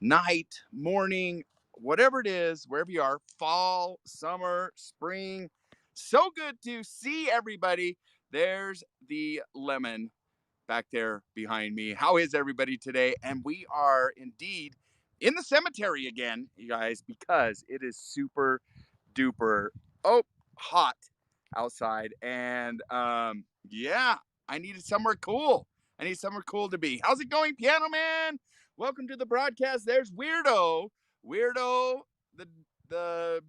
night, morning, whatever it is, wherever you are, fall, summer, spring. So good to see everybody. There's the lemon back there behind me. How is everybody today? And we are indeed in the cemetery again, you guys, because it is super duper hot outside. And yeah, I needed somewhere cool. I need somewhere cool to be. How's it going, Piano Man? Welcome to the broadcast. There's Weirdo. Weirdo, the the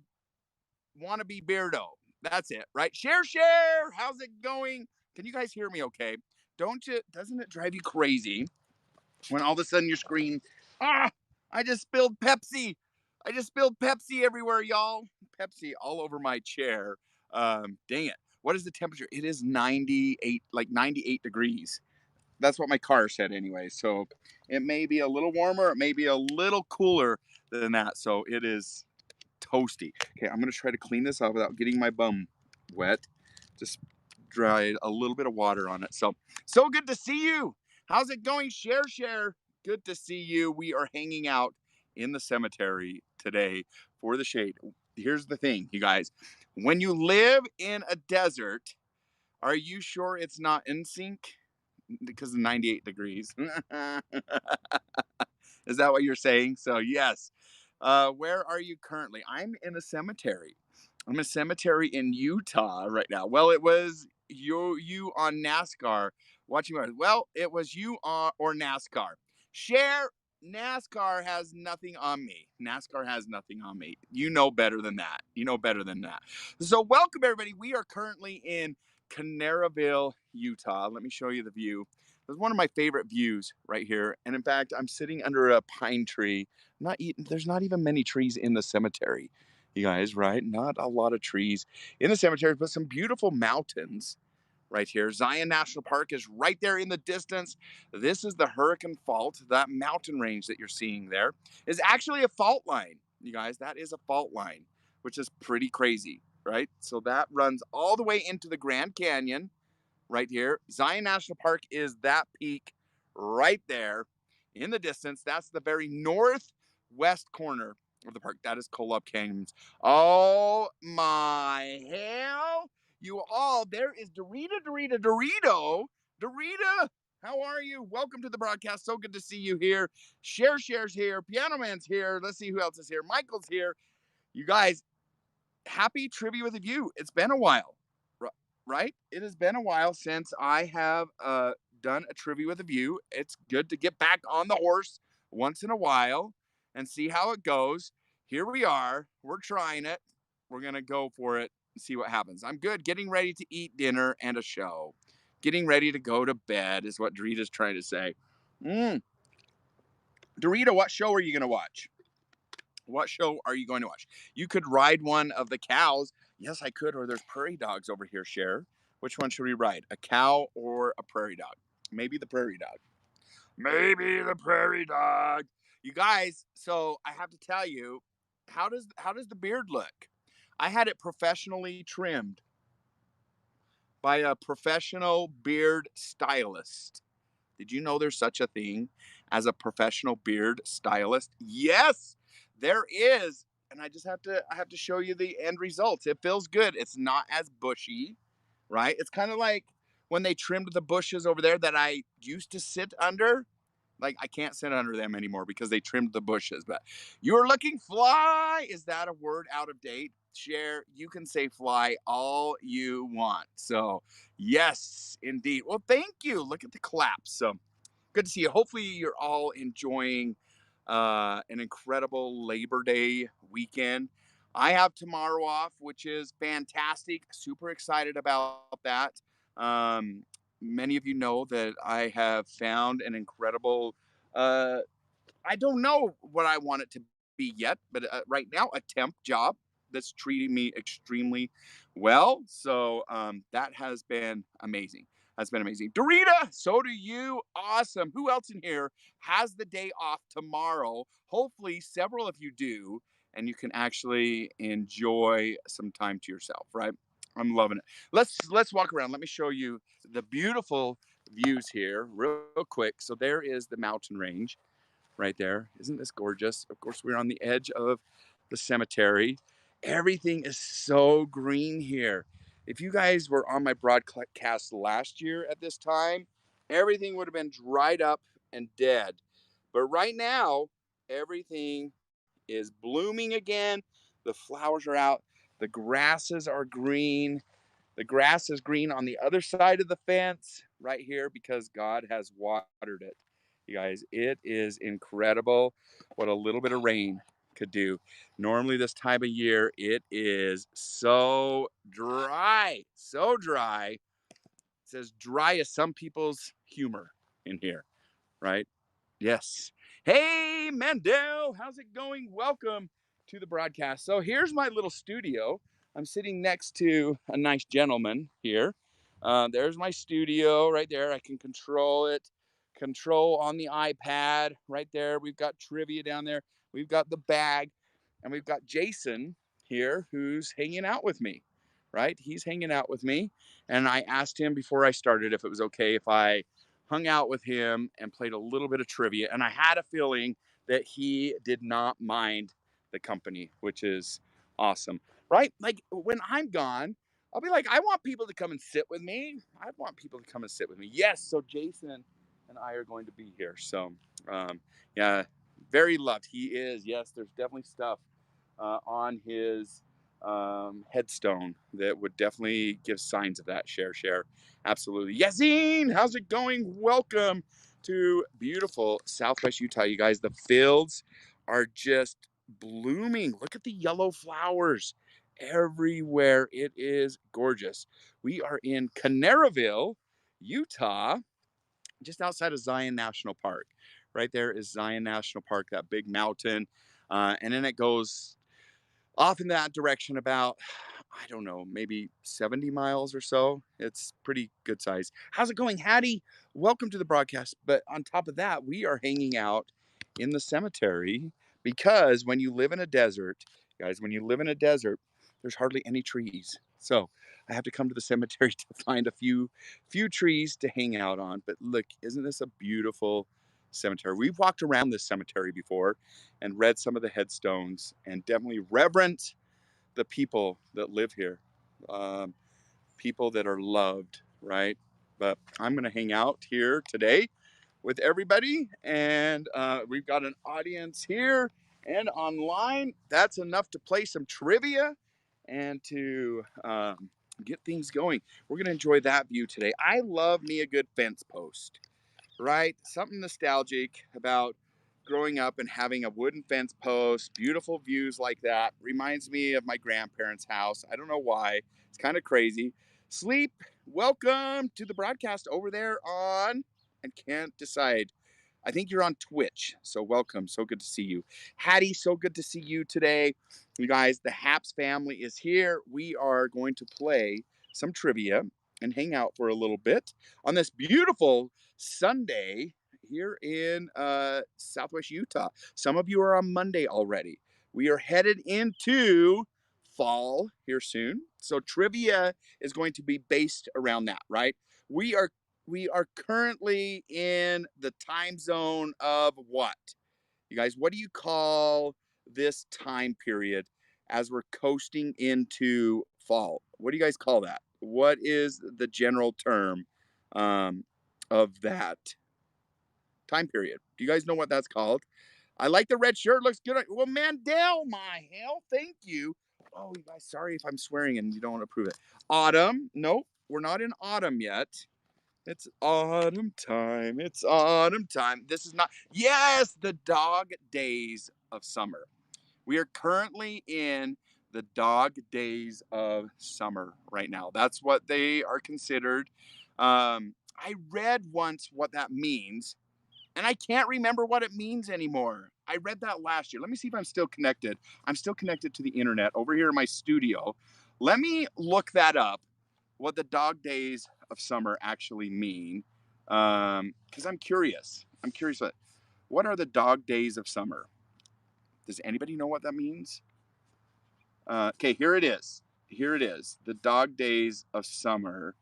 wannabe beardo. That's it, right? Share. How's it going? Can you guys hear me okay? Don't you, doesn't it drive you crazy when all of a sudden your screen, ah, I just spilled Pepsi. I just spilled Pepsi everywhere, y'all. Pepsi all over my chair. Dang it. What is the temperature? It is 98, like 98 degrees. That's what my car said anyway. So it may be a little warmer, it may be a little cooler than that. So it is toasty. Okay, I'm gonna try to clean this up without getting my bum wet. Just dried a little bit of water on it. So good to see you. How's it going? Share. Good to see you. We are hanging out in the cemetery today for the shade. Here's the thing, you guys. When you live in a desert, are you sure it's not in sync? Because of 98 degrees. Is that what you're saying? So, yes. Where are you currently? I'm in a cemetery. I'm in a cemetery in Utah right now. Well, it was you on NASCAR watching. Well, it was you on or NASCAR. Share NASCAR has nothing on me. NASCAR has nothing on me. You know better than that. You know better than that. So, welcome everybody. We are currently in Canaraville, Utah. Let me show you the view. It's one of my favorite views right here. And in fact, I'm sitting under a pine tree. There's not even many trees in the cemetery, you guys, right? Not a lot of trees in the cemetery, but some beautiful mountains right here. Zion National Park is right there in the distance. This is the Hurricane Fault. That mountain range that you're seeing there is actually a fault line, you guys. That is a fault line, which is pretty crazy, right? So that runs all the way into the Grand Canyon right here. Zion National Park is that peak right there in the distance. That's the very northwest corner of the park. That is Kolob Canyons. Oh my hell. You all, there is Dorita, how are you? Welcome to the broadcast. So good to see you here. Share's here. Piano Man's here. Let's see who else is here. Michael's here. You guys, happy Trivia with a View. It's been a while, right? It has been a while since I have done a Trivia with a View. It's good to get back on the horse once in a while and see how it goes. Here we are. We're trying it. We're going to go for it and see what happens. I'm good. Getting ready to eat dinner and a show. Getting ready to go to bed is what Dorita's trying to say. Dorita, what show are you going to watch? What show are you going to watch? You could ride one of the cows. Yes, I could. Or there's prairie dogs over here, Cher. Which one should we ride? A cow or a prairie dog? Maybe the prairie dog. Maybe the prairie dog. You guys, so I have to tell you, how does the beard look? I had it professionally trimmed by a professional beard stylist. Did you know there's such a thing as a professional beard stylist? Yes, there is. And I have to show you the end results. It feels good. It's not as bushy, right? It's kind of like when they trimmed the bushes over there that I used to sit under. Like I can't sit under them anymore because they trimmed the bushes. But you're looking fly. Is that a word out of date? Share. You can say fly all you want. So yes, indeed. Well, thank you. Look at the claps. So good to see you. Hopefully, you're all enjoying an incredible Labor Day weekend. I have tomorrow off, which is fantastic. Super excited about that. Um, Many of you know that I have found an incredible, uh, I don't know what I want it to be yet, but right now, a temp job that's treating me extremely well. So that has been amazing. That's been amazing. Dorita, so do you. Awesome. Who else in here has the day off tomorrow? Hopefully, several of you do, and you can actually enjoy some time to yourself, right? I'm loving it. Let's walk around. Let me show you the beautiful views here real quick. So there is the mountain range right there. Isn't this gorgeous? Of course, we're on the edge of the cemetery. Everything is so green here. If you guys were on my broadcast last year at this time, everything would have been dried up and dead. But right now, everything is blooming again. The flowers are out. The grasses are green. The grass is green on the other side of the fence right here because God has watered it. You guys, it is incredible what a little bit of rain could do. Normally, this time of year, it is so dry, so dry. It's as dry as some people's humor in here, right? Yes. Hey, Mandel, how's it going? Welcome to the broadcast. So here's my little studio. I'm sitting next to a nice gentleman here. There's my studio right there. I can control it. Control on the iPad right there. We've got trivia down there. We've got the bag. And we've got Jason here who's hanging out with me, right? He's hanging out with me. And I asked him before I started if it was okay if I hung out with him and played a little bit of trivia. And I had a feeling that he did not mind the company, which is awesome, right? Like when I'm gone, I'll be like, I want people to come and sit with me. I want people to come and sit with me. Yes. So Jason and I are going to be here. So, yeah, very loved. He is. Yes, there's definitely stuff on his headstone that would definitely give signs of that. Share. Absolutely. Yazine, how's it going? Welcome to beautiful Southwest Utah. You guys, the fields are just blooming. Look at the yellow flowers everywhere. It is gorgeous. We are in Canaryville, Utah, just outside of Zion National Park. Right there is Zion National Park, that big mountain. And then it goes off in that direction about, I don't know, maybe 70 miles or so. It's pretty good size. How's it going, Hattie? Welcome to the broadcast. But on top of that, we are hanging out in the cemetery because when you live in a desert, guys, when you live in a desert, there's hardly any trees. So I have to come to the cemetery to find a few trees to hang out on. But look, isn't this a beautiful cemetery? We've walked around this cemetery before and read some of the headstones and definitely reverence the people that live here, people that are loved, right? But I'm going to hang out here today with everybody, and we've got an audience here and online. That's enough to play some trivia and to get things going. We're going to enjoy that view today. I love me a good fence post, right? Something nostalgic about growing up and having a wooden fence post, beautiful views like that. Reminds me of my grandparents' house. I don't know why. It's kind of crazy. Sleep, welcome to the broadcast over there on, and can't decide. I think you're on Twitch, so welcome. So good to see you. Hattie, so good to see you today. You guys, the Haps family is here. We are going to play some trivia and hang out for a little bit on this beautiful Sunday here in Southwest Utah. Some of you are on Monday already. We are headed into fall here soon. So trivia is going to be based around that, right? We are currently in the time zone of what? You guys, what do you call this time period as we're coasting into fall? What do you guys call that? What is the general term of that time period? Do you guys know what that's called? I like the red shirt. Looks good. Well, Mandel, my hell, thank you. Oh, you guys, sorry if I'm swearing and you don't want to prove it. Autumn. Nope, we're not in autumn yet. It's autumn time. It's autumn time. This is not, yes, the dog days of summer. We are currently in the dog days of summer right now. That's what they are considered. I read once what that means, and I can't remember what it means anymore. I read that last year. Let me see if I'm still connected. I'm still connected to the internet over here in my studio. Let me look that up, what the dog days of summer actually mean, because I'm curious. I'm curious what are the dog days of summer? Does anybody know what that means? Okay, here it is. Here it is. The dog days of summer.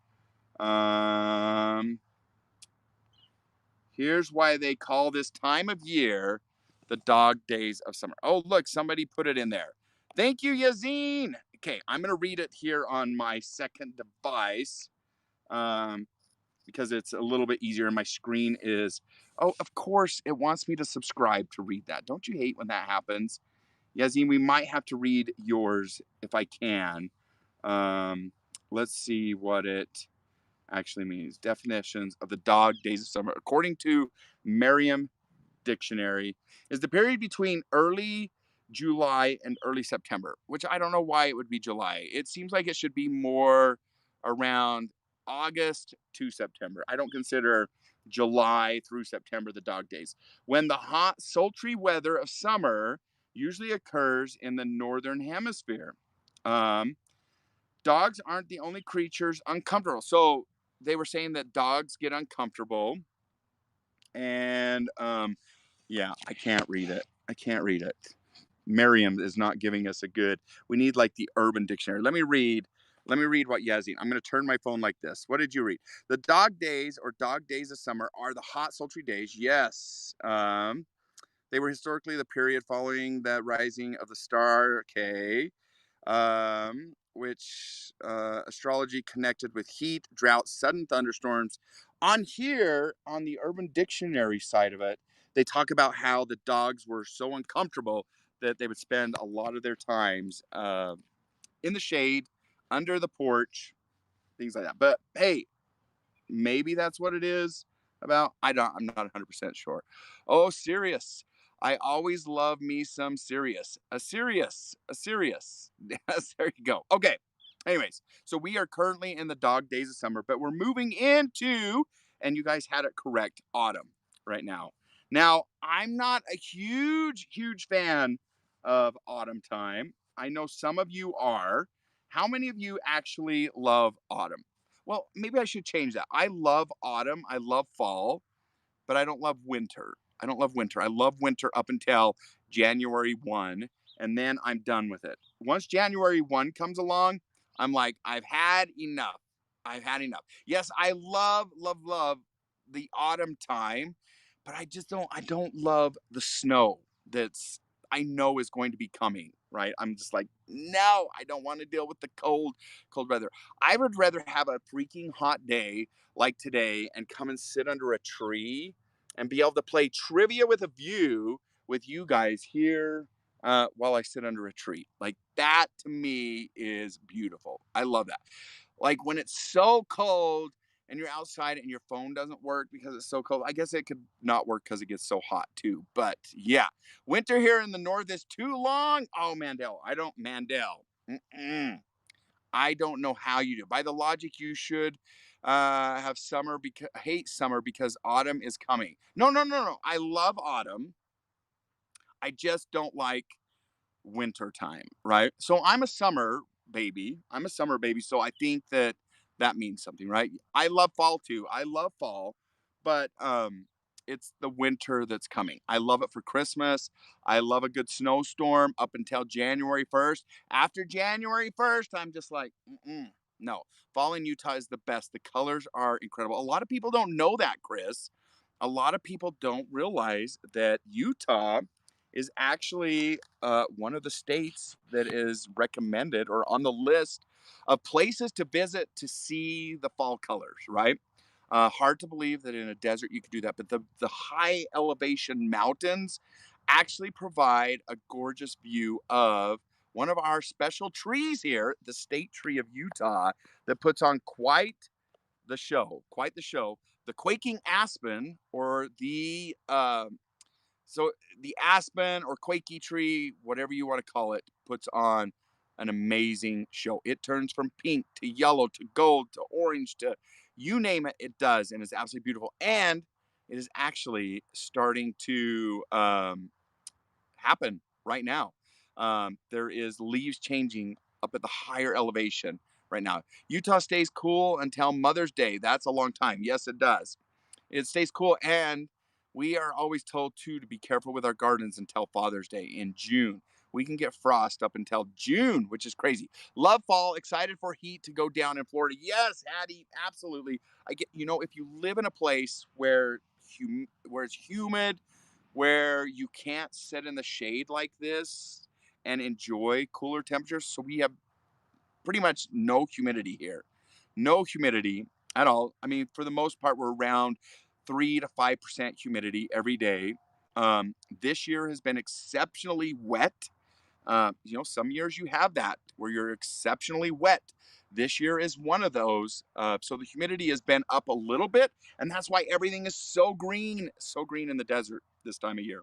Here's why they call this time of year the dog days of summer. Oh, look, somebody put it in there. Thank you, Yazine. Okay, I'm going to read it here on my second device um, because it's a little bit easier. My screen is, oh, of course, it wants me to subscribe to read that. Don't you hate when that happens? Yazine, we might have to read yours if I can. Let's see what it actually means. Definitions of the dog days of summer. According to Merriam Dictionary, is the period between early July and early September, which I don't know why it would be July. It seems like it should be more around August to September. I don't consider July through September the dog days. When the hot, sultry weather of summer usually occurs in the northern hemisphere. Um, Dogs aren't the only creatures uncomfortable. So they were saying that dogs get uncomfortable, and yeah, I can't read it. I can't read it. Merriam is not giving us a good. We need like the Urban Dictionary. Let me read. Let me read what Yazine. I'm going to turn my phone like this. What did you read? The dog days or dog days of summer are the hot, sultry days. Yes. They were historically the period following the rising of the star. Okay. Which astrology connected with heat, drought, sudden thunderstorms. On here, on the Urban Dictionary side of it, they talk about how the dogs were so uncomfortable that they would spend a lot of their times in the shade, under the porch, things like that. But hey, maybe that's what it is about. I'm not 100% sure. Oh, Sirius. I always love me some Sirius. A Sirius. A Sirius. Yes, there you go. Okay. Anyways, so we are currently in the dog days of summer, but we're moving into, and you guys had it correct, autumn right now. Now, I'm not a huge fan of autumn time. I know some of you are. How many of you actually love autumn? Well, maybe I should change that. I love autumn. I love fall, but I don't love winter. I don't love winter. I love winter up until January 1, and then I'm done with it. Once January 1 comes along, I'm like, I've had enough. I've had enough. Yes, I love the autumn time, but I don't love the snow that's I know is going to be coming, right? I'm just like, no, I don't want to deal with the cold weather. I would rather have a freaking hot day like today and come and sit under a tree and be able to play trivia with a view with you guys here while I sit under a tree. Like that to me is beautiful. I love that. Like when it's so cold and you're outside and your phone doesn't work because it's so cold. I guess it could not work because it gets so hot too. But yeah, winter here in the north is too long. Oh, Mandel. Mm-mm. I don't know how you do. By the logic, you should have summer because hate summer because autumn is coming. No. I love autumn. I just don't like winter time, right? So I'm a summer baby. I'm a summer baby. So I think that that means something, right? I love fall too. I love fall, but it's the winter that's coming. I love it for Christmas. I love a good snowstorm up until January 1st. After January 1st, I'm just like, no. Fall in Utah is the best. The colors are incredible. A lot of people don't know that, Chris. A lot of people don't realize that Utah is actually one of the states that is recommended or on the list of places to visit to see the fall colors, right? Hard to believe that in a desert you could do that, but the high elevation mountains actually provide a gorgeous view of one of our special trees here, the state tree of Utah, that puts on quite the show, quite the show. The quaking aspen, or so the aspen or quakey tree, whatever you want to call it, puts on an amazing show. It turns from pink to yellow to gold to orange to you name it, it does, and it's absolutely beautiful. And it is actually starting to happen right now. There is leaves changing up at the higher elevation right now. Utah stays cool until Mother's Day. That's a long time. Yes, it does. It stays cool, and we are always told too to be careful with our gardens until Father's Day in June. We can get frost up until June, which is crazy. Love fall, excited for heat to go down in Florida. Yes, Hattie, absolutely. I get, if you live in a place where it's humid, where you can't sit in the shade like this and enjoy cooler temperatures. So we have pretty much no humidity here. No humidity at all. I mean, for the most part, we're around 3 to 5% humidity every day. This year has been exceptionally wet. Some years you have that where you're exceptionally wet. This year is one of those. So the humidity has been up a little bit, and that's why everything is so green in the desert this time of year,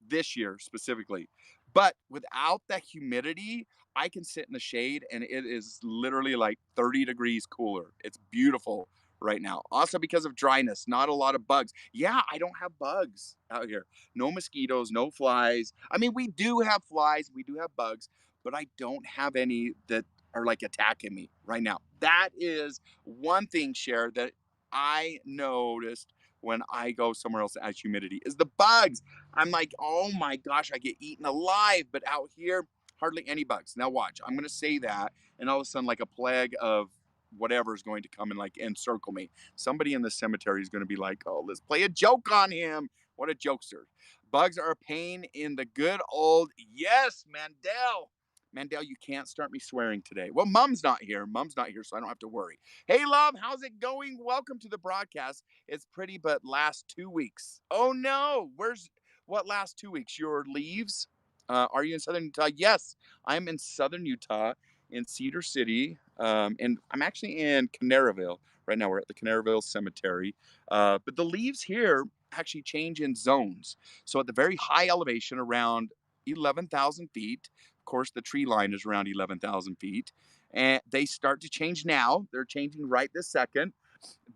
this year specifically. But without that humidity, I can sit in the shade and it is literally like 30 degrees cooler. It's beautiful right now. Also, because of dryness, not a lot of bugs. Yeah, I don't have bugs out here. No mosquitoes, no flies. I mean, we do have flies, we do have bugs, but I don't have any that are like attacking me right now. That is one thing, Cher, that I noticed when I go somewhere else that has humidity is the bugs. I'm like, oh my gosh, I get eaten alive. But out here, hardly any bugs. Now watch, I'm gonna say that, and all of a sudden, like a plague of whatever is going to come and like encircle me. Somebody in the cemetery is gonna be like, oh, let's play a joke on him. What a jokester. Bugs are a pain in the good old yes, Mandel. Mandel, you can't start me swearing today. Well, Mom's not here. Mom's not here, so I don't have to worry. Hey, love, how's it going? Welcome to the broadcast. It's pretty, but last 2 weeks. Oh no, where's what last 2 weeks? Your leaves? Are you in Southern Utah? Yes, I'm in Southern Utah in Cedar City, and I'm actually in Canaryville right now. We're at the Canaryville Cemetery, but the leaves here actually change in zones. So at the very high elevation, around 11,000 feet, of course, the tree line is around 11,000 feet, and they start to change now. They're changing right this second.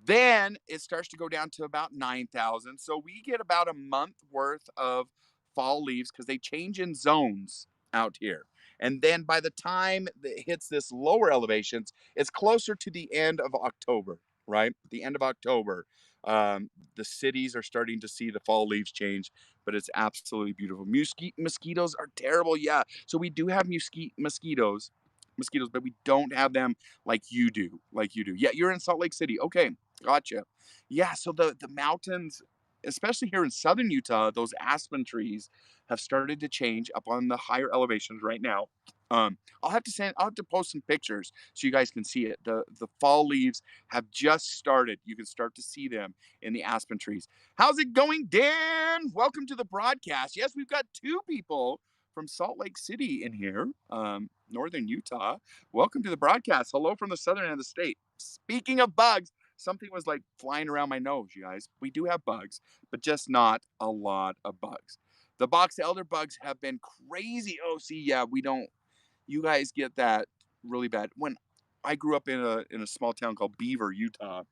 Then it starts to go down to about 9,000. So we get about a month worth of fall leaves because they change in zones out here. And then by the time it hits this lower elevations, it's closer to the end of October, right? The end of October. The cities are starting to see the fall leaves change, but it's absolutely beautiful. Mosquitoes are terrible, yeah. So we do have mosquitoes, but we don't have them like you do, like you do. Yeah, you're in Salt Lake City. Okay, gotcha. Yeah, so the mountains, especially here in southern Utah, those aspen trees have started to change up on the higher elevations right now. I'll have to post some pictures so you guys can see it. The fall leaves have just started. You can start to see them in the aspen trees. How's it going, Dan? Welcome to the broadcast. Yes, we've got two people from Salt Lake City in here, northern Utah. Welcome to the broadcast. Hello from the southern end of the state. Speaking of bugs, something was like flying around my nose, you guys. We do have bugs, but just not a lot of bugs. The box elder bugs have been crazy. Oh, see, yeah, we don't. You guys get that really bad. When I grew up in a small town called Beaver, Utah,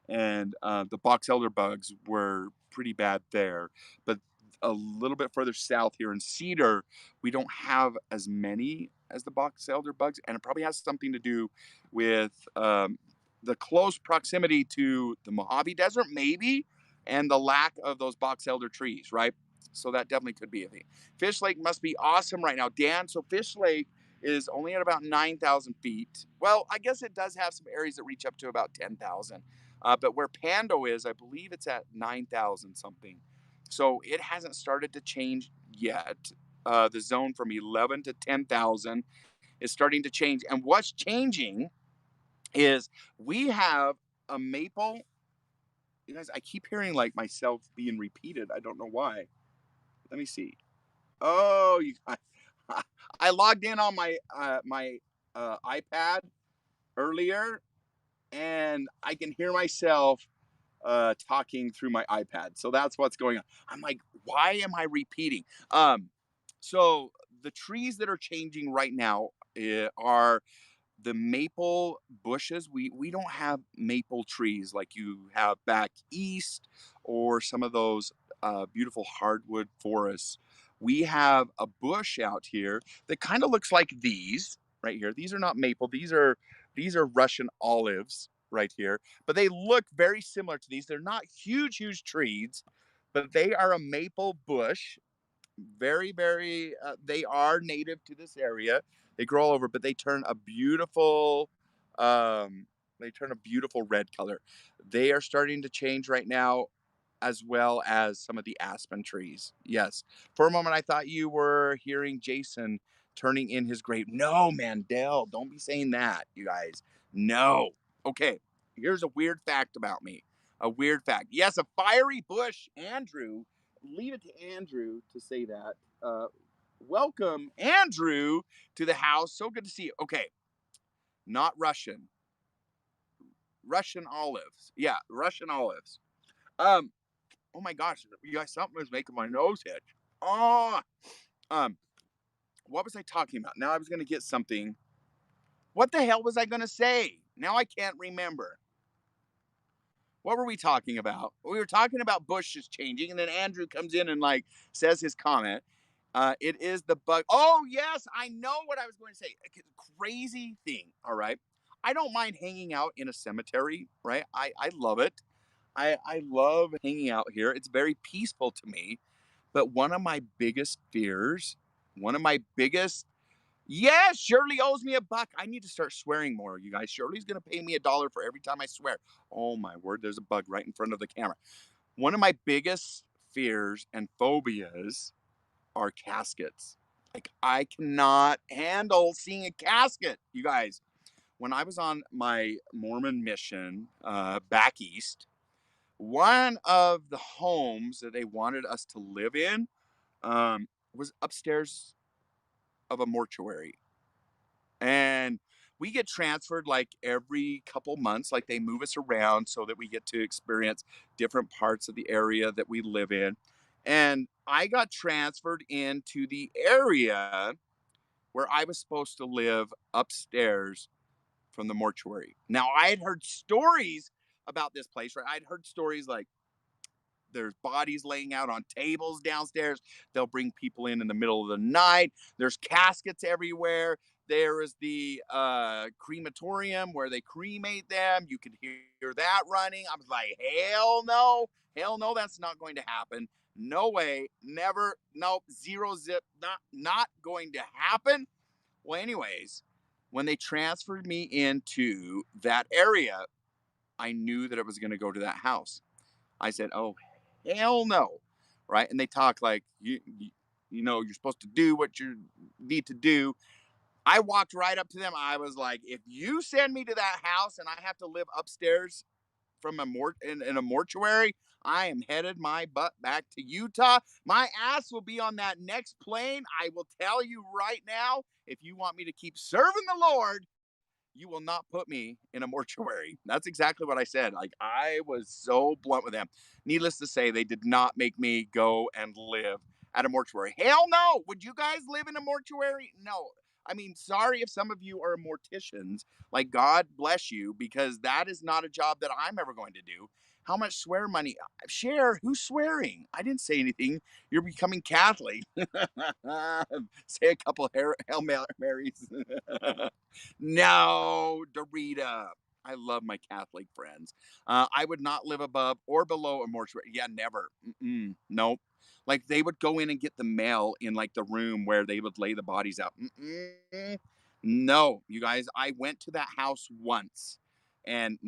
and the box elder bugs were pretty bad there. But a little bit further south here in Cedar, we don't have as many as the box elder bugs, and it probably has something to do with the close proximity to the Mojave Desert, maybe, and the lack of those box elder trees, right? So that definitely could be a thing. Fish Lake must be awesome right now, Dan. So Fish Lake is only at about 9,000 feet. Well, I guess it does have some areas that reach up to about 10,000. But where Pando is, I believe it's at 9,000 something. So it hasn't started to change yet. The zone from 11 to 10,000 is starting to change. And what's changing is we have a maple. You guys, I keep hearing like myself being repeated. I don't know why. Let me see. Oh, you guys. I logged in on my iPad earlier, and I can hear myself talking through my iPad. So that's what's going on. I'm like, why am I repeating? So the trees that are changing right now are the maple bushes. We don't have maple trees like you have back east or some of those beautiful hardwood forests. We have a bush out here that kind of looks like these right here. These are not maple. These are Russian olives right here, but they look very similar to these. They're not huge trees, but they are a maple bush, very they are native to this area. They grow all over, but they turn a beautiful red color. They are starting to change right now. as well as some of the aspen trees. Yes. For a moment, I thought you were hearing Jason turning in his grave. No, Mandel, don't be saying that, you guys. No. Okay. Here's a weird fact about me. A weird fact. Yes, a fiery bush, Andrew. Leave it to Andrew to say that. Welcome, Andrew, to the house. So good to see you. Okay. Not Russian. Russian olives. Yeah, Russian olives. Um, oh my gosh, you guys, something is making my nose itch. Oh, um, what was I talking about? Now I was gonna get something. What the hell was I gonna say? Now I can't remember. What were we talking about? We were talking about Bush is changing, and then Andrew comes in and like says his comment. It is the bug. Oh yes, I know what I was going to say. Crazy thing. All right, I don't mind hanging out in a cemetery. Right, I love it. I love hanging out here. It's very peaceful to me. But one of my biggest fears, one of my biggest, yes, Shirley owes me $1. I need to start swearing more, you guys. Shirley's going to pay me $1 for every time I swear. Oh my word, there's a bug right in front of the camera. One of my biggest fears and phobias are caskets. Like, I cannot handle seeing a casket, you guys. When I was on my Mormon mission back east, one of the homes that they wanted us to live in was upstairs of a mortuary. And we get transferred like every couple months, like they move us around so that we get to experience different parts of the area that we live in. And I got transferred into the area where I was supposed to live upstairs from the mortuary. Now, I had heard stories about this place, right? I'd heard stories like there's bodies laying out on tables downstairs. They'll bring people in the middle of the night. There's caskets everywhere. There is the crematorium where they cremate them. You could hear that running. I was like, hell no, that's not going to happen. No way, never, nope, zero zip, not going to happen. Well, anyways, when they transferred me into that area, I knew that it was going to go to that house. I said, "Oh, hell no!" Right? And they talk like you know, you're supposed to do what you need to do. I walked right up to them. I was like, "If you send me to that house and I have to live upstairs from in a mortuary, I am headed my butt back to Utah. My ass will be on that next plane. I will tell you right now, if you want me to keep serving the Lord, you will not put me in a mortuary." That's exactly what I said. Like, I was so blunt with them. Needless to say, they did not make me go and live at a mortuary. Hell no. Would you guys live in a mortuary? No. I mean, sorry if some of you are morticians. Like, God bless you, because that is not a job that I'm ever going to do. How much swear money? Share. Who's swearing? I didn't say anything. You're becoming Catholic. Say a couple Hail Marys. No, Dorita. I love my Catholic friends. I would not live above or below a mortuary. Yeah, never. Nope. Like, they would go in and get the mail in like the room where they would lay the bodies out. No, you guys. I went to that house once, and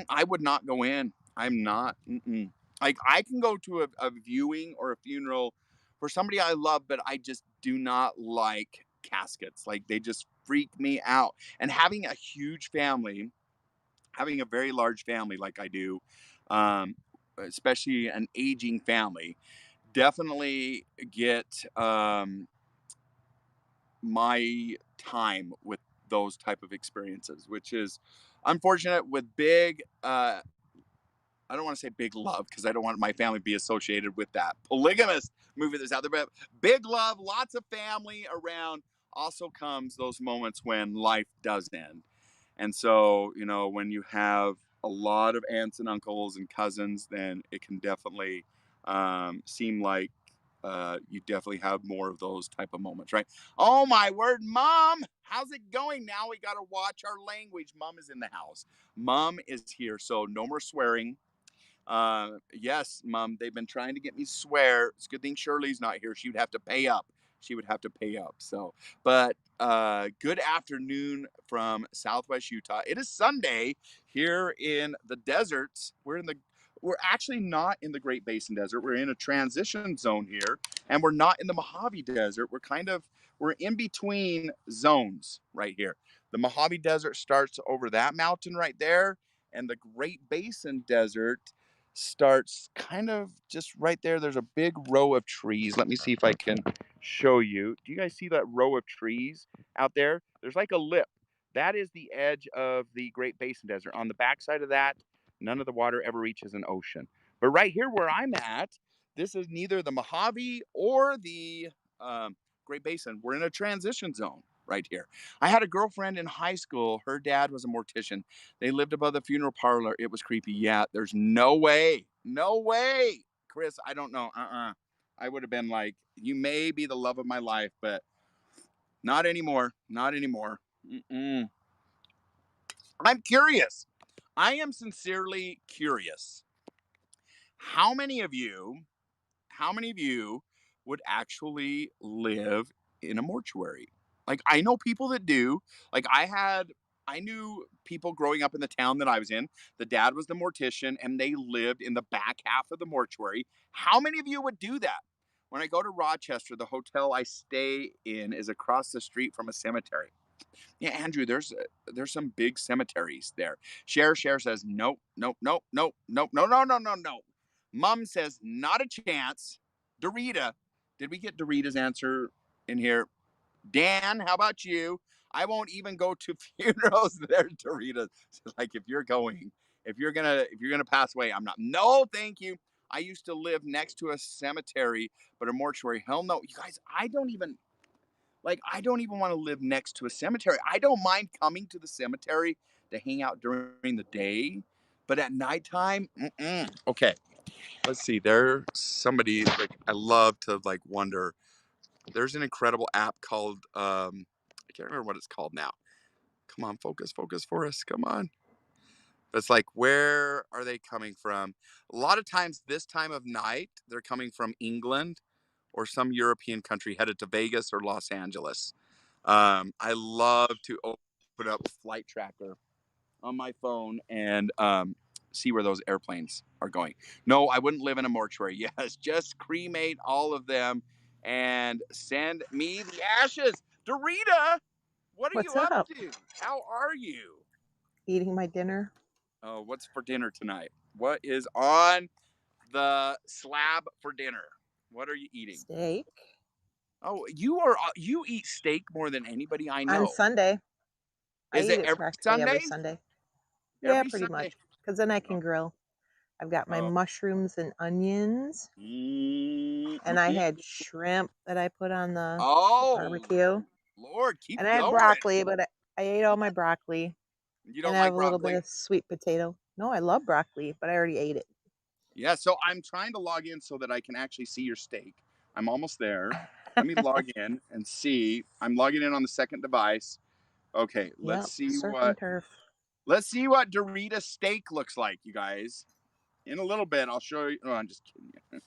I would not go in. I'm not. Like, I can go to a viewing or a funeral for somebody I love, but I just do not like caskets. Like, they just freak me out. And having a huge family, having a very large family like I do, um, especially an aging family, definitely get my time with those type of experiences, which is unfortunate with big I don't want to say big love because I don't want my family to be associated with that polygamous movie that's out there. But big love, lots of family around. Also comes those moments when life does end. And so, you know, when you have a lot of aunts and uncles and cousins, then it can definitely seem like you definitely have more of those type of moments, right? Oh my word, Mom, how's it going? Now we got to watch our language. Mom is in the house. Mom is here, so no more swearing. Yes, Mom, they've been trying to get me to swear. It's a good thing Shirley's not here. She would have to pay up. She would have to pay up. So, but good afternoon from Southwest Utah. It is Sunday here in the deserts. We're in the we're actually not in the Great Basin Desert. We're in a transition zone here, and we're not in the Mojave Desert. We're in between zones right here. The Mojave Desert starts over that mountain right there, and the Great Basin Desert starts kind of just right there. There's a big row of trees. Let me see if I can show you. Do you guys see that row of trees out there? There's like a lip. That is the edge of the Great Basin Desert. On the backside of that, none of the water ever reaches an ocean. But right here where I'm at, this is neither the Mojave or the Great Basin. We're in a transition zone right here. I had a girlfriend in high school. Her dad was a mortician. They lived above the funeral parlor. It was creepy. Yeah, there's no way. No way. Chris, I don't know. I would have been like, you may be the love of my life, but not anymore. Not anymore. Mm-mm. I'm curious. I am sincerely curious. How many of you, how many of you would actually live in a mortuary? Like I know people that do. Like I knew people growing up in the town that I was in. The dad was the mortician and they lived in the back half of the mortuary. How many of you would do that? When I go to Rochester, the hotel I stay in is across the street from a cemetery. Yeah, Andrew, there's some big cemeteries there. Cher says nope, nope, nope, nope, nope, no, no, no, no, no. Mom says not a chance. Dorita, did we get Dorita's answer in here? Dan, how about you? I won't even go to funerals there, Dorita. Like if you're gonna pass away, I'm not. No, thank you. I used to live next to a cemetery, but a mortuary. Hell no, you guys. I don't even want to live next to a cemetery. I don't mind coming to the cemetery to hang out during the day, but at nighttime, okay. Let's see. There's somebody like I love to like wonder. There's an incredible app called I can't remember what it's called now. Come on, focus, focus for us. Come on. But it's like, where are they coming from? A lot of times, this time of night, they're coming from England or some European country headed to Vegas or Los Angeles. I love to open up Flight Tracker on my phone and see where those airplanes are going. No, I wouldn't live in a mortuary. Yes, just cremate all of them and send me the ashes. Dorita, what are you What's up up? to? How are you? Eating my dinner. Oh, what's for dinner tonight? What is on the slab for dinner? What are you eating? Steak. Oh, you eat steak more than anybody I On know. Sunday. I Is eat it it every practically every Sunday? Sunday. Yeah, Every pretty Sunday. much. Because then I Oh, can grill. I've got my oh. mushrooms and onions. Mm, And I mm, had shrimp that I put on the oh, barbecue. Lord, keep And I had going. broccoli, but I ate all my broccoli. You And don't I have like a little bit broccoli? of sweet potato. No, I love broccoli, but I already ate it. Yeah, so I'm trying to log in so that I can actually see your steak. I'm almost there. Let me log in and see. I'm logging in on the second device. Okay, Yep, surf and turf. let's see what Dorita steak looks like, you guys. In a little bit, I'll show you. Oh, I'm just kidding you.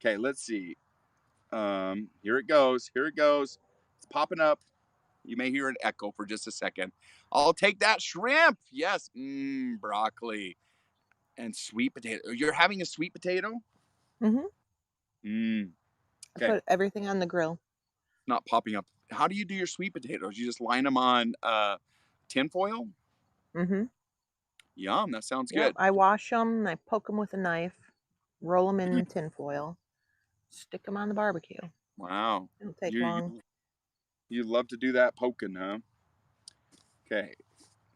Okay, let's see. Here it goes. Here it goes. It's popping up. You may hear an echo for just a second. I'll take that shrimp. Yes, broccoli and sweet potato. You're having a sweet potato? Mm-hmm. Mm, I okay, put everything on the grill. not popping up. How do you do your sweet potatoes? You just line them on tinfoil? Mm-hmm. Yum, that sounds Yep, good. I wash them and I poke them with a knife, roll them in tinfoil, stick them on the barbecue. Wow, It'll take you long. you you love to do that poking, huh? Okay,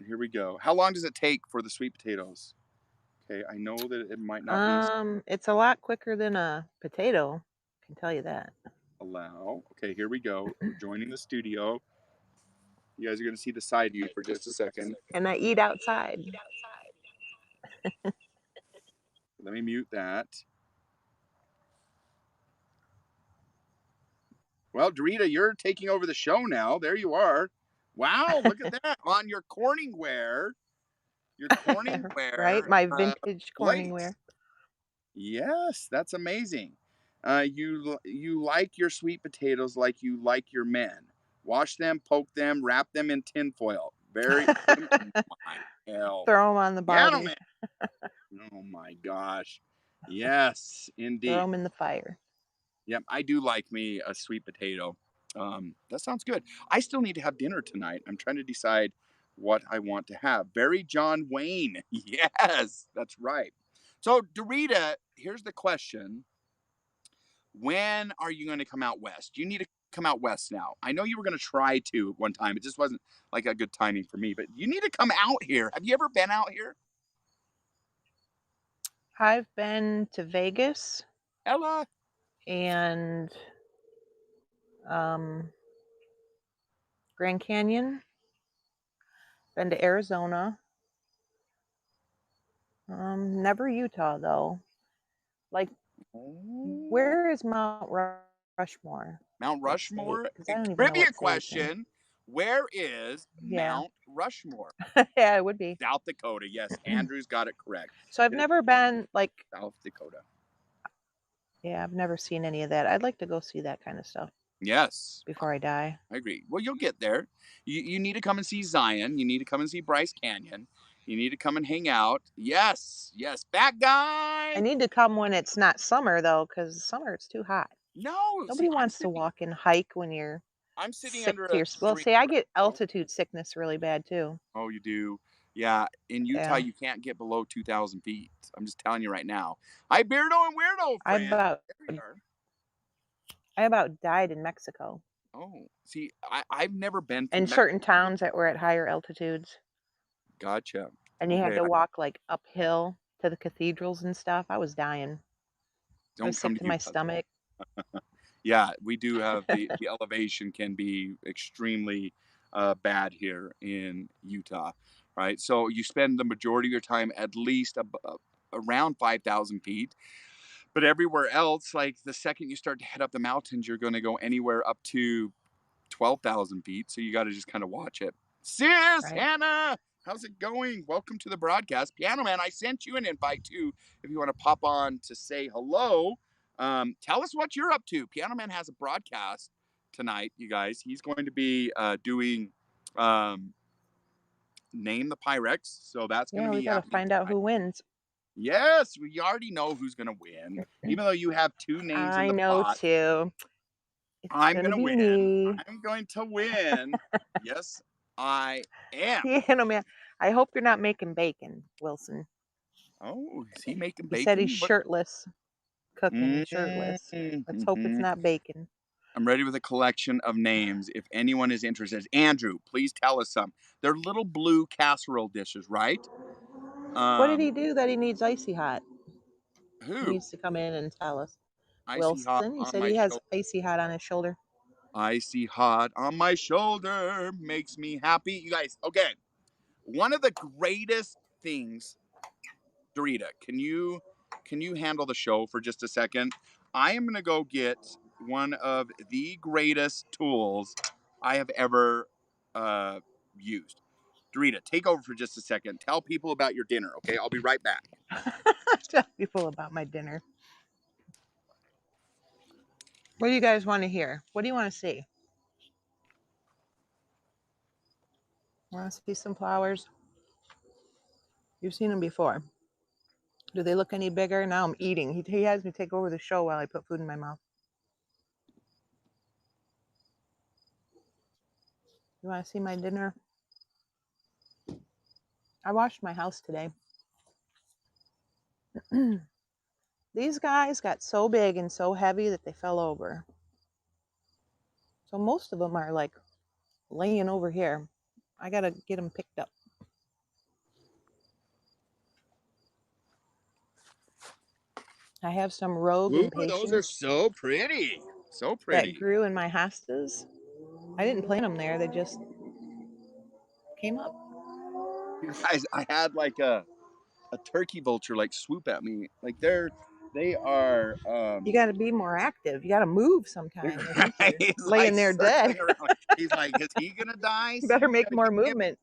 here we go. How long does it take for the sweet potatoes? Okay, I know that it might not be It's a lot quicker than a potato, I can tell you that. allow. Okay, here we go. We're joining the studio. You guys are gonna see the side view for just a second. And I eat outside. Let me mute that. Well, Dorita, you're taking over the show now. There you are. Wow, look at that on your Corningware. Your Right? Corningware My vintage plates. Corningware. Yes, that's amazing. You like your sweet potatoes like you like your men. Wash them, poke them, wrap them in tinfoil. Very put them in my hell. Throw them on the Barbie. Gentlemen, Oh my gosh. Yes, Throw indeed. them in the fire. Yep, I do like me a sweet potato. That sounds good. I still need to have dinner tonight. I'm trying to decide what I want to have. Barry John Wayne. Yes, that's right. So, Dorita, here's the question. When are you going to come out west? You need to come out west now. I know you were going to try to one time. It just wasn't like a good timing for me, but you need to come out here. Have you ever been out here? I've been to Vegas Ella? and um, Grand Canyon. Been to Arizona. Never Utah though. Like, Oh. where is Mount Rushmore? Mount What state? Rushmore? Because I don't even know Trivia what state it's in. question. Where is Yeah, Mount Rushmore? yeah, it would be. South Dakota. Yes, Andrew's got it correct. So I've It is never been like, South Dakota. yeah, I've never seen any of that. I'd like to go see that kind of stuff Yes, before I die. I agree. Well, you'll get there. You need to come and see Zion. You need to come and see Bryce Canyon. You need to come and hang out. Yes, yes. Fat I guy. need to come when it's not summer though, because summer it's too hot. No, see, Nobody wants to walk and hike when you're I'm sitting sick under to a your. Well, tree see, I right get now. altitude sickness really bad too. Oh, you do? Yeah. In Utah, Yeah, you can't get below 2,000 feet. I'm just telling you right now. Hi, Beardo and Weirdo I friend. about There you are. I about died in Mexico. Oh, see, I've never been to In Mexico. certain towns that were at higher altitudes, Gotcha. and you had Okay, to walk like uphill to the cathedrals and stuff. I was dying. I was don't sick come to to my Utah. stomach. Yeah, we do have the elevation can be extremely bad here in Utah, right? So you spend the majority of your time at least around 5,000 feet. But everywhere else, like the second you start to head up the mountains, you're going to go anywhere up to 12,000 feet. So you got to just kind of watch it. Sis, Right. Hannah, how's it going? Welcome to the broadcast. Piano Man, I sent you an invite too if you want to pop on to say hello. Tell us what you're up to. Piano Man has a broadcast tonight, you guys. He's going to be doing um, Name the Pyrex. So that's going to Yeah, we be got to happening find out tonight. who wins. Yes, we already know who's going to win. Even though you have two names in I the know pot, too. It's I'm gonna going to be win. me. I'm going to win. Yes, I am. You know, man. I hope you're not making bacon, Wilson. Oh, is he making He said he's bacon? What? shirtless, cooking shirtless. Let's hope it's Mm-hmm. not bacon. I'm ready with a collection of names. If anyone is interested, Andrew, please tell us some. They're little blue casserole dishes, right? What did Um, he do that he needs icy hot? He who? needs to come in and tell us. Icy hot Wilson, he on said my he has shoulder. icy hot on his shoulder. Icy hot on my shoulder makes me happy. You guys, okay. One of the greatest things, Dorita, can you handle the show for just a second? I am gonna go get one of the greatest tools I have ever uh, used. Dorita, take over for just a second. Tell people about your dinner, okay? I'll be right back. Tell people about my dinner. What do you guys want to hear? What do you want to see? Want to see some flowers? You've seen them before. Do they look any bigger? Now I'm eating. He has me take over the show while I put food in my mouth. You want to see my dinner? I washed my house today. These guys got so big and so heavy that they fell over. So most of them are like laying over here. I got to get them picked up. I have some rogue Ooh, those are impatiens so pretty. So that pretty. grew in my hostas. I didn't plant them there. They just came up. You guys, I had like a turkey vulture like swoop at me. Like they are You got to be more active. You got to move sometime. They think you're he's like laying there dead. circling around. He's like, is he gonna die You better soon? make more movement.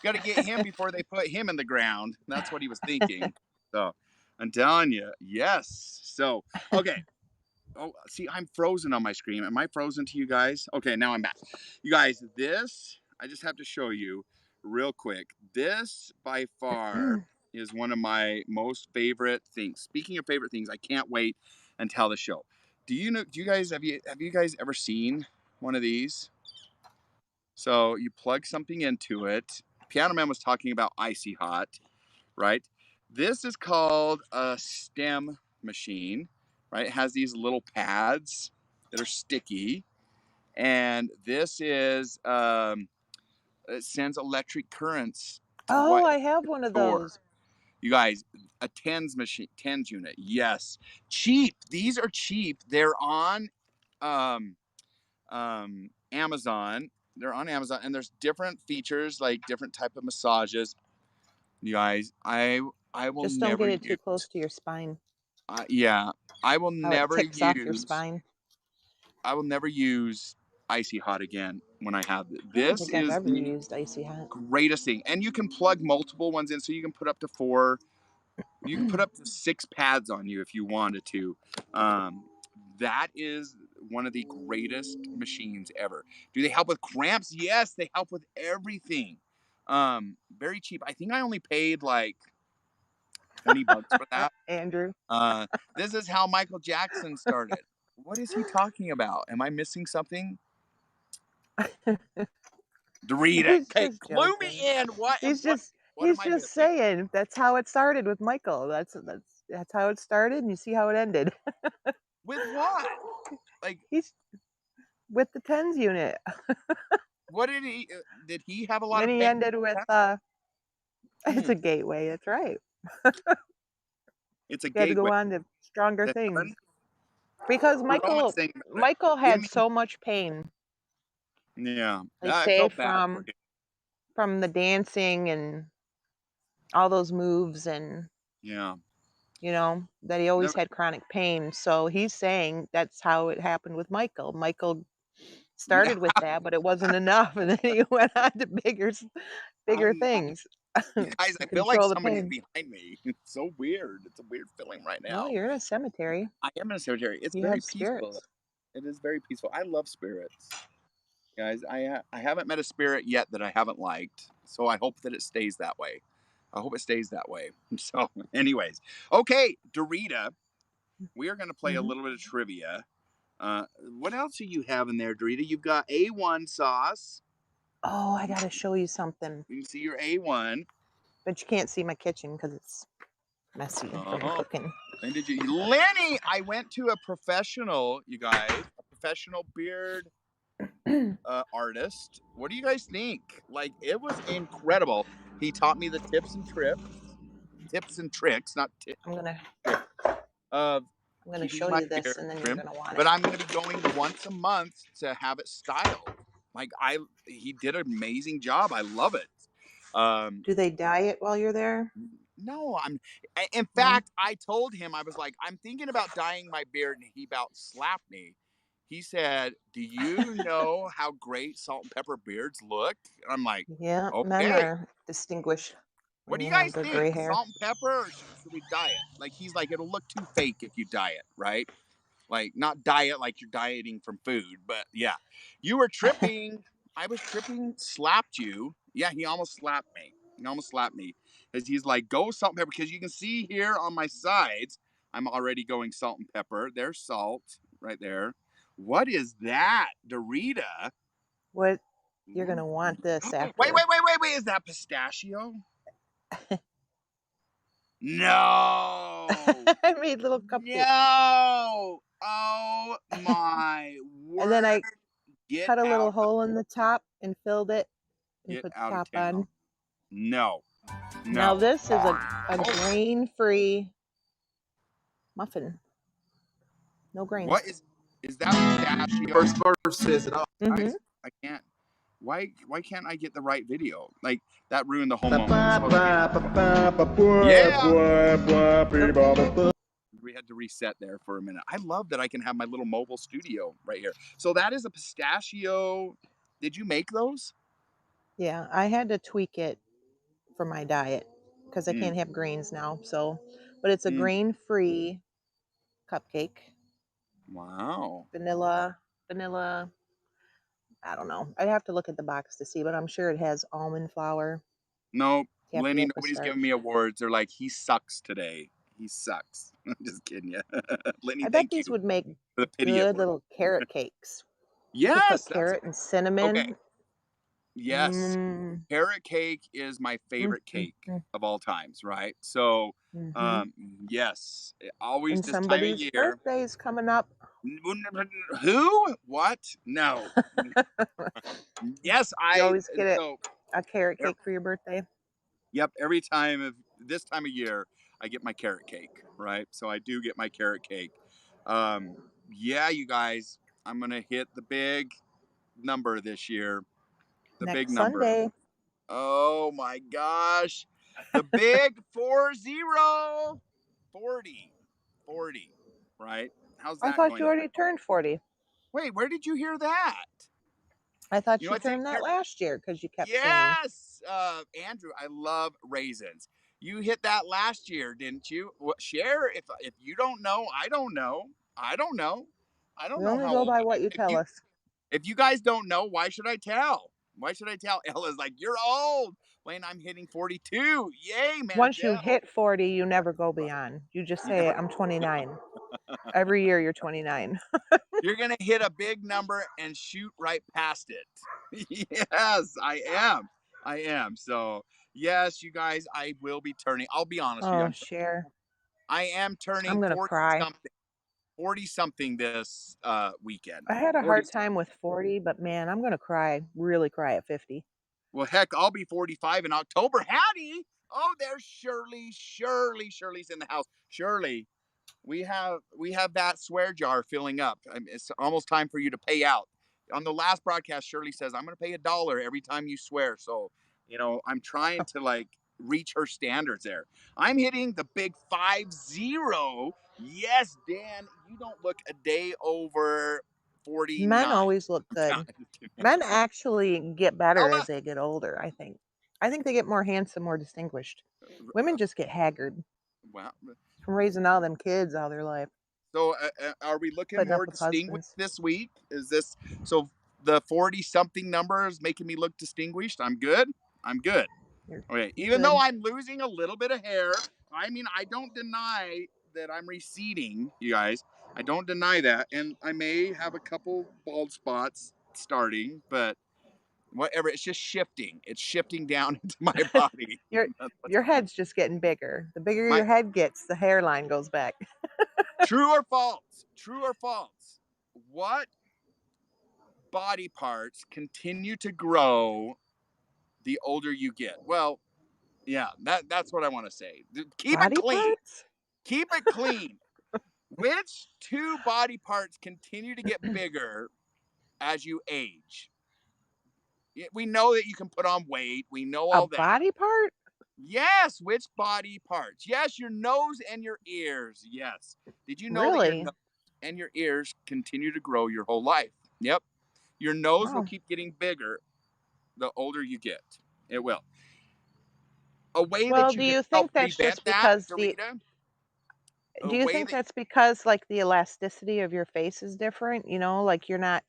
Gotta get him before they put him in the ground. That's what he was thinking. So I'm telling you, yes. So okay. Oh, see, I'm frozen on my screen. Am I frozen to you guys? Okay, now I'm back. You guys, this I just have to show you real quick. This by far is one of my most favorite things. Speaking of favorite things, I can't wait until the show. Do you guys have you guys ever seen one of these? So you plug something into it. Piano Man was talking about Icy Hot, right? This is called a stem machine, right? It has these little pads that are sticky, and this is it sends electric currents to Oh, what I have one of door. those. You guys, a tens unit, yes, cheap. These are cheap. They're on um, Amazon. They're on Amazon, and there's different features like different type of massages. You guys, I will Just don't get never it too use. close to your spine. Yeah, I will How it never ticks off your use. spine. I will never use Icy Hot again when I have it. I don't This think I've is ever the used Icy Hot. greatest thing, and you can plug multiple ones in, so you can put up to 4. You can put up to 6 pads on you if you wanted to. That is one of the greatest machines ever. Do they help with cramps? Yes, they help with everything. Very cheap. I think I only paid like $20 for that. Andrew. This is how Michael Jackson started. What is he talking about? Am I missing something? Dorita, He's okay, just clue me joking. in. What what am He's I just missing? saying that's how it started with Michael. That's how it started, and you see how it ended. With what? Like, He's with the tens unit. what did he have a lot Then of he bang? ended with it's Hmm. a gateway, that's right. It's a He had to go gateway on to stronger to things. heaven. Because We're almost Michael saying about it. Michael Give had me, so much pain. yeah. They I say felt bad for him. from the dancing and all those moves and Yeah. that he always Never. had chronic pain. So he's saying that's how it happened with Michael. Michael Yeah. started with that, but it wasn't enough, and then he went on to bigger I'm, things you guys, to I feel like control the somebody's pain. behind me. It's so weird. It's a weird feeling right Well, now. you're in a cemetery. I am in a cemetery. It's You very have peaceful. spirits. It is very peaceful. I love spirits. Guys, I haven't met a spirit yet that I haven't liked. So I hope that it stays that way. I hope it stays that way. So, anyways, okay, Dorita, we are going to play a Hmm. little bit of trivia. Uh, what else do you have in there, Dorita? You've got A1 sauce. Oh, I gotta show you something, You can see your A1. but you can't see my kitchen because it's messy from Uh-huh. cooking. And did you, Lenny? I went to a professional, you guys, a professional beard artist. What do you guys think? Like, it was incredible. He taught me the tips and tricks, not I'm gonna tricks, of I'm gonna keeping show my you this, beard and then you're trim. gonna want But it. I'm going to be going once a month to have it styled. Like, he did an amazing job. I love it. Um, Do they dye it while you're there? no, in No. fact, I told him, I was like, I'm thinking about dyeing my beard, and he about slapped me. He said, "Do you know how great salt and pepper beards look?" And I'm like, Yeah, men "Okay." are distinguished What when do you you have guys the think? gray hair. Salt and pepper, or should we dye it? Like, he's like, it'll look too fake if you dye it, right? Like, not diet like you're dieting from food, but yeah. You were tripping. I was tripping, slapped you. Yeah, he almost slapped me. He almost slapped me. Because he's like, go salt and pepper. Because you can see here on my sides, I'm already going salt and pepper. There's salt right there. What is that? Dorita? What you're gonna want this Wait, after. Is that pistachio? No. I made little cupcakes. No. Oh my And then word. I Get cut a little out of hole in the top and filled it and Get put the out of top town. on. No. Now No. this is a Oh, grain-free muffin. No what grains. is that pistachio? First verse says it all. Mm-hmm. Guys, I can't. Why can't I get the right video? Like, that ruined the whole moment. Yeah. We had to reset there for a minute. I love that I can have my little mobile studio right here. So that is a pistachio. Did you make those? Yeah, I had to tweak it for my diet because I Mm, can't have grains now. So, but it's a mm. grain-free cupcake. Wow. Vanilla. I don't know. I'd have to look at the box to see, but I'm sure it has almond flour, Nope. happy Lenny, at the nobody's start. giving me awards. They're like, he sucks today. He sucks. I'm just kidding you. Lenny, I bet thank these you would make for the pity good award. little carrot cakes. You could put Yes, that's carrot and okay. cinnamon. Yes. Mm, Carrot cake is my mm, favorite mm, cake mm, of all times, right? So, mm-hmm. yes, always And this time of somebody's year. birthday is coming up. Who? What? No. Yes, You always get it so, a carrot er, cake for your birthday. yep, every time of this time of year, I get my carrot cake, right? So I do get my carrot cake. Um, yeah, you guys, I'm going to hit the big number this year. The big Next number. Sunday. Oh my gosh. The big 40. 40. 40. Right? How's I that thought going you to already turned 40. Wait, where did you hear that? I thought You know, you I think turned that you're last year because you kept saying, yes, Andrew, I love raisins. You hit that last year, didn't you? Share if you don't know, I don't know. I don't know. I don't we know only how go old by I what am. you tell us. If you guys don't know, why should I tell? Why should I tell? Ella's like, you're old. Wayne, I'm hitting 42. Yay, Once you Mandel. hit 40, you never go beyond. You just You say, never I'm 29. Every year you're 29. you're gonna hit a big number and shoot right past it. Yes, I am. I am. So yes, you guys, I will be turning. I'll be honest with you. Oh, share. I am I'm turning going to 40 cry. something. 40 something this weekend. I had a 40 hard time with 40, but man, I'm going to cry, really cry at 50. Well, heck, I'll be 45 in October. Hattie. Oh, there's Shirley. Shirley's in the house. Shirley, we have that swear jar filling up. It's almost time for you to pay out. On the last broadcast, Shirley says, I'm going to pay $1 every time you swear. So, I'm trying to like reach her standards there. I'm hitting the big 50. Yes, Dan, you don't look a day over Men 49. always look I'm good. kidding. Men actually get better Ella, as they get older, I think. I think they get more handsome, more distinguished. Women just get haggard wow. from raising all them kids all their life, So, are we looking putting up more with distinguished husbands. this week? Is this so? The 40 something number is making me look distinguished. I'm good. I'm good. You're, Okay. you're Even though good. I'm losing a little bit of hair, I mean, I don't deny that I'm receding, you guys. I don't deny that. And I may have a couple bald spots starting, but whatever. It's just shifting. It's shifting down into my body. Your That's what's your happening. head's just getting bigger. The bigger My your head gets, the hairline goes back. true or false? True or false? What body parts continue to grow the older you get? Well, yeah, that's what I want to say. Keep it Body clean. parts? Keep it clean. Which two body parts continue to get bigger as you age? We know that you can put on weight. We know A all that. body part? Yes, which body parts? Yes, your nose and your ears. Yes. Did you know that your Really? nose and your ears continue to grow your whole life? Yep. Your nose will Wow. keep getting bigger the older you get. It will. A way Well, that do you can you help think that's prevent just that, because the Dorita, a do you way think that that's because like the elasticity of your face is different? Like you're not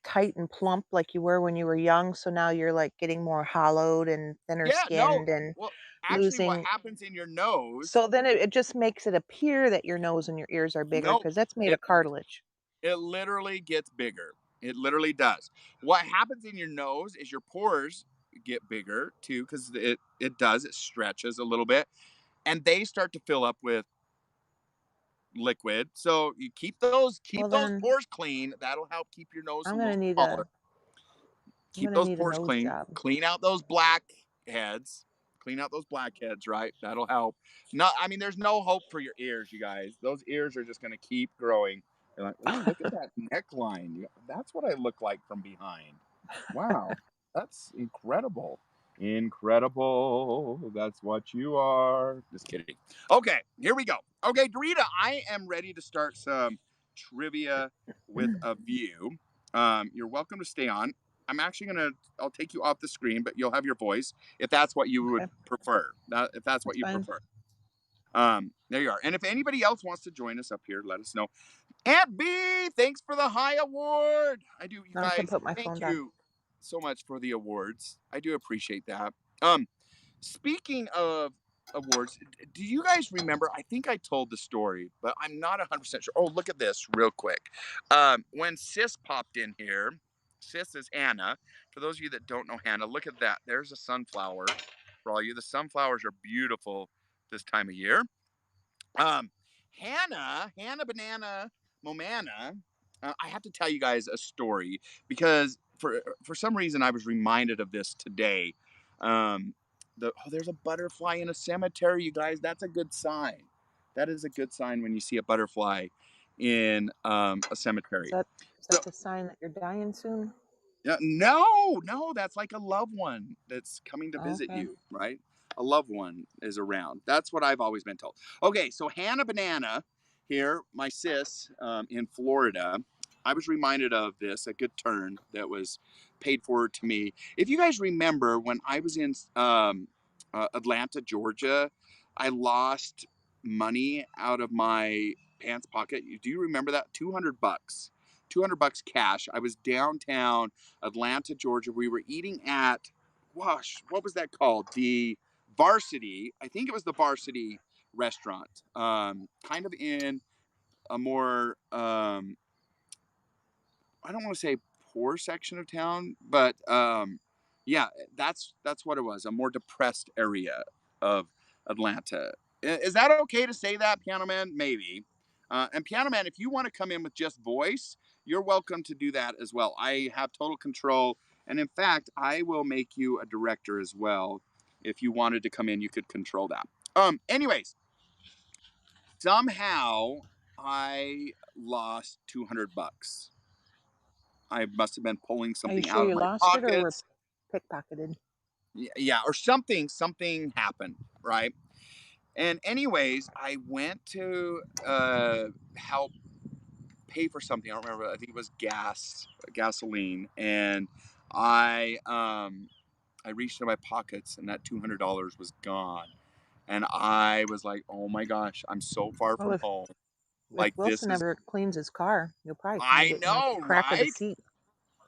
tight and plump like you were when you were young, so now you're like getting more hollowed and thinner yeah, no. skinned and Well, actually what losing. happens in your nose, So then it just makes it appear that your nose and your ears are bigger nope. because that's made It of cartilage. it literally gets bigger. It literally does. What happens in your nose is your pores get bigger too cuz it does it stretches a little bit and they start to fill up with liquid. So you keep Well, those then pores clean. That'll help keep your nose a I'm little gonna need smaller. a I'm Keep gonna those need a pores nose clean. job. Clean out those blackheads. Clean out those blackheads, right? That'll help. No, I mean, there's no hope for your ears, you guys. Those ears are just going to keep growing. You're like, oh, look at that neckline. That's what I look like from behind. Wow, that's incredible. Incredible. That's what you are. Just kidding. Okay, here we go. Okay, Dorita, I am ready to start some trivia with a view. You're welcome to stay on. I'll take you off the screen, but you'll have your voice if that's what you would Okay, prefer. If that's what that's you fine. prefer. There you are. And if anybody else wants to join us up here, let us know. Aunt B, thanks for the high award. I do, you Now I can guys. put my Thank phone down. you so much for the awards. I do appreciate that. Um, speaking of awards, do you guys remember? I think I told the story, but I'm not 100% sure. Oh, look at this real quick. When Sis popped in here, Sis is Hannah. For those of you that don't know Hannah, look at that. There's a sunflower for all you. The sunflowers are beautiful this time of year. Um, Hannah Banana Momana. I have to tell you guys a story because for some reason I was reminded of this today. Um, there's a butterfly in a cemetery, you guys. That's a good sign. That is a good sign when you see a butterfly in a Is cemetery. that is So that the sign that you're dying soon? no, that's like a loved one that's coming to Oh, visit okay. you, right? A loved one is around. That's what I've always been told. Okay, so Hannah Banana here, my sis in Florida, I was reminded of this, a good turn that was paid forward to me. If you guys remember when I was in Atlanta, Georgia, I lost money out of my pants pocket. Do you remember that? 200 bucks. 200 bucks cash. I was downtown Atlanta, Georgia. We were eating at, gosh, what was that called? The Varsity. I think it was the Varsity restaurant. Kind of in a more, I don't want to say poor section of town, but yeah, that's what it was. A more depressed area of Atlanta. Is that okay to say that, Piano Man? Maybe. And Piano Man, if you want to come in with just voice, you're welcome to do that as well. I have total control, and in fact, I will make you a director as well. If you wanted to come in, you could control that. Anyways, somehow I lost 200 bucks. I must have been pulling Are you something sure out of you my lost it or were pockets. pickpocketed? Yeah, or something happened, right? And anyways, I went to help pay for something. I don't remember. I think it was gasoline, and I reached into my pockets, and that $200 was gone. And I was like, "Oh my gosh, I'm so far Well, from home. if Like this Wilson is." ever cleans his car, you'll probably find I it in the know, crack of the right? seat.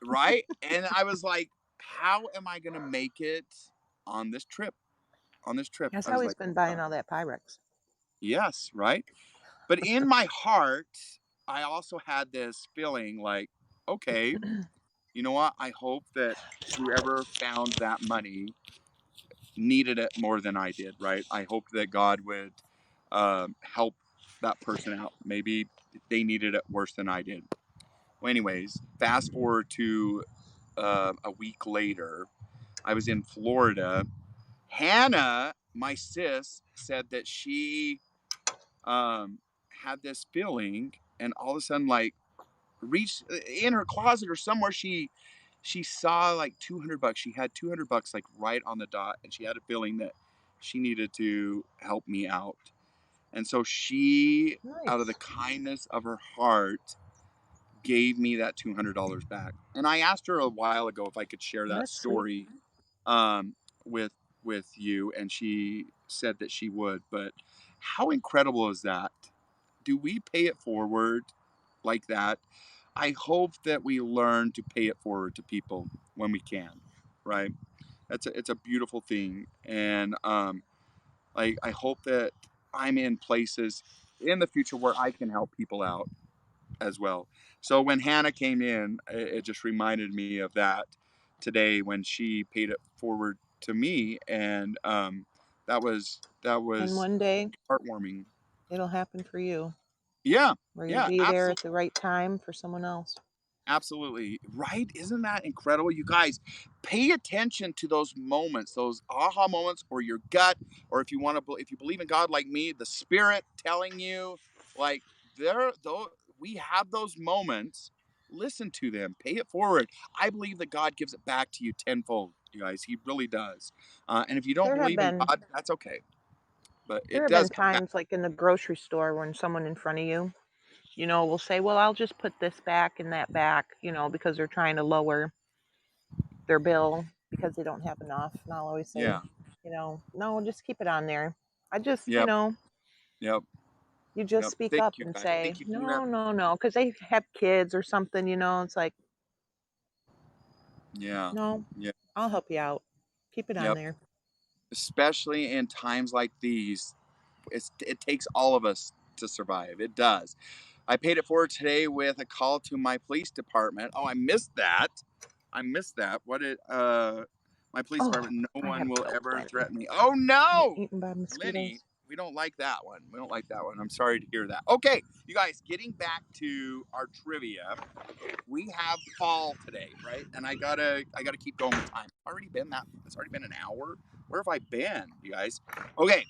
Right? And I was like, "How am I gonna make it on this trip?" On this trip, That's I how was he's like, been "Oh buying God, all that Pyrex. yes, right." But in my heart, I also had this feeling like, okay, you know what? I hope that whoever found that money needed it more than I did, right? I hope that God would help that person out. Maybe they needed it worse than I did. Well, anyways, fast forward to a week later, I was in Florida. Hannah, my sis, said that she um, had this feeling, and all of a sudden, like, reached in her closet or somewhere, she saw like 200 bucks. She had 200 bucks like right on the dot, and she had a feeling that she needed to help me out. And so she, out of the Nice. kindness of her heart, gave me that $200 back. And I asked her a while ago if I could share that That's sweet. story um, with you, and she said that she would. But how incredible is that? Do we pay it forward like that? I hope that we learn to pay it forward to people when we can, right? It's a beautiful thing, and I hope that I'm in places in the future where I can help people out as well. So when Hannah came in, it just reminded me of that today when she paid it forward to me, and that And was one day heartwarming. it'll happen for you Yeah, where you'll yeah, be there absolutely. at the right time for someone else. Absolutely. Right? Isn't that incredible? You guys, pay attention to those moments, those aha moments, or your gut, or if you want to, if you believe in God like me, the spirit telling you, like, there, though, we have those moments. Listen to them, pay it forward. I believe that God gives it back to you tenfold, you guys. He really does. And if you don't There have believe in been God, that's okay. But there it have does been come back. times like in the grocery store when someone in front of you, will say, "Well, I'll just put this back and that back," because they're trying to lower their bill because they don't have enough. And I'll always say, Yeah. "No, just keep it on there." I just, Yep. Yep. you just Yep. speak Thank up you, and guys. say, Thank you for doing that. "No, no, no," because they have kids or something, it's like, Yeah. "No, Yeah. I'll help you out. Keep it on Yep. there." especially in times like these. It takes all of us to survive. It does. I paid it forward today with a call to my police department. Oh, I missed that. I missed that. What it my police Oh, department, no I one have will killed ever plenty. threaten me. Oh Get no! eaten by Lenny, mosquitoes. we don't like that one. We don't like that one. I'm sorry to hear that. Okay, you guys, getting back to our trivia. We have fall today, right? And I gotta keep going with time. It's already been an hour. Where have I been, you guys? Okay,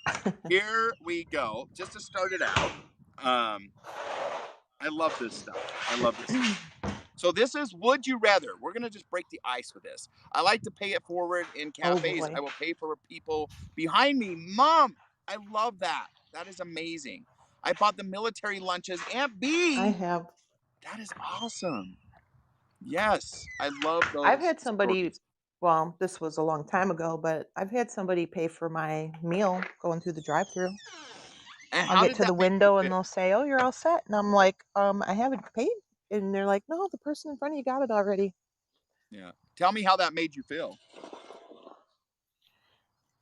here we go. Just to start it out. I love this stuff. I love this stuff. So this is Would You Rather. We're gonna just break the ice with this. I like to pay it forward in Oh cafes. boy. I will pay for people behind me. Mom, I love that. That is amazing. I bought the military lunches. Aunt B, I have. that is awesome. Yes, I love I've those had somebody. stories. Well, this was a long time ago, but I've had somebody pay for my meal going through the drive-through. And I'll how get did to the that make you window and feel? they'll say, "Oh, you're all set," and I'm like, I haven't paid," and they're like, "No, the person in front of you got it already." Yeah. Tell me how that made you feel.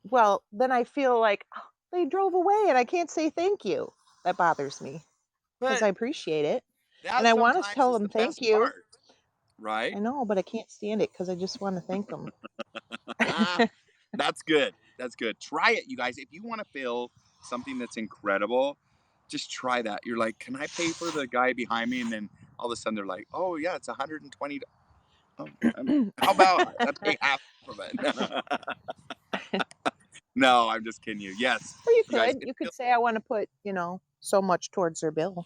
Well, then I feel like, "Oh, they drove away and I can't say thank you." That bothers me because But I appreciate it and that I want to sometimes tell is them the thank best you. part, right? I know, but I can't stand it because I just want to thank them. That's good. That's good. Try it, you guys. If you want to feel something that's incredible, just try that. You're like, can I pay for the guy behind me? And then all of a sudden they're like, oh yeah, it's $120. Oh, how about I pay half of it? No, I'm just kidding you. Yes, Or you you guys could. can You feel. could say I want to put, so much towards their bill.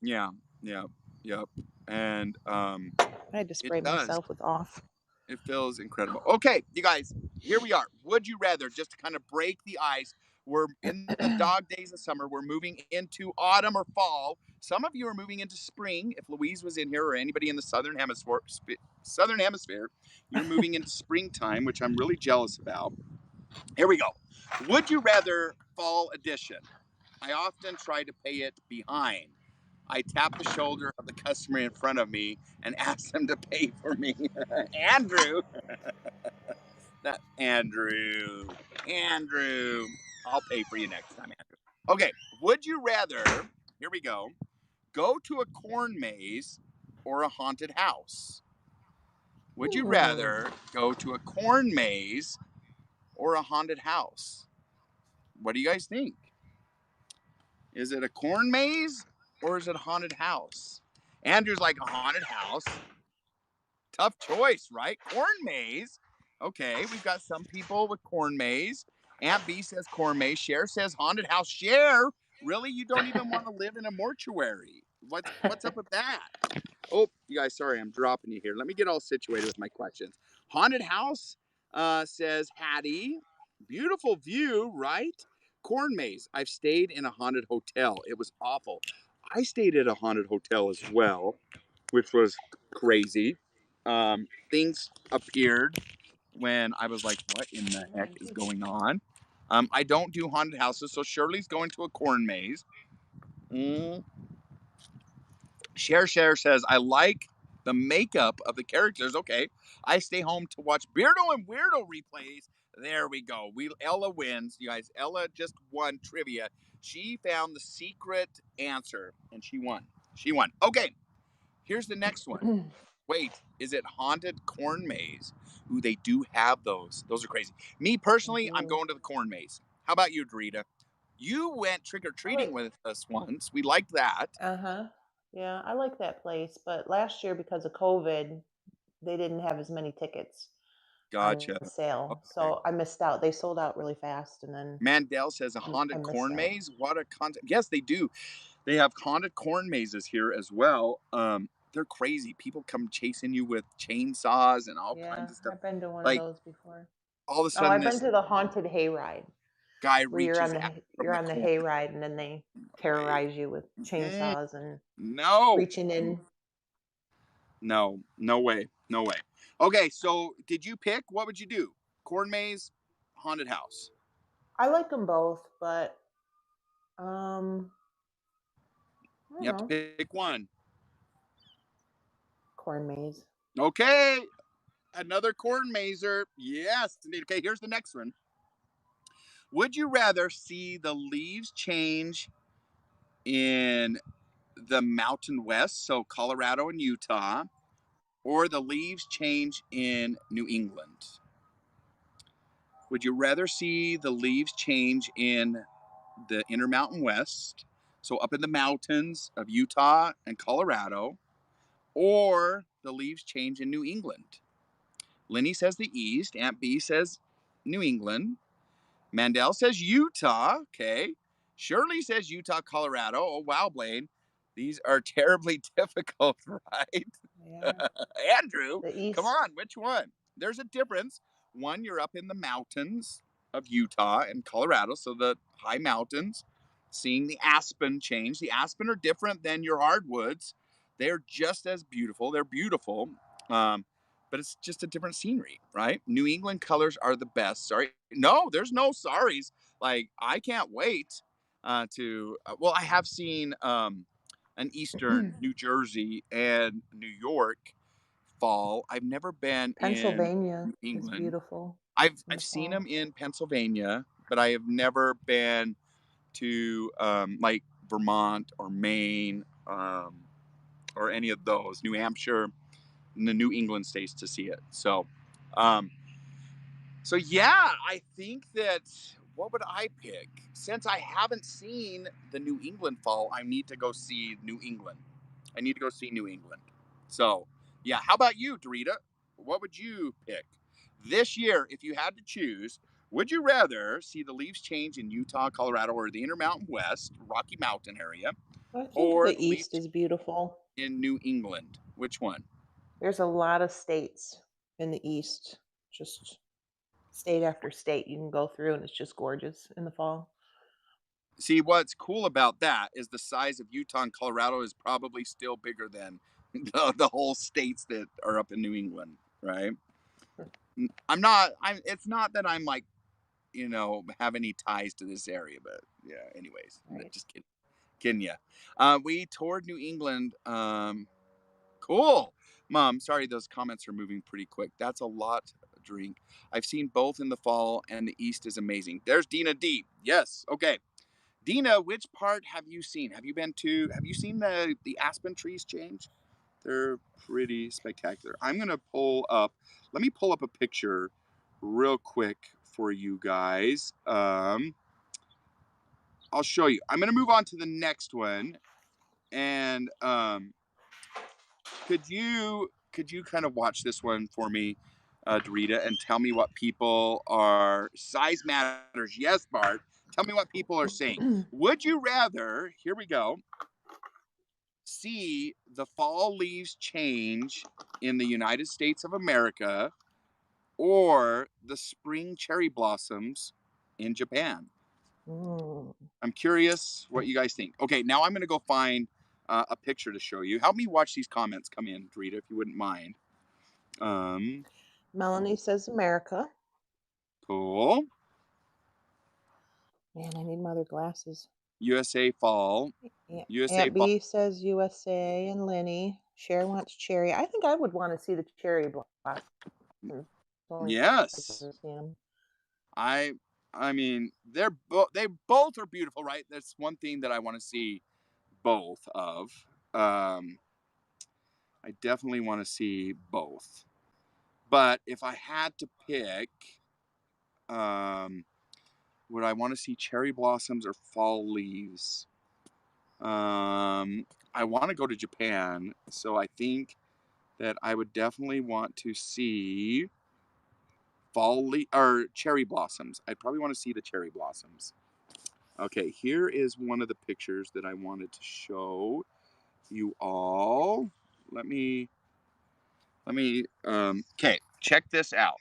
Yeah, yeah, yep. And I had to it spray does. myself with off. It feels incredible. Okay, you guys, here we are. Would you rather, just to kind of break the ice? We're in the dog days of summer. We're moving into autumn or fall. Some of you are moving into spring. If Louise was in here or anybody in the southern hemisphere, you're moving into springtime, which I'm really jealous about. Here we go. Would you rather fall edition? I often try to pay it behind. I tap the shoulder of the customer in front of me and ask them to pay for me. Andrew, not Andrew. Andrew. I'll pay for you next time, Andrew. Okay. Would you rather, here we go to a corn maze or a haunted house? Would you Hmm. rather go to a corn maze or a haunted house? What do you guys think? Is it a corn maze or is it a haunted house? Andrew's like a haunted house. Tough choice, right? Corn maze. Okay, we've got some people with corn maze. Aunt B says corn maze. Cher says haunted house. Cher, really? You don't even want to live in a mortuary? What's up with that? Oh, you guys, sorry, I'm dropping you here. Let me get all situated with my questions. Haunted house says Hattie. Beautiful view, right? Corn maze. I've stayed in a haunted hotel. It was awful. I stayed at a haunted hotel as well, which was crazy. Things appeared when I was like, what in the heck is going on? I don't do haunted houses, so Shirley's going to a corn maze. Mm. Cher says, I like the makeup of the characters. Okay. I stay home to watch Beardo and Weirdo replays. There we go. Ella wins. You guys, Ella just won trivia. She found the secret answer and she won. She won. Okay. Here's the next one. Wait, is it haunted corn maze? Ooh, they do have those. Those are crazy. Me personally, I'm Mhm. going to the corn maze. How about you, Dorita? You went trick or I treating like. with us once. We liked that. Uh-huh. Yeah, I like that place, but last year because of COVID, they didn't have as many tickets on Gotcha. sale. Okay. So I missed out. They sold out really fast and then Mandel says a I haunted missed corn out. maze. What a concept! Yes, they do. They have haunted corn mazes here as well. They're crazy. People come chasing you with chainsaws and all Yeah, kinds of stuff. I've been to one of Like those before. all of a Oh, sudden, I've been this to the haunted hayride guy where you're reaches on out the from you're the on the corn. hayride and then they Way. terrorize you with Mm, chainsaws and no, reaching in. no, no way, no way. Okay, so did you pick? What would you do? Corn maze, haunted house. I like them both, but um, I You don't have to know. pick one. Corn maze. Okay, another corn mazer. Yes, indeed. Okay, here's the next one. Would you rather see the leaves change in the Mountain West, so Colorado and Utah, or the leaves change in New England? Would you rather see the leaves change in the Intermountain West, so up in the mountains of Utah and Colorado, or the leaves change in New England? Lenny says the East. Aunt B says New England. Mandel says Utah. Okay. Shirley says Utah, Colorado. Oh, wow, Blaine. These are terribly difficult, right? Yeah. Andrew, The come East. on. Which one? There's a difference. One, you're up in the mountains of Utah and Colorado, so the high mountains, seeing the aspen change. The aspen are different than your hardwoods. They're just as beautiful. They're beautiful. Um, but it's just a different scenery, right? New England colors are the best. Sorry. No, there's no sorries. Like, I can't wait well, I have seen an Eastern New Jersey and New York fall. I've never been in Pennsylvania New is England. beautiful in I've the seen fall. them in Pennsylvania, but I have never been to like Vermont or Maine or any of those, New Hampshire, in the New England states to see it. Um, so yeah, I think that what would I pick? Since I haven't seen the New England fall, I need to go see New England. I need to go see New England. So yeah, how about you, Dorita? What would you pick this year if you had to choose? Would you rather see the leaves change in Utah, Colorado, or the Intermountain West, Rocky Mountain area, I think or the the leaves East is beautiful. in New England? Which one? There's a lot of states in the East, just state after state you can go through, and it's just gorgeous in the fall. See, what's cool about that is the size of Utah and Colorado is probably still bigger than the whole states that are up in New England, right? It's not that I'm like, have any ties to this area, but yeah, anyways, Right. just kidding ya. We toured New England. Cool. Mom, sorry, those comments are moving pretty quick. That's a lot to drink. I've seen both in the fall, and the East is amazing. There's Dina D. Yes. Okay. Dina, which part have you seen? Have you seen the aspen trees change? They're pretty spectacular. Let me pull up a picture real quick for you guys. I'll show you. I'm going to move on to the next one. And could you kind of watch this one for me, Dorita, and tell me what people are size matters? Yes, Bart. Tell me what people are saying. Would you rather? Here we go. See the fall leaves change in the United States of America, or the spring cherry blossoms in Japan? Mm. I'm curious what you guys think. Okay, now I'm going to go find a picture to show you. Help me watch these comments come in, Dorita, if you wouldn't mind. Melanie says America. Cool. Man, I need my other glasses. USA fall. USA Aunt fall. B says USA, and Lenny. Cher wants cherry. I think I would want to see the cherry blossoms. Yes. I mean, they both are beautiful, right? That's one thing that I want to see both of. I definitely want to see both. But if I had to pick, would I want to see cherry blossoms or fall leaves? I want to go to Japan, so I think that I would definitely want to see or cherry blossoms. I'd probably want to see the cherry blossoms. Okay, here is one of the pictures that I wanted to show you all. Let me okay, check this out.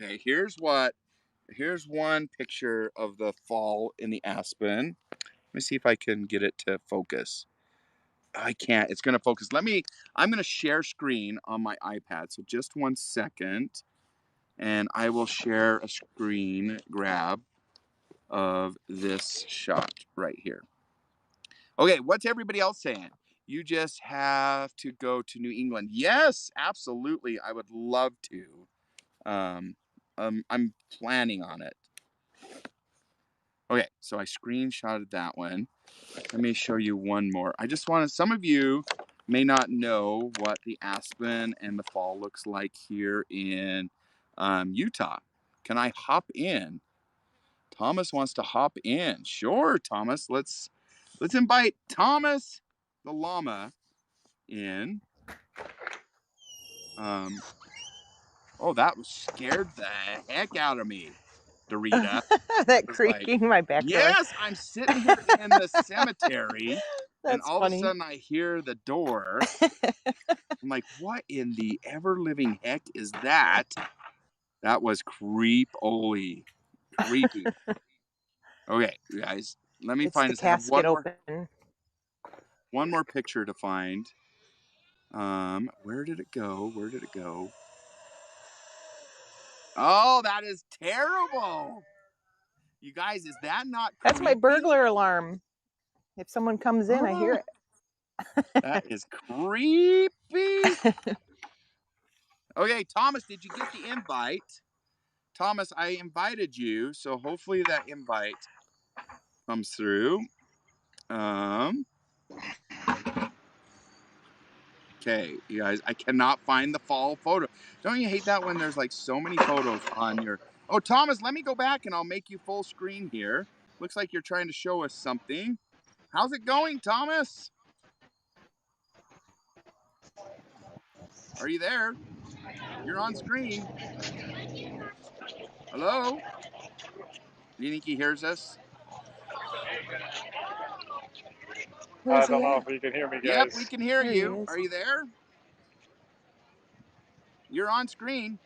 Okay, here's one picture of the fall in the aspen. Let me see if I can get it to focus. I can't. It's going to focus. I'm going to share screen on my iPad. So just 1 second, and I will share a screen grab of this shot right here. Okay, what's everybody else saying? You just have to go to New England. Yes, absolutely. I would love to. I'm planning on it. Okay, so I screenshotted that one. Let me show you one more. I just want to, some of you may not know what the aspen and the fall looks like here in Utah. Can I hop in? Thomas wants to hop in. Sure, Thomas. Let's invite Thomas the llama in. Oh, that was scared the heck out of me, Dorita. That Was like, creaking my back door. yes, I'm sitting here in the cemetery, and That's all of a funny. sudden I hear the door. I'm like, what in the ever living heck is that? That was creepy. Okay, guys, let me It's find the this. I have casket open. one more picture to find. Where did it go? Where did it go? Oh, that is terrible. You guys, is that not That's my creepy? burglar alarm. If someone comes in, I hear Oh, it. that is creepy. Okay, Thomas, did you get the invite? Thomas, I invited you, so hopefully that invite comes through. Okay, you guys, I cannot find the fall photo. Don't you hate that when there's like so many photos on your... Oh, Thomas, let me go back and I'll make you full screen here. Looks like you're trying to show us something. How's it going, Thomas? Are you there? You're on screen. Hello? Do you think he hears us? I don't know if you can hear me, Yep, we guys. can hear There he you. is. Are you there? You're on screen.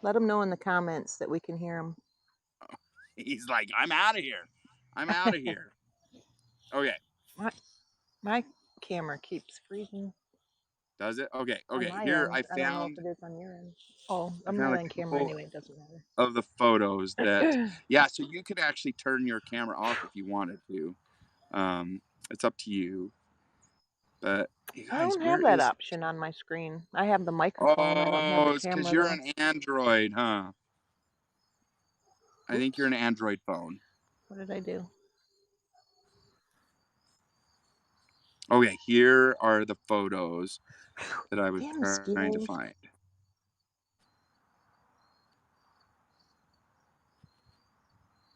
Let him know in the comments that we can hear him. He's like, I'm out of here. I'm out of here. Okay. My camera keeps freezing. Does it? Okay. On Okay. my Here end. I I don't know if found it is on your end. Oh, I I'm found not a on camera couple anyway. It doesn't matter. of the photos that yeah, so you could actually turn your camera off if you wanted to. It's up to you. But you I guys, don't where have that is... option on my screen. I have the microphone. I don't have the Oh, it's because camera you're though. an Android, huh? I think you're an Android phone. What did I do? Okay, here are the photos that I was Damn trying to mosquitoes. find.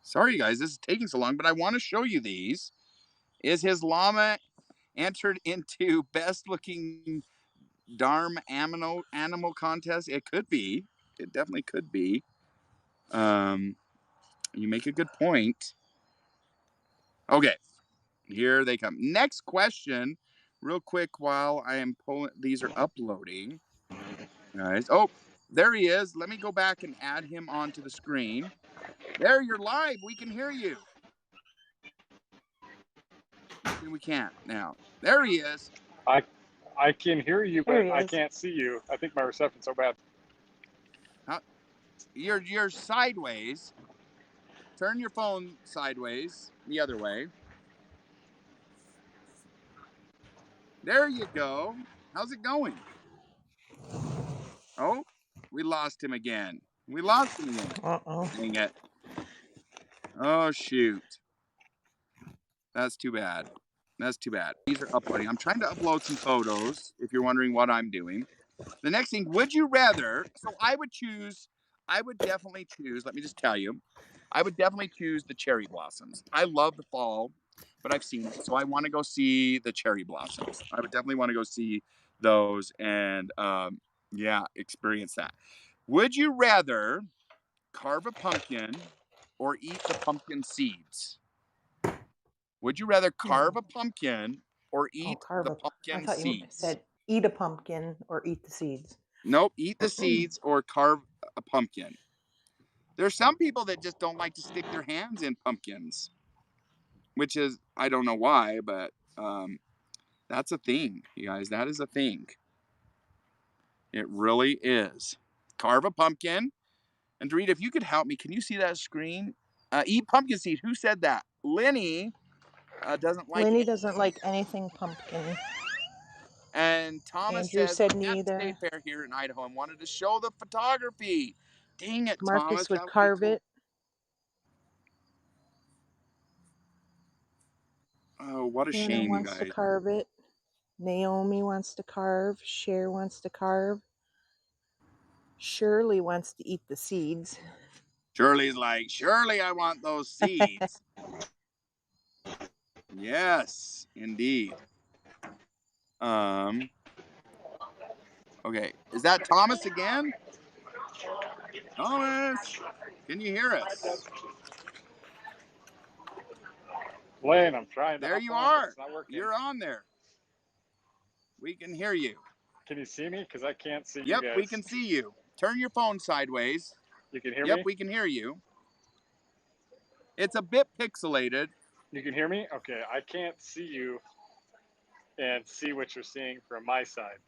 Sorry, guys, this is taking so long, but I want to show you these. Is his llama entered into best looking Darm animal contest? It could be. It definitely could be. You make a good point. Okay, here they come. Next question, real quick while I am pulling. These are uploading, guys. Oh, there he is. Let me go back and add him onto the screen. There, you're live. We can hear you. Maybe we can't now. There he is. I can hear you, There but he I is. can't see you. I think my reception's so bad. You're sideways. Turn your phone sideways, the other way. There you go. How's it going? Oh, we lost him again. We lost him again. Uh-oh. Dang it. Oh, shoot. That's too bad. That's too bad. These are uploading. I'm trying to upload some photos if you're wondering what I'm doing. The next thing, would you rather? So I would definitely choose, let me just tell you, I would definitely choose the cherry blossoms. I love the fall, but I've seen it. So I want to go see the cherry blossoms. I would definitely want to go see those and, yeah, experience that. Would you rather carve a pumpkin or eat the pumpkin seeds? Would you rather carve a pumpkin or eat carve the a. I pumpkin thought you seeds? said eat a pumpkin or eat the seeds. Nope, eat the seeds or carve a pumpkin. There's some people that just don't like to stick their hands in pumpkins, which is, I don't know why, but that's a thing, you guys. That is a thing. It really is. Carve a pumpkin. And Dorita, if you could help me, can you see that screen? Eat pumpkin seed. Who said that? Lenny doesn't like Lenny it. doesn't like anything pumpkin. And Thomas Andrew says, said I'm at the neither. state fair here in Idaho and wanted to show the photography. Dang it, Thomas. Marcus That would would be carve cool. it. Oh, what a Hannah shame, you wants to guys. carve it. Naomi wants to carve. Cher wants to carve. Shirley wants to eat the seeds. Shirley's like, surely I want those seeds. Yes, indeed. Okay, is that Thomas again? Thomas, can you hear us? Lane, I'm trying to There hop you on, but are. it's not working. You're on there. We can hear you. Can you see me? Because I can't see you Yep, guys. we can see you. Turn your phone sideways. You can hear Yep, me? we can hear you. It's a bit pixelated. You can hear me? Okay, I can't see you and see what you're seeing from my side.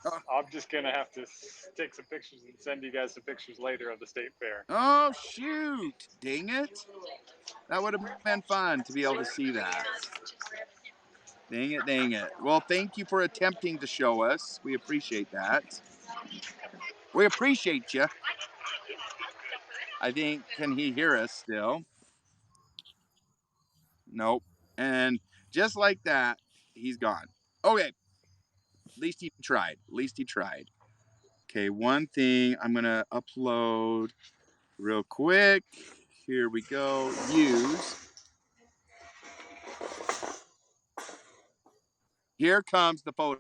I'm just going to have to take some pictures and send you guys some pictures later of the state fair. Oh, shoot. Dang it. That would have been fun to be able to see that. Dang it, dang it. Well, thank you for attempting to show us. We appreciate that. We appreciate you. I think, can he hear us still? Nope. And just like that, he's gone. Okay. At least he tried. At least he tried. Okay, one thing I'm going to upload real quick. Here we go. Use. Here comes the photo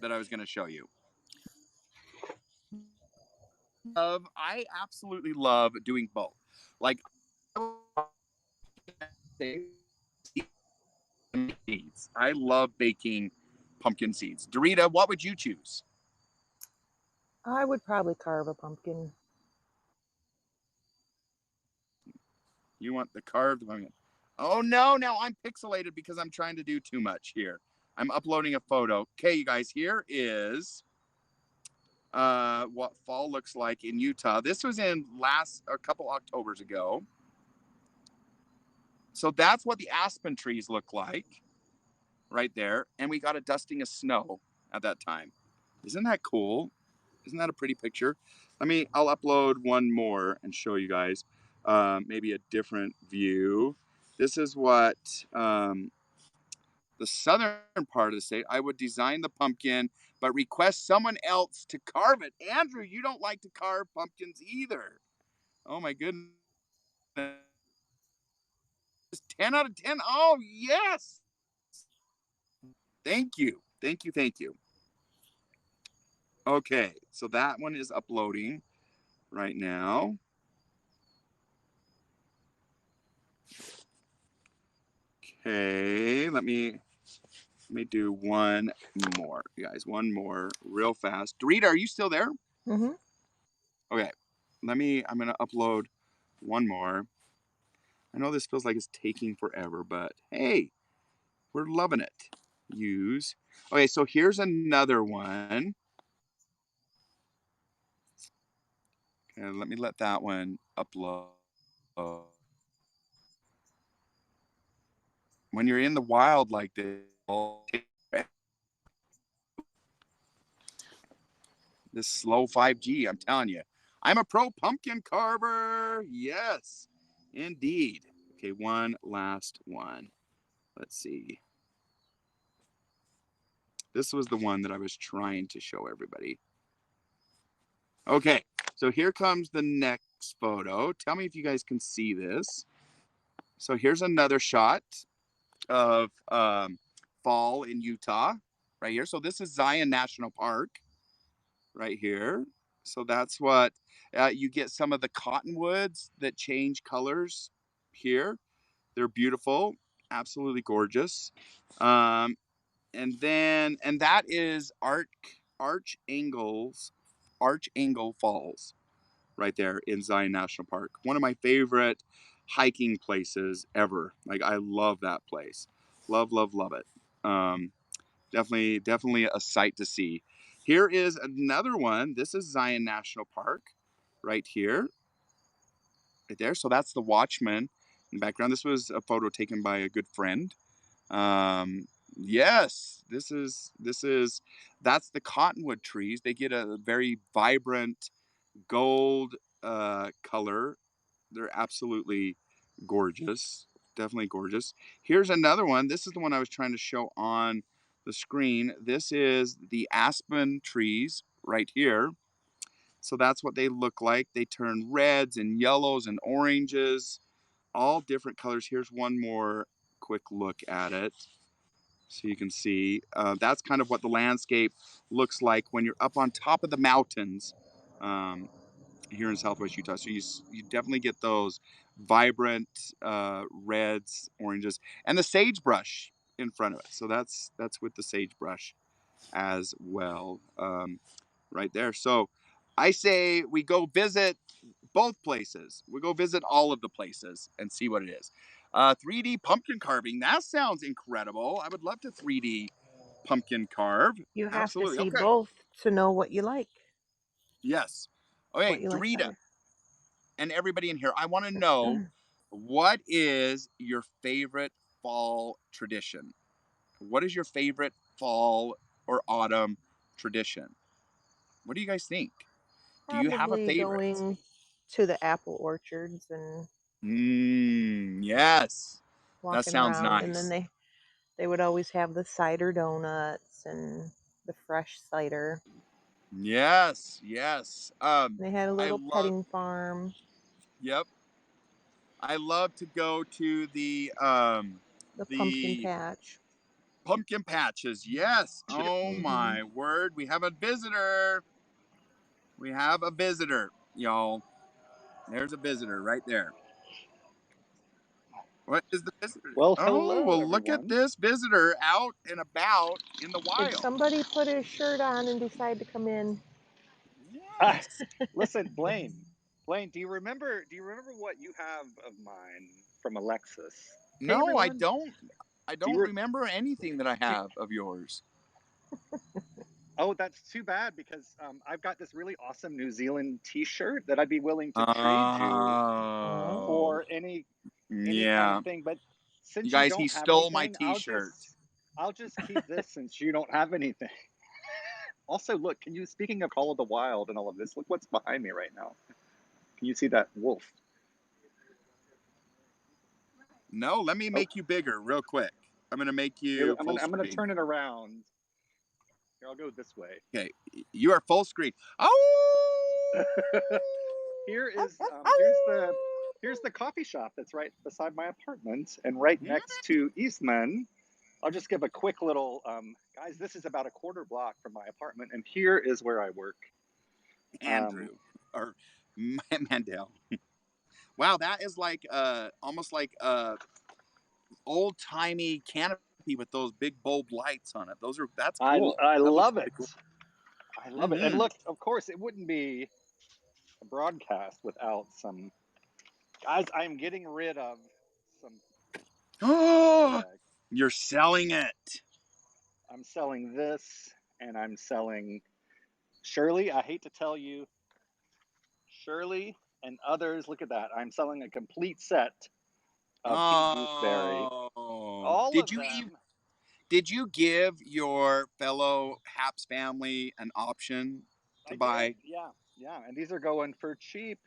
that I was going to show you. I absolutely love doing both. Like, I love baking pumpkin seeds. Dorita, what would you choose? I would probably carve a pumpkin. You want the carved pumpkin? Oh no, now I'm pixelated because I'm trying to do too much here. I'm uploading a photo. Okay, you guys, here is what fall looks like in Utah. This was in a couple Octobers ago. So that's what the aspen trees look like right there. And we got a dusting of snow at that time. Isn't that cool? Isn't that a pretty picture? I'll upload one more and show you guys maybe a different view. This is what the southern part of the state. I would design the pumpkin, but request someone else to carve it. Andrew, you don't like to carve pumpkins either. Oh my goodness. 10 out of 10. Oh, yes. Thank you. Thank you. Thank you. Okay, so that one is uploading right now. Okay, let me do one more, you guys. One more real fast. Dorita, are you still there? Mm-hmm. Okay, I'm gonna upload one more. I know this feels like it's taking forever, but hey, we're loving it. Use. Okay, so here's another one. Okay, let me let that one upload. When you're in the wild like this, this slow 5G, I'm telling you. I'm a pro pumpkin carver. Yes, indeed. Okay, one last one. Let's see. This was the one that I was trying to show everybody. Okay, so here comes the next photo. Tell me if you guys can see this. So here's another shot of fall in Utah, right here. So this is Zion National Park, right here. So that's what you get some of the cottonwoods that change colors here. They're beautiful, absolutely gorgeous. And that is Archangel Falls right there in Zion National Park. One of my favorite hiking places ever. Like, I love that place. Love, love, love it. Definitely a sight to see. Here is another one. This is Zion National Park right here. Right there. So that's the Watchman in the background. This was a photo taken by a good friend. Yes, that's the cottonwood trees. They get a very vibrant gold color. They're absolutely gorgeous. Definitely gorgeous. Here's another one. This is the one I was trying to show on the screen. This is the aspen trees right here. So that's what they look like. They turn reds and yellows and oranges, all different colors. Here's one more quick look at it. So you can see that's kind of what the landscape looks like when you're up on top of the mountains here in Southwest Utah. So you definitely get those vibrant reds, oranges, and the sagebrush in front of it. So that's with the sagebrush as well, right there. So I say we go visit both places. We go visit all of the places and see what it is. 3D pumpkin carving. That sounds incredible. I would love to 3D pumpkin carve. You have to Absolutely. see Okay. both to know what you like, Yes. Okay, what you like Dorita better. and everybody in here, I want to know what is your favorite fall tradition? What is your favorite fall or autumn tradition? What do you guys think? Do you have a Probably favorite? going to the apple orchards and Yes. That walking sounds around, and then nice. they would always have the cider donuts and the fresh cider. Yes, yes. They had a I little love, petting farm, yep. I love to go to the pumpkin the patch. pumpkin patches. Yes. Oh Hmm. my word. We have a visitor. We have a visitor, y'all. There's a visitor right there. What is the visitor? Well, Oh, hello, well, look at everyone. this visitor out and about in the Did wild. somebody put his shirt on and decide to come in? Ah, Yes. listen, Blaine. Blaine, do you remember? Do you remember what you have of mine from Alexis? Hey, No, I everyone. don't. I Do you? don't remember anything that I Do, have of yours. oh, that's too bad because I've got this really awesome New Zealand T-shirt that I'd be willing to trade you Oh. Oh, for any kind yeah. of thing. But You since you guys, he don't have stole my anything, T-shirt. I'll just keep this since you don't have anything. Also, look, can you? Speaking of Call of the Wild and all of this, look what's behind me right now. Can you see that wolf? No, let me Oh, make you bigger real quick. I'm gonna make here, you full I'm gonna screen. turn it around. Here, I'll go this way. Okay, you are full screen. Oh! Here's the coffee shop that's right beside my apartment and right Yeah, next to Eastman. I'll just give a quick little guys. This is about a quarter block from my apartment, and here is where I work. Andrew or Mandel. Wow, that is like almost like old timey canopy with those big bulb lights on it. That's cool. I That looks love it. really cool. I love it. And Mm-hmm. look, of course, it wouldn't be a broadcast without some guys. I'm getting rid of some Oh, products. you're selling it. I'm selling this, and I'm selling Shirley. I hate to tell you, Shirley and others. Look at that. I'm selling a complete set of pink gooseberry. Oh, All of them. did you give your fellow Haps family an option to I did. buy? Yeah. Yeah. And these are going for cheap.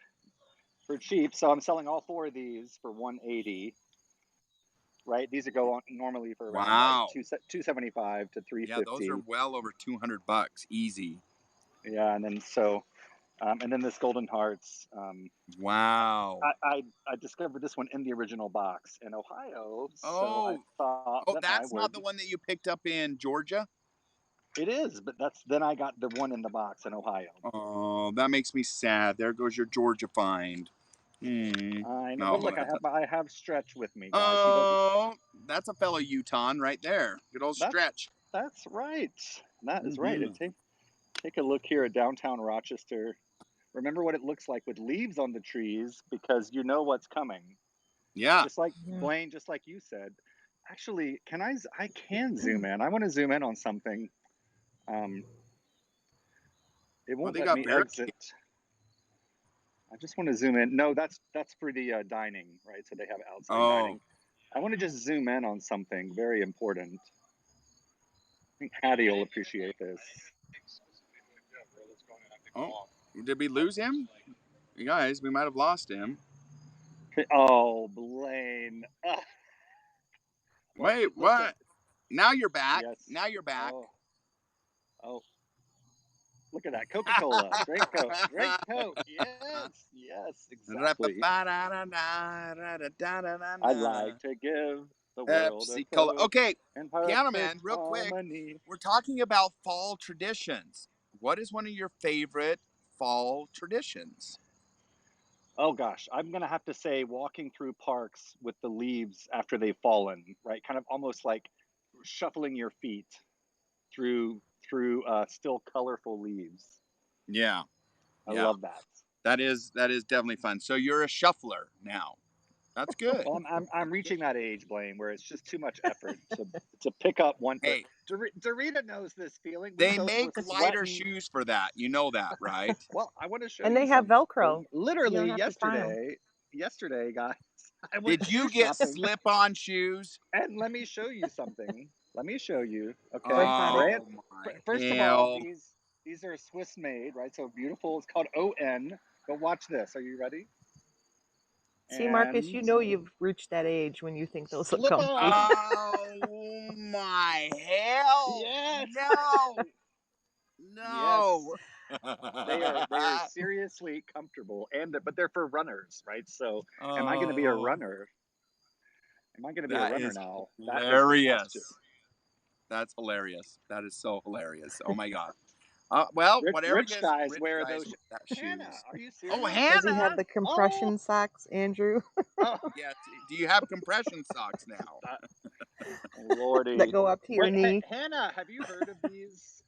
For cheap. So I'm selling all four of these for 180. Right. These are going normally for around like Wow. 275 to Yeah, those are 350. well over $200 easy. Yeah. And then and then this Golden Hearts. Wow. I discovered this one in the original box in Ohio, so I Oh, thought oh, that I that's not would. the one that you picked up in Georgia? It is, but then I got the one in the box in Ohio. Oh, that makes me sad. There goes your Georgia find. I know, but No, look, I have Stretch with me, guys. He doesn't. oh, that's a fellow Utahn right there. Good old That's Stretch. that's right. That is right. Mm-hmm. And take a look here at downtown Rochester. Remember what it looks like with leaves on the trees because you know what's coming. Yeah. Just like Yeah. Blaine, just like you said. Actually, I can zoom in. I want to zoom in on something. It Oh, won't they let got me barricades. exit. I just want to zoom in. No, that's for the dining, right? So they have outside Oh, dining. I want to just zoom in on something very important. I think Hattie will appreciate this. oh, did we lose him? You guys, we might have lost him. Oh, Blaine. Wait, Look what? Now you're back. Yes. Now you're back. Oh. Look at that. Coca-Cola. Great Coke. Great Coke. Yes, exactly. I'd like to give the world a Pepsi Cola. Coke Okay, and Piano Man, perfect real quick. harmony. We're talking about fall traditions. What is one of your favorite fall traditions? Oh gosh, I'm gonna have to say walking through parks with the leaves after they've fallen, right? Kind of almost like shuffling your feet through still colorful leaves. Yeah, I yeah, love that. that is definitely fun. So you're a shuffler now. That's good. Well, I'm reaching that age, Blaine, where it's just too much effort to pick up one foot. Hey, Dorita knows this feeling. We they both were make lighter sweating. shoes for that. You know that, right? Well, I want to show And you they have something. Velcro. You Literally don't have to tie 'em. yesterday, guys, I went Did shoe you get shopping, slip-on shoes? and let me show you something. Let me show you. Okay, Orthotic. My first of all, hell. these are Swiss made, right? So beautiful. It's called ON. But watch this. Are you ready? See, Marcus, you And know you've reached that age when you think those look slip comfy. on. Oh my hell. Yes. No. No. They are seriously comfortable, but they're for runners, right? So, am I going to be a Oh, runner? Am I going to be a that runner is now? That is the question. hilarious. That's hilarious. That is so hilarious. Oh my god. Well, whatever Rich gets guys rich wear guys those. that Hannah, shoes. are you Oh, serious? Does he have Hannah. the compression socks, Andrew, Oh, Yeah. Do you have compression socks now? Lordy. that go up to your Wait, knee? Hannah, have you heard of these?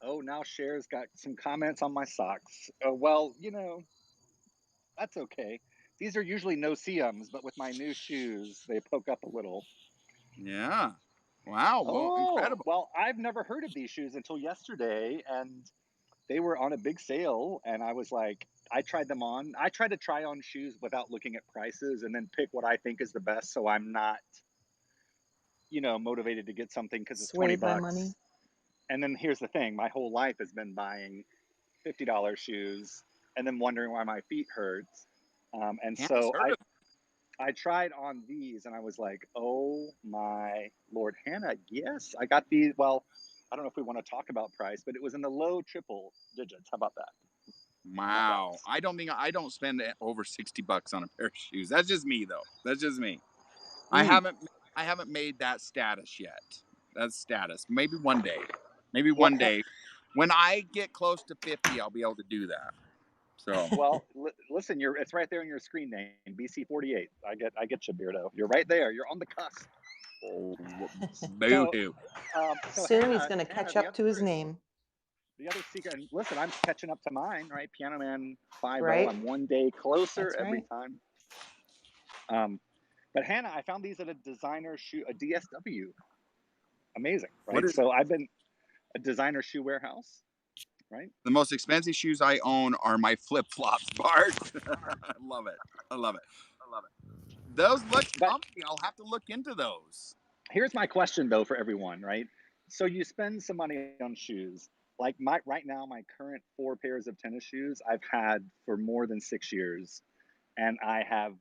Oh, now Cher's got some comments on my socks. Well, that's okay. These are usually no-see-ums, but with my new shoes, they poke up a little. Yeah. Wow. Well, incredible. Well, I've never heard of these shoes until yesterday, and they were on a big sale, and I was like, I tried them on. I try to try on shoes without looking at prices and then pick what I think is the best, so I'm not, motivated to get something because it's 20 Swayed by bucks. money. And then here's the thing, my whole life has been buying $50 shoes and then wondering why my feet hurt. And Hannah's so heard of I tried on these and I was like, oh my Lord, Hannah, yes, I got these. Well, I don't know if we want to talk about price, but it was in the low triple digits. How about that? Wow. I don't spend over $60 on a pair of shoes. That's just me though. That's just me. I haven't made that status yet. That's status. Maybe one day. Maybe one day. When I get close to 50, I'll be able to do that. So Well, listen, it's right there on your screen name, BC48. I get you, Beardo. You're right there. You're on the cusp. boo-hoo. So Soon Hannah, he's going to catch up to his name. The other secret, and listen, I'm catching up to mine, right? Piano Man 5.0. Right. I'm one day closer That's every right. time. But Hannah, I found these at a designer shoe, a DSW. Amazing, right? What is- So I've been a designer shoe warehouse, right? The most expensive shoes I own are my flip-flops, Bart. I love it. I love it. I love it. Those look comfy. I'll have to look into those. Here's my question though for everyone, right? So you spend some money on shoes. Like right now, my current 4 pairs of tennis shoes I've had for more than 6 years, and I have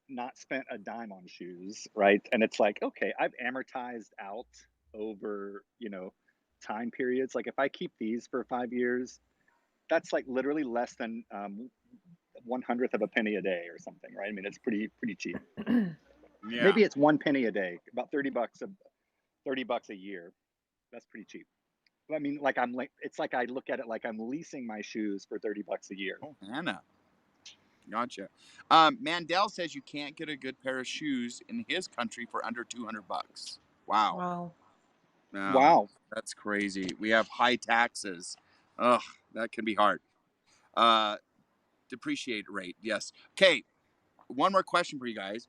not spent a dime on shoes, right? And it's like, okay, I've amortized out over, time periods. Like if I keep these for 5 years, that's like literally less than 1/100th of a penny a day or something, right? I mean, it's pretty cheap. Yeah. Maybe it's 1 penny a day, about $30 a year. That's pretty cheap. I mean, it's like I look at it like I'm leasing my shoes for $30 a year. Oh, Hannah. Gotcha. Mandel says you can't get a good pair of shoes in his country for under $200. Wow. Wow. That's crazy. We have high taxes. Ugh, that can be hard. Depreciate rate. Yes. Okay. One more question for you guys.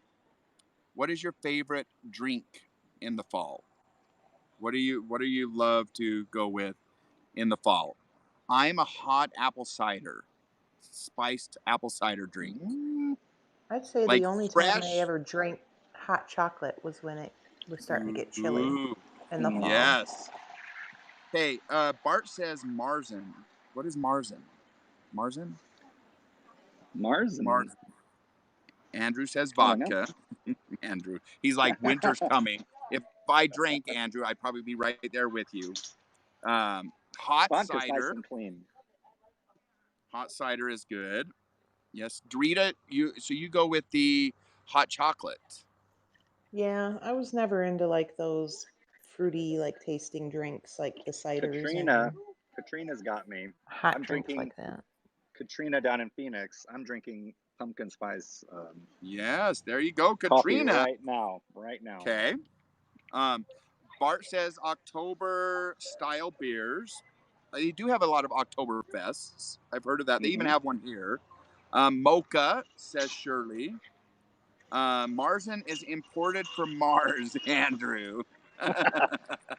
What is your favorite drink in the fall? What do you love to go with in the fall? I'm a hot apple cider, spiced apple cider drink. I'd say Like the only time I ever drank hot chocolate was when it was starting to get chilly in the fall. Yes. Hey, Bart says Marzen. What is Marzen? Marzen? Marzen. Andrew says vodka. Andrew. He's like, winter's coming. If I drank, Andrew, I'd probably be right there with you. Hot Vodka's nice cider. and clean. Hot cider is good. Yes, Drita, you go with the hot chocolate. Yeah, I was never into like those fruity like tasting drinks like the ciders Katrina's got me. hot I'm drinks drinking like that. Katrina down in Phoenix. I'm drinking pumpkin spice Yes, there you go, coffee Katrina. right now. Okay. Bart says October style beers. They do have a lot of Oktoberfests. I've heard of that. They even have one here. Mocha, says Shirley. Marzen is imported from Mars, Andrew.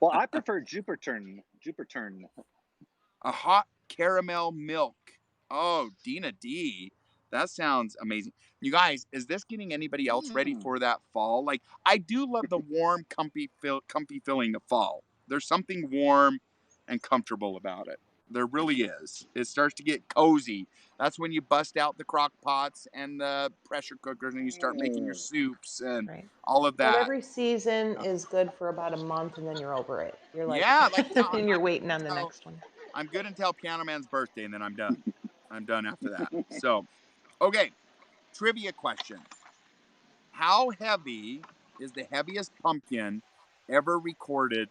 Well, I prefer Jupiter. A hot caramel milk. Oh, Dina D. That sounds amazing. You guys, is this getting anybody else ready for that fall? Like, I do love the warm, comfy feeling of fall. There's something warm and comfortable about it. There really is. It starts to get cozy. That's when you bust out the crock pots and the pressure cookers and you start making your soups and all of that. But every season is good for about a month and then you're over it. You're like, and you're waiting on the next one. I'm good until Piano Man's birthday and then I'm done. I'm done after that. So, okay. Trivia question. How heavy is the heaviest pumpkin ever recorded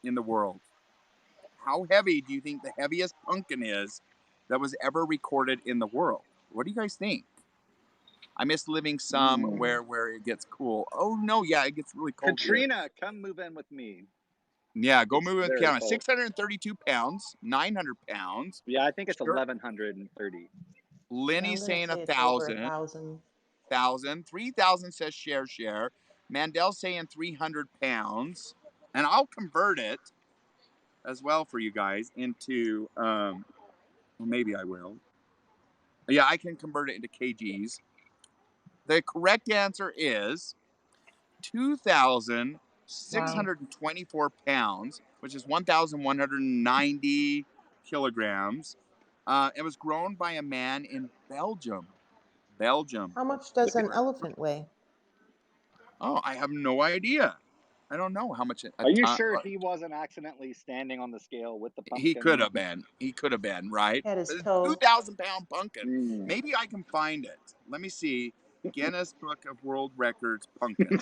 in the world? How heavy do you think the heaviest pumpkin is that was ever recorded in the world? What do you guys think? I miss living somewhere where it gets cool. Oh, no, yeah, it gets really cold. Katrina, come move in with me. Yeah, go move with Piano. 632 pounds, 900 pounds. Yeah, I think it's 1,130. Lenny's saying 1,000. 1,000. 3,000 says share. Mandel's saying 300 pounds. And I'll convert it as well for you guys into, well, maybe I will. Yeah, I can convert it into kgs. The correct answer is 2,624 pounds, which is 1,190 kilograms. It was grown by a man in Belgium. How much does an elephant weigh? Oh, I have no idea. I don't know how much. Are you sure he wasn't accidentally standing on the scale with the pumpkin? He could have been. He could have been, right? Had his toe. 2,000-pound pumpkin. Maybe I can find it. Let me see. Guinness Book of World Records pumpkin.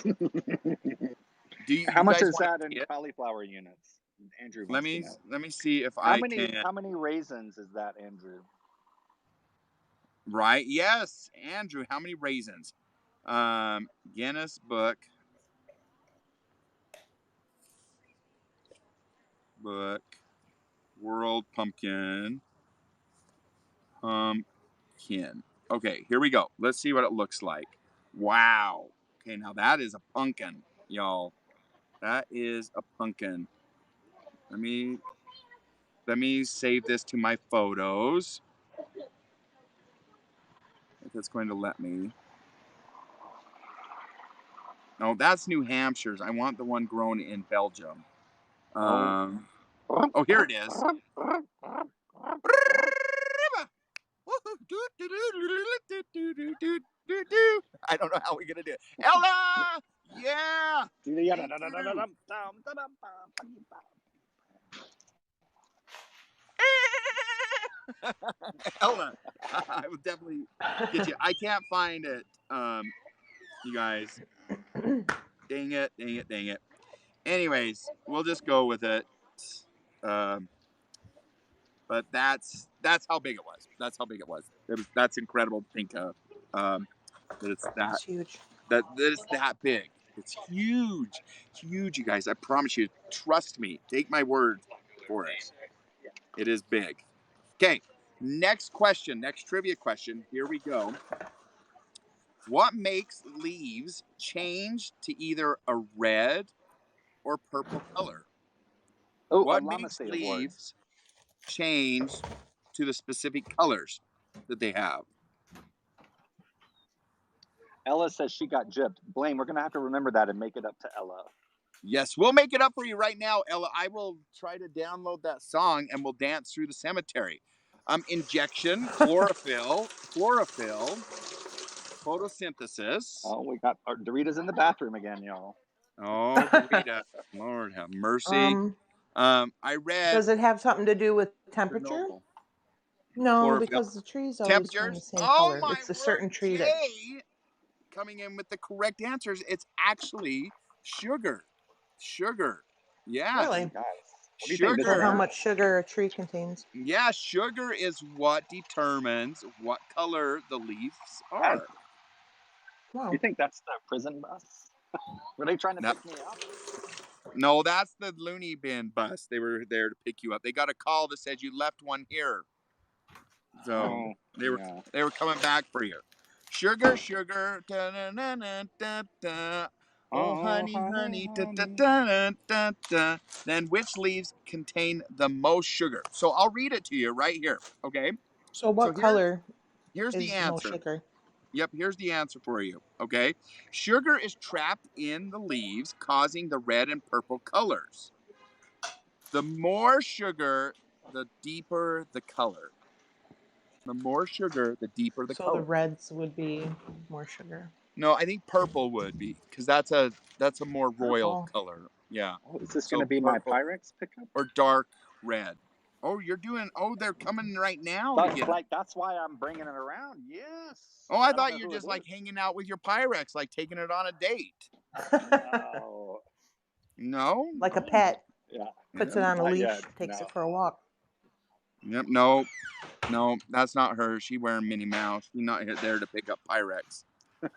How much is that in cauliflower units? Andrew, let me see if how can. How many raisins is that, Andrew? Right. Yes, Andrew. How many raisins? Guinness Book World Pumpkin. Okay, here we go. Let's see what it looks like. Wow. Okay, now that is a pumpkin, y'all. That is a pumpkin. Let me save this to my photos. If it's going to let me. No, that's New Hampshire's. I want the one grown in Belgium. Oh, here it is. I don't know how we're gonna do it. Ella, yeah. Ella, I will definitely get you. I can't find it, you guys. Dang it. Anyways, we'll just go with it. But that's how big it was. That's incredible to think of. That it's that. It's huge. That it's that big. It's huge. It's huge, you guys. I promise you. Trust me. Take my word for it. It is big. Okay. Next question. Next trivia question. Here we go. What makes leaves change to either a red or purple color? Oh, what makes leaves change to the specific colors that they have? Ella says she got gypped. Blaine, we're going to have to remember that and make it up to Ella. Yes, we'll make it up for you right now, Ella. I will try to download that song and we'll dance through the cemetery. Injection, chlorophyll, photosynthesis. Oh, we got our Doritos in the bathroom again, y'all. Oh, Dorita. Lord have mercy. I read Does it have something to do with temperature? Chernobyl. No, Chlorophyll. because the trees always turn the Temperatures. same Oh color. my It's a word, certain tree that. Jay, coming in with the correct answers. It's actually sugar. Sugar. Yes. Really? Guys, what do you think this So Sugar. how is? much sugar a tree contains? Yeah, sugar is what determines what color the leaves are. Wow. You think that's the prison bus? Were they trying to No. pick me up? No, that's the loony bin bus. They were there to pick you up. They got a call that said you left one here. So they were coming back for you. Sugar, sugar, da da da da da da. Oh, honey, honey, da da da da da. Then which leaves contain the most sugar? So I'll read it to you right here. Okay. So what color Here's is the the most answer. sugar? Yep, here's the answer for you. Okay. Sugar is trapped in the leaves, causing the red and purple colors. The more sugar, the deeper the color. The more sugar, the deeper the So color. the reds would be more sugar. No, I think purple would be because that's a more royal Purple. color. Yeah. Oh, is this So going to be my purple Pyrex pickup? or dark red. Oh, you're doing. Oh, they're coming right now to get. That's why I'm bringing it around. Yes. Oh, I don't thought know you're who just it like is. hanging out with your Pyrex, like taking it on a date. No. No. Like a pet. Yeah. Puts it on a Not leash, yet, takes no. it for a walk. Yep. No. No, that's not her. She wearing Minnie Mouse. She's not there to pick up Pyrex.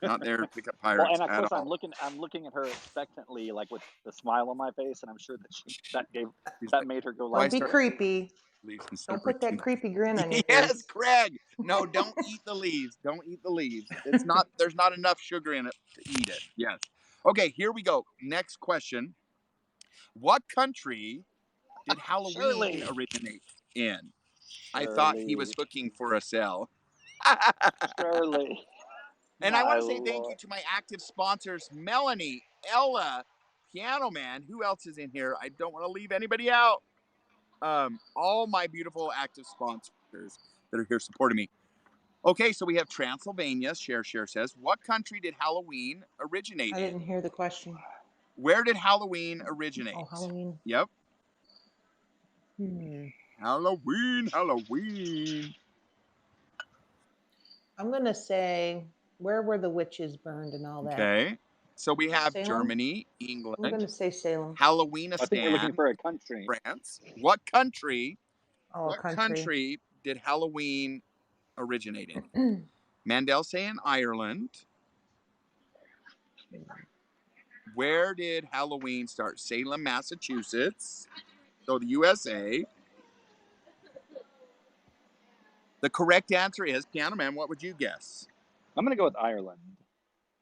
Not there to pick up Pyrex Well, and of at course all. I'm looking at her expectantly, like with the smile on my face, and I'm sure that She's that like, made her go Why like. Don't be start creepy. leaves and Don't separate put that them? creepy grin on your Yes, face. Craig. No, don't eat the leaves. Don't eat the leaves. It's not. There's not enough sugar in it to eat it. Yes. Okay, here we go. Next question. What country did Halloween Shirley. originate in? I thought he was hooking for a cell. Shirley. And I want to say thank you to my active sponsors, Melanie, Ella, Piano Man. Who else is in here? I don't want to leave anybody out. All my beautiful active sponsors that are here supporting me. Okay, so we have Transylvania. Share says, what country did Halloween originate I in? didn't hear the question. Where did Halloween originate? Oh, Halloween. Yep. Halloween. I'm going to say, where were the witches burned and all that? Okay. So we have Salem? Germany, I'm going England, to say Salem. Halloweenistan, I think you're looking for a country. France. What country? Oh, What country did Halloween originate in? Mandel saying Ireland. Where did Halloween start? Salem, Massachusetts. So the USA. The correct answer is, Piano Man, what would you guess? I'm going to go with Ireland.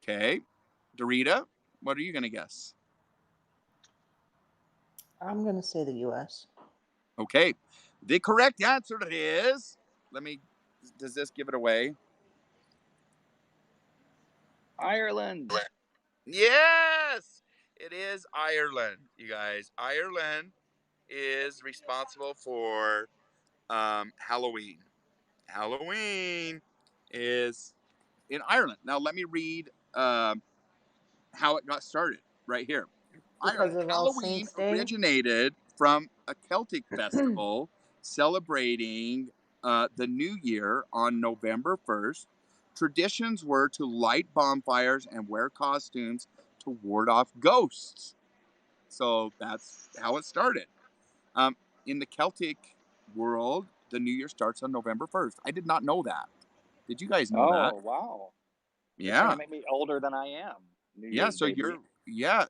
Okay. Dorita, what are you going to guess? I'm going to say the U.S. Okay. The correct answer is, does this give it away? Ireland. Yes, it is Ireland, you guys. Ireland is responsible for Halloween. Halloween is in Ireland. Now, let me read how it got started right here. Because of All Halloween Saints Day? originated from a Celtic festival celebrating the new year on November 1st. Traditions were to light bonfires and wear costumes to ward off ghosts. So that's how it started. In the Celtic world, the new year starts on November 1st. I did not know that. Did you guys know that? Oh, wow. You're Yeah. trying to make me older than I am. New Year's, So baby.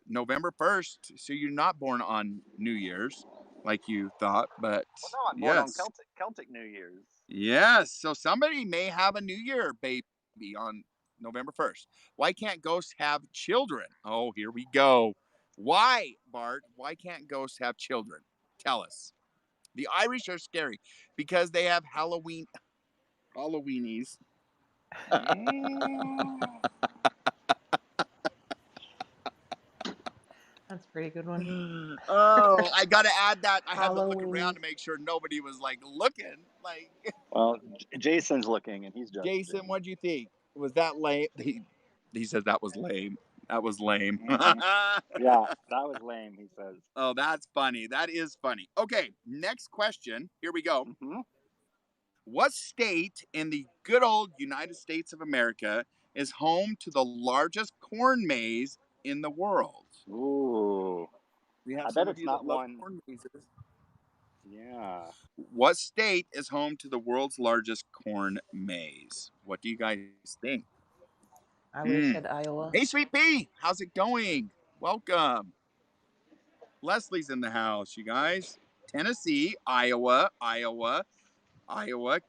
November 1st. So you're not born on New Year's like you thought, but Well, no, I'm born on Celtic New Year's. Yes. So somebody may have a New Year baby on November 1st. Why can't ghosts have children? Oh, here we go. Why, Bart? Why can't ghosts have children? Tell us. The Irish are scary because they have Halloweenies. That's a pretty good one. Oh, I got to add that. I had to look Halloween. around to make sure nobody was like looking. Like, Well, Jason's looking and he's judging. Jason, what'd you think? Was that lame? He says that was lame. That was lame. Yeah, that was lame, he says. Oh, that's funny. That is funny. Okay, next question. Here we go. Hmm. What state in the good old United States of America is home to the largest corn maze in the world? Ooh. We have I some bet of it's you that not love one. corn mazes. Yeah. What state is home to the world's largest corn maze? What do you guys think? I would have said Iowa. Hey, Sweet Pea, how's it going? Welcome. Leslie's in the house, you guys. Tennessee, Iowa,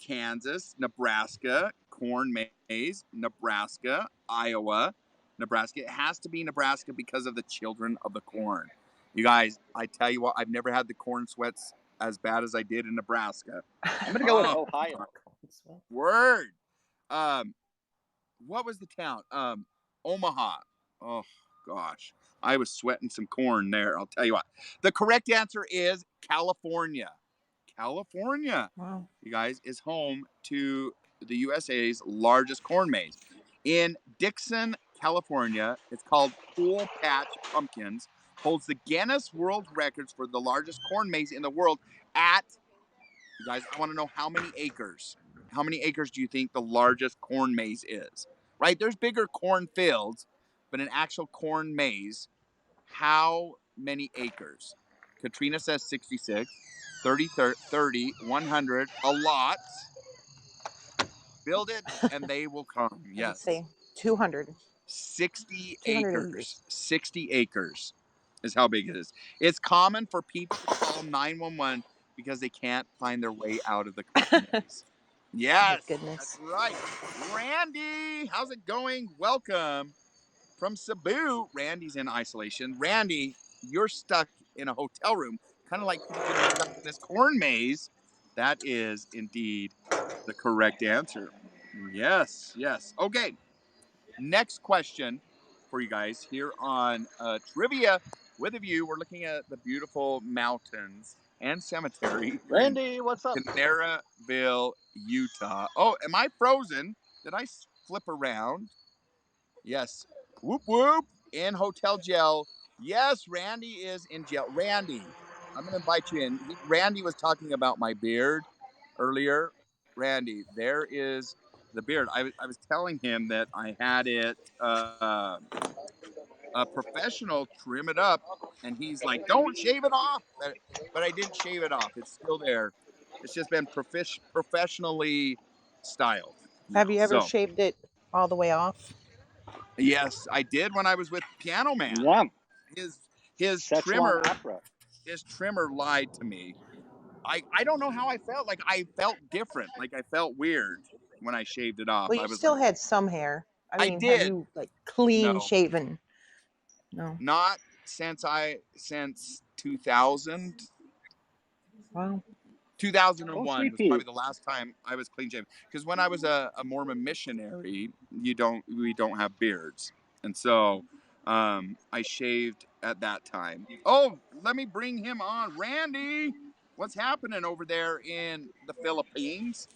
Kansas, Nebraska, corn maze, Nebraska, Iowa, Nebraska. It has to be Nebraska because of the children of the corn. You guys, I tell you what, I've never had the corn sweats as bad as I did in Nebraska. I'm going to go with Ohio. Word. What was the town? Omaha. Oh gosh, I was sweating some corn there. I'll tell you what. The correct answer is California. California, Wow. you guys, is home to the USA's largest corn maze. In Dixon, California, it's called Cool Patch Pumpkins, holds the Guinness World Records for the largest corn maze in the world at, you guys, I want to know how many acres. How many acres do you think the largest corn maze is? Right? There's bigger corn fields, but an actual corn maze, how many acres? Katrina says 66, 30, 100, a lot. Build it and they will come. I would Yes. say 200. 60 200 acres. acres. 60 acres is how big it is. It's common for people to call 911 because they can't find their way out of the corn maze. Yes, goodness. that's right. Randy, how's it going? Welcome from Cebu. Randy's in isolation. Randy, you're stuck in a hotel room, kind of like people getting stuck in this corn maze. That is indeed the correct answer. Yes, yes. Okay, next question for you guys here on Trivia with a View. We're looking at the beautiful mountains and cemetery here in Randy, what's up? Canaveral, Utah. Oh, am I frozen? Did I flip around? Yes. Whoop whoop. In hotel jail. Yes, Randy is in jail. Randy, I'm going to invite you in. Randy was talking about my beard earlier. Randy, there is the beard. I was telling him that I had it a professional trim it up, and he's like, "Don't shave it off." But I didn't shave it off. It's still there. It's just been professionally styled. Have you ever So, shaved it all the way off? yes, I did when I was with Piano Man. Yeah. His Szechuan opera. his trimmer lied to me. I don't know how I felt. Like I felt different. Like I felt weird when I shaved it off. Well, I you was still like, had some hair. I I mean, have did. you like clean No. shaven? No. Not since 2000. Wow. 2001 Oh, was sweet pea. probably the last time I was clean shaven. Because when I was a Mormon missionary, we don't have beards, and so I shaved at that time. Oh, let me bring him on, Randy. What's happening over there in the Philippines?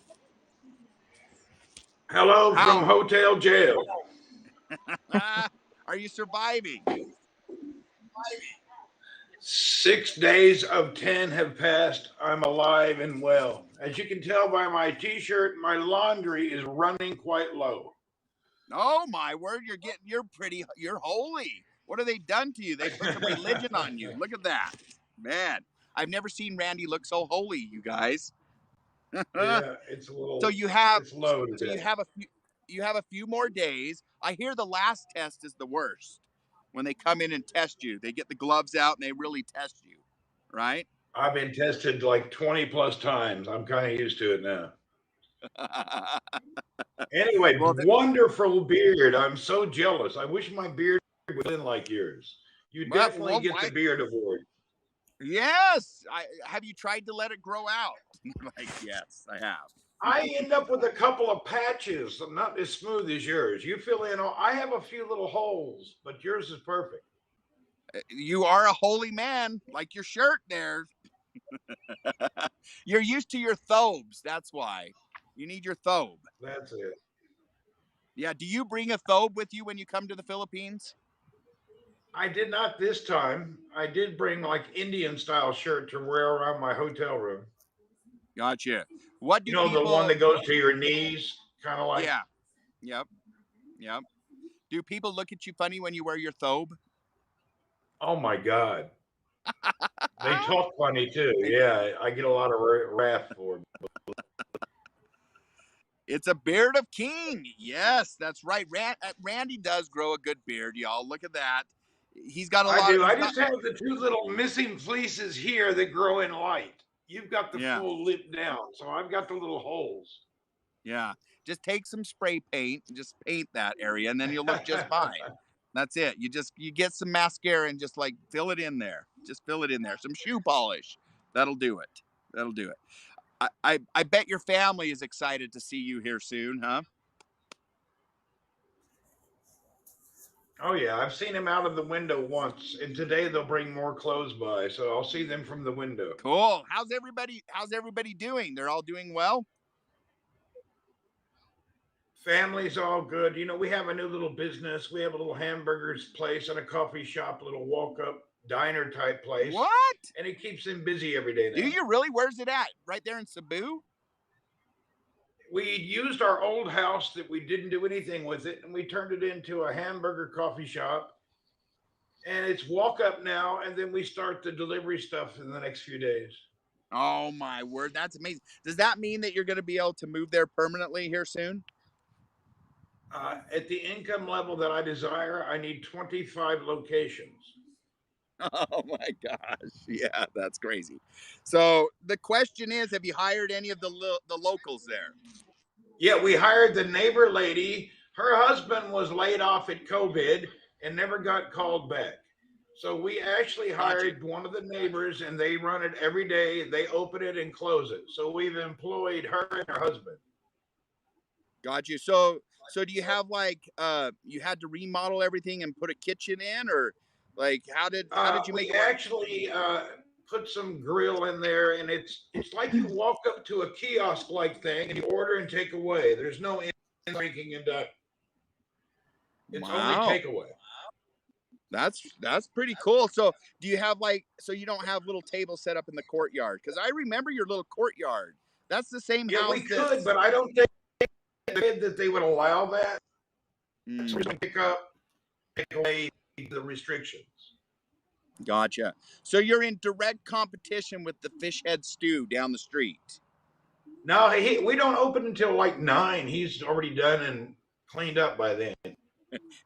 Hello How from hotel jail. are you surviving? 6 days of 10 have passed. I'm alive and well. As you can tell by my t-shirt, my laundry is running quite low. Oh my word, you're holy. What have they done to you? They put some religion on you. Look at that. Man, I've never seen Randy look so holy, you guys. Yeah, it's a little. So It's low today. you have a few more days. I hear the last test is the worst. When they come in and test you, they get the gloves out and they really test you, right? I've been tested like 20 plus times. I'm kind of used to it now. Anyway, Well, wonderful beard. I'm so jealous. I wish my beard was in like yours. You definitely get the beard award. Yes. Have you tried to let it grow out? Like, yes, I have. I end up with a couple of patches, not as smooth as yours. You fill in all. I have a few little holes, but yours is perfect. You are a holy man, like your shirt there. You're used to your thobes. That's why. You need your thobe. That's it. Yeah. Do you bring a thobe with you when you come to the Philippines? I did not this time. I did bring like Indian style shirt to wear around my hotel room. Gotcha. What You do know, the one people? that goes to your knees, kind of like. Yeah. Yep. Yep. Do people look at you funny when you wear your thobe? Oh my God. They Ah, talk funny too. Yeah, I get a lot of wrath for it. it's a beard of king. Yes, that's right. Randy does grow a good beard, y'all. Look at that. He's got a I lot of. do. I He's got. just have the two little missing fleeces here that grow in light. You've got the Yeah. full lip down, so I've got the little holes. Yeah. Just take some spray paint, and just paint that area, and then you'll look just fine. That's it. You get some mascara and just like fill it in there. Just fill it in there. Some shoe polish. That'll do it. That'll do it. I bet your family is excited to see you here soon, huh? Oh yeah, I've seen him out of the window once, and today they'll bring more clothes by, so I'll see them from the window. Cool. How's everybody doing? They're all doing well? Family's all good. You know, we have a new little business. We have a little hamburgers place and a coffee shop, little walk up diner type place, What? and it keeps him busy every day Do now. you really? Where's it at? Right there in Cebu? We used our old house that we didn't do anything with it, and we turned it into a hamburger coffee shop. And it's walk up now, and then we start the delivery stuff in the next few days. Oh my word, that's amazing. Does that mean that you're going to be able to move there permanently here soon? At the income level that I desire, I need 25 locations. Oh my gosh. Yeah, that's crazy. So the question is, have you hired any of the locals there? Yeah, we hired the neighbor lady. Her husband was laid off at COVID and never got called back. So we actually Gotcha. hired one of the neighbors, and they run it every day. They open it and close it. So we've employed her and her husband. Got you. So do you have like you had to remodel everything and put a kitchen in, or like how did you make We it work? actually put some grill in there, and it's like you walk up to a kiosk like thing and you order and take away. There's no drinking and it's only Wow. takeaway. That's pretty cool. So do you have like so you don't have little tables set up in the courtyard? Because I remember your little courtyard. That's the same Yeah, we house could, but I don't think that they would allow that. So we Mm, can pick up, take away the restrictions. gotcha. So you're in direct competition with the Fish Head Stew down the street. No, we don't open until like 9. He's already done and cleaned up by then.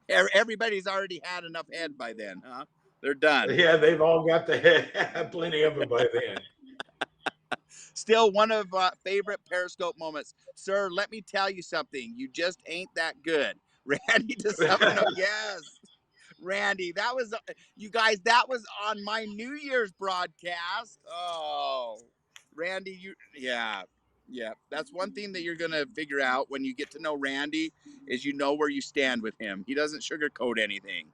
Everybody's already had enough head by then, huh? They're done. Yeah, they've all got plenty of them by then. Still one of favorite Periscope moments. Sir, let me tell you something. You just ain't that good. Randy DeStefano, yes. Randy, that was, you guys, that was on my New Year's broadcast. Oh, Randy, yeah. That's one thing that you're going to figure out when you get to know Randy is you know where you stand with him. He doesn't sugarcoat anything.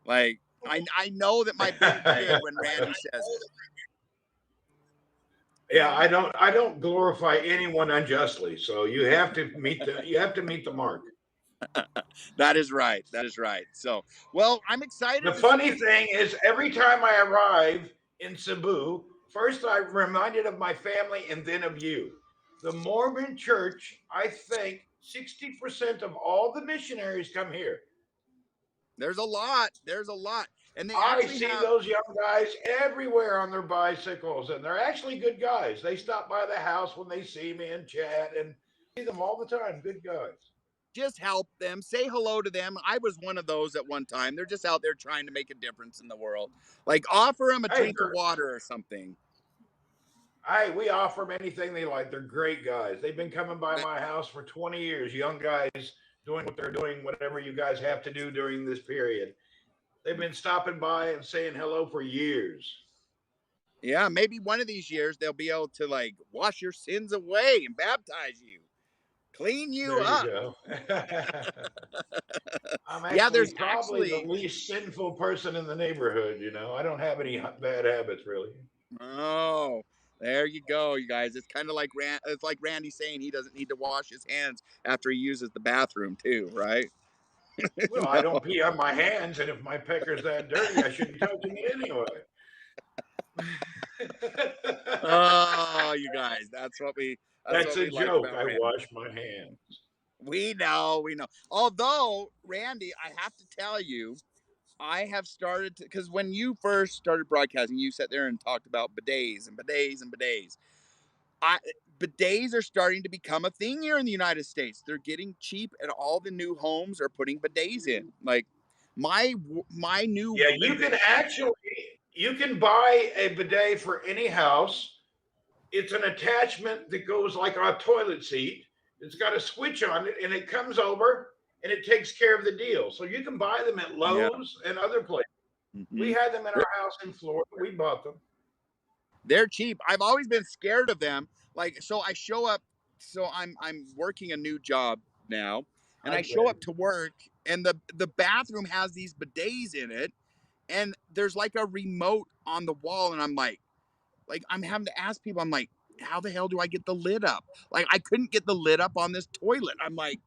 Like, I know that my beard's good when Randy says it. Yeah, I don't glorify anyone unjustly. So you have to meet the mark. That is right. That is right. So, well, I'm excited The to funny see. thing is, every time I arrive in Cebu, first I'm reminded of my family and then of you. The Mormon church, I think 60% of all the missionaries come here. There's a lot. There's a lot. And they I actually see have, those young guys everywhere on their bicycles, and they're actually good guys. They stop by the house when they see me and chat, and see them all the time. Good guys. just help them, say hello to them. I was one of those at one time. They're just out there trying to make a difference in the world. Like offer them a Hey, drink of water or something. we offer them anything they like. They're great guys. They've been coming by my house for 20 years. Young guys doing what they're doing, whatever you guys have to do during this period. They've been stopping by and saying hello for years. Yeah, maybe one of these years they'll be able to like wash your sins away and baptize you, clean you There you up. go. I'm Yeah, actually there's probably the actually, least sinful person in the neighborhood. I don't have any bad habits really. oh, There you go, you guys. It's kind of like it's like Randy saying he doesn't need to wash his hands after he uses the bathroom too, right? Well, I don't pee on my hands, and if my pecker's that dirty, I shouldn't touch it anyway. Oh, you guys, that's what we That's a like joke. about I Randy. wash my hands. We know. Although, Randy, I have to tell you, I have started to, because when you first started broadcasting, you sat there and talked about bidets and bidets and bidets. Bidets are starting to become a thing here in the United States. They're getting cheap, and all the new homes are putting bidets in. Like my new Yeah, you can buy a bidet for any house. It's an attachment that goes like a toilet seat. It's got a switch on it, and it comes over and it takes care of the deal. So you can buy them at Lowe's and other places. We had them in our house in Florida. We bought them. They're cheap. I've always been scared of them. Like, so I show up. So I'm working a new job now, and I show up to work, and the bathroom has these bidets in it, and there's like a remote on the wall, and I'm like I'm having to ask people. I'm like, how the hell do I get the lid up? Like, I couldn't get the lid up on this toilet. I'm like,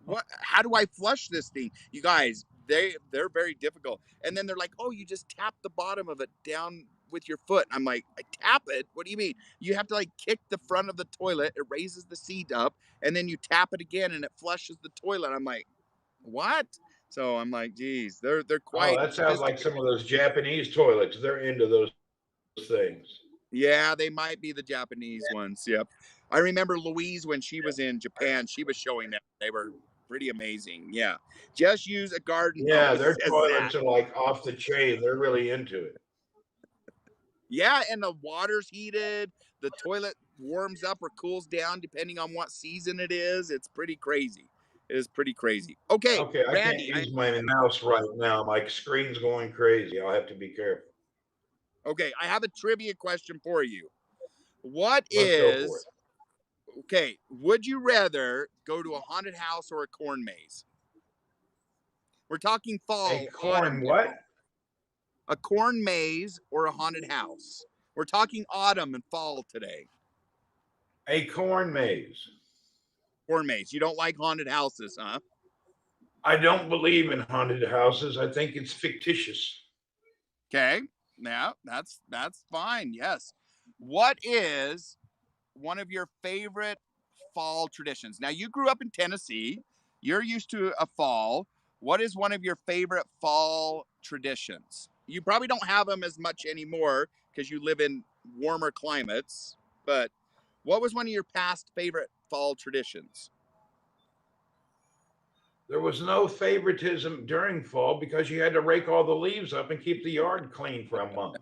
what? How do I flush this thing? You guys, they're very difficult. And then they're like, oh, you just tap the bottom of it down with your foot. I'm like, I tap it? What do you mean? You have to like kick the front of the toilet. It raises the seat up, and then you tap it again, and it flushes the toilet. I'm like, what? So I'm like, geez, they're quite. Oh, that sounds like some of those Japanese toilets. They're into those things. Yeah, they might be the Japanese ones. Yep. I remember Louise when she was in Japan, she was showing them. They were pretty amazing. Yeah. Just use a garden Yeah, hose. their toilets are like off the chain. They're really into it. Yeah, and the water's heated. The toilet warms up or cools down depending on what season it is. It's pretty crazy. It is pretty crazy. Okay, Okay, I Randy. can't use my mouse right now. My screen's going crazy. I'll have to be careful. Okay, I have a trivia question for you. What Let's go for it. is okay? Would you rather go to a haunted house or a corn maze? We're talking fall. A corn what? A corn maze or a haunted house. We're talking autumn and fall today. A corn maze. Corn maze. You don't like haunted houses, huh? I don't believe in haunted houses. I think it's fictitious. Okay. Yeah, that's fine. Yes. What is one of your favorite fall traditions? Now, you grew up in Tennessee. You're used to a fall. What is one of your favorite fall traditions? You probably don't have them as much anymore because you live in warmer climates, but what was one of your past favorite fall traditions? There was no favoritism during fall because you had to rake all the leaves up and keep the yard clean for a month.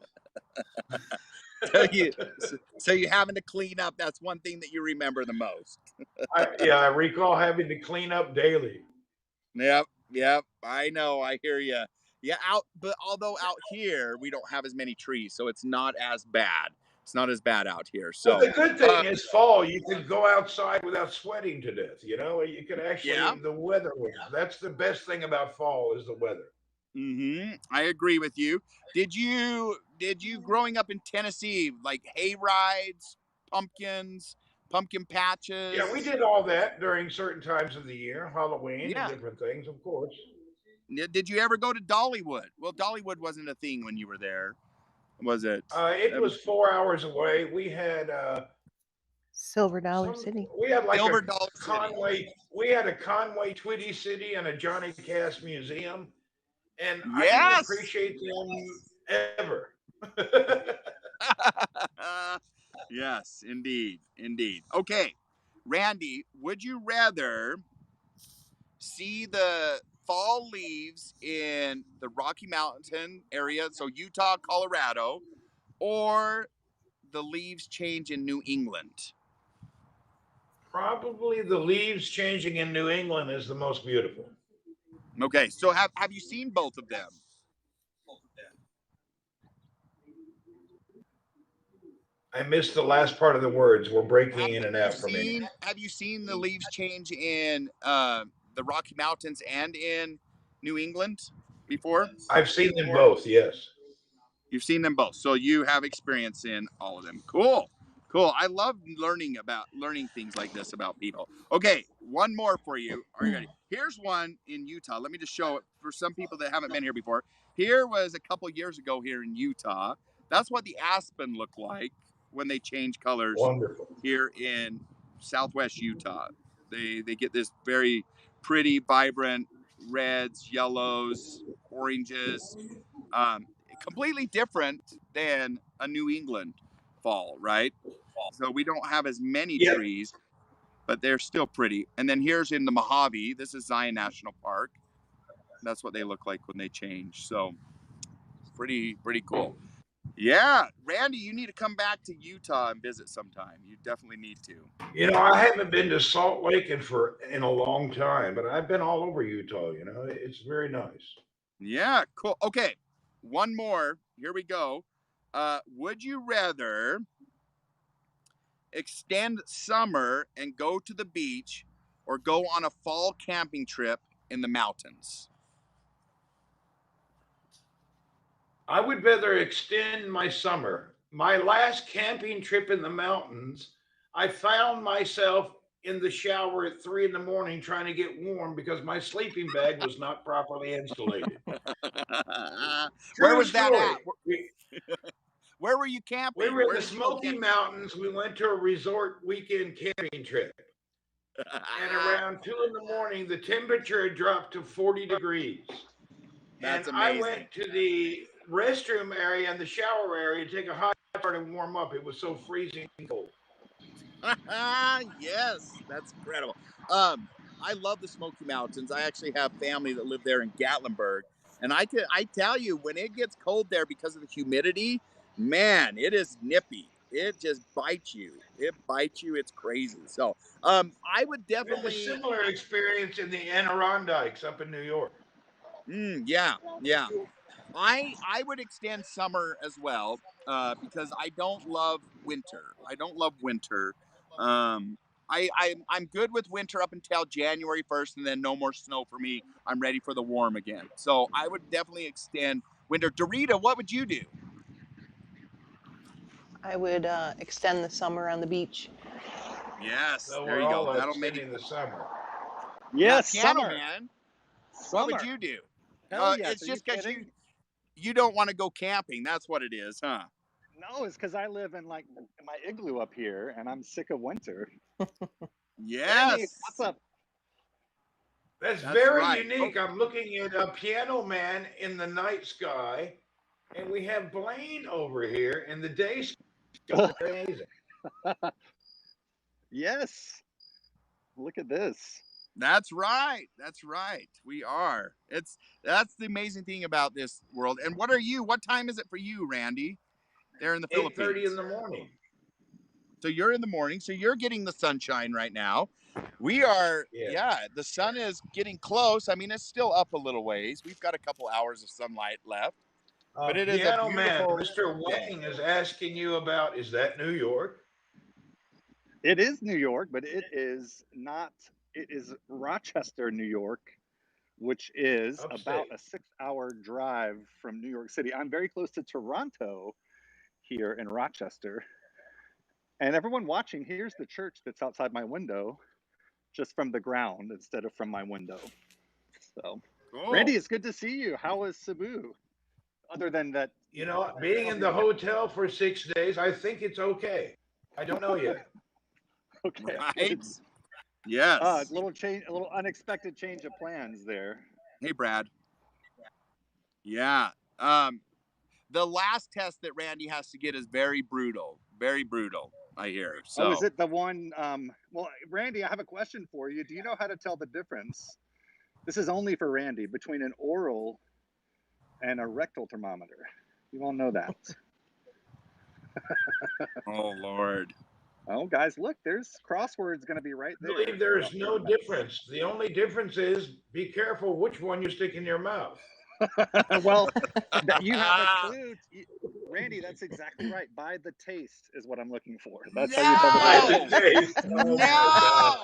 So you having to clean up, that's one thing that you remember the most. I recall having to clean up daily. Yep. I know. I hear you. Yeah, but although out here we don't have as many trees, so it's not as bad. It's not as bad out here. So well, the good thing is fall. You can go outside without sweating to death. You know, you can actually the weather. That's the best thing about fall is the weather. I agree with you. Did you growing up in Tennessee like hay rides, pumpkins, pumpkin patches? Yeah, we did all that during certain times of the year, Halloween and different things, of course. Did you ever go to Dollywood? Well, Dollywood wasn't a thing when you were there, was it? It was 4 hours away. We had Silver Dollar City. We had like Silver a Dollar Conway. City. We had a Conway Twitty City and a Johnny Cash museum, and I didn't appreciate them ever. Yes, indeed. Okay, Randy, would you rather see the fall leaves in the Rocky Mountain area, so Utah, Colorado, or the leaves change in New England? Probably the leaves changing in New England is the most beautiful. Okay, so have you seen both of them? I missed the last part of the words. We're breaking in and out for me. Have you seen the leaves change in the Rocky Mountains and in New England before? I've seen them both, yes. You've seen them both, so you have experience in all of them. Cool. Cool. I love learning things like this about people. Okay, one more for you. Are you ready? Here's one in Utah. Let me just show it for some people that haven't been here before. Here was a couple years ago here in Utah. That's what the aspen looked like when they change colors Wonderful. here in Southwest Utah. They get this very pretty, vibrant reds, yellows, oranges. Completely different than a New England fall, right? So we don't have as many Yeah. trees, but they're still pretty. And then here's in the Mojave. This is Zion National Park. That's what they look like when they change. So pretty cool. Yeah, Randy, you need to come back to Utah and visit sometime. You definitely need to. You know, I haven't been to Salt Lake in a long time, but I've been all over Utah. You know, it's very nice. Yeah, cool. Okay, one more. Here we go. Would you rather extend summer and go to the beach or go on a fall camping trip in the mountains? I would rather extend my summer. My last camping trip in the mountains, I found myself in the shower at 3 a.m. trying to get warm because my sleeping bag was not properly insulated. Where was that story. at? Where were you camping? We were in Where the did you go Smoky camping? Mountains. We went to a resort weekend camping trip. And around 2 a.m, the temperature had dropped to 40 degrees. That's and amazing. I went to the restroom area and the shower area to take a hot shower and warm up. It was so freezing cold. Yes, that's incredible. I love the Smoky Mountains. I actually have family that live there in Gatlinburg, and I tell you, when it gets cold there because of the humidity, man, it is nippy. It just bites you. It bites you. It's crazy. So, I would We had a definitely. similar experience in the Adirondacks up in New York. Yeah. I would extend summer as well because I don't love winter. I'm good with winter up until January 1st, and then no more snow for me. I'm ready for the warm again. So I would definitely extend winter. Dorita, what would you do? I would extend the summer on the beach. Yes, So there we're you all go. That'll make extending the summer. Yes, Piano summer. Man. Summer. What would you do? Hell yes. It's Are just you because kidding? you don't want to go camping. That's what it is, huh? No, it's because I live in like my igloo up here, and I'm sick of winter. Yes. Randy, what's up? That's That's very right. unique. I'm looking at a Piano Man in the night sky, and we have Blaine over here in the day sky. Amazing. Yes. Look at this. That's right. We are. That's the amazing thing about this world. And what time is it for you, Randy? There in the 8:30 Philippines. in the morning. So you're in the morning. So you're getting the sunshine right now. We are. Yeah, the sun is getting close. I mean, it's still up a little ways. We've got a couple hours of sunlight left. But it is a Piano Man, beautiful Mr. Wang is asking you about, is that New York? It is New York, but it is not. It is Rochester, New York, which is Upstate. about a 6-hour drive from New York City. I'm very close to Toronto here in Rochester. And everyone watching, here's the church that's outside my window, just from the ground instead of from my window. So, Cool. Randy, it's good to see you. How is Cebu? Other than that, You know, being in the hotel for 6 days, I think it's okay. I don't know yet. okay. Right? Yes. A little unexpected change of plans there. Hey, Brad. Yeah. The last test that Randy has to get is very brutal. Very brutal, I hear. So. Oh, is it the one? Well, Randy, I have a question for you. Do you know how to tell the difference? This is only for Randy, between an oral and a rectal thermometer. You all know that. Oh, Lord. Oh, guys, look, there's crosswords going to be right I there. believe there's no difference. The only difference is be careful which one you stick in your mouth. Well, you have a clue. Randy, that's exactly right. By the taste is what I'm looking for. That's how you tell the difference. No!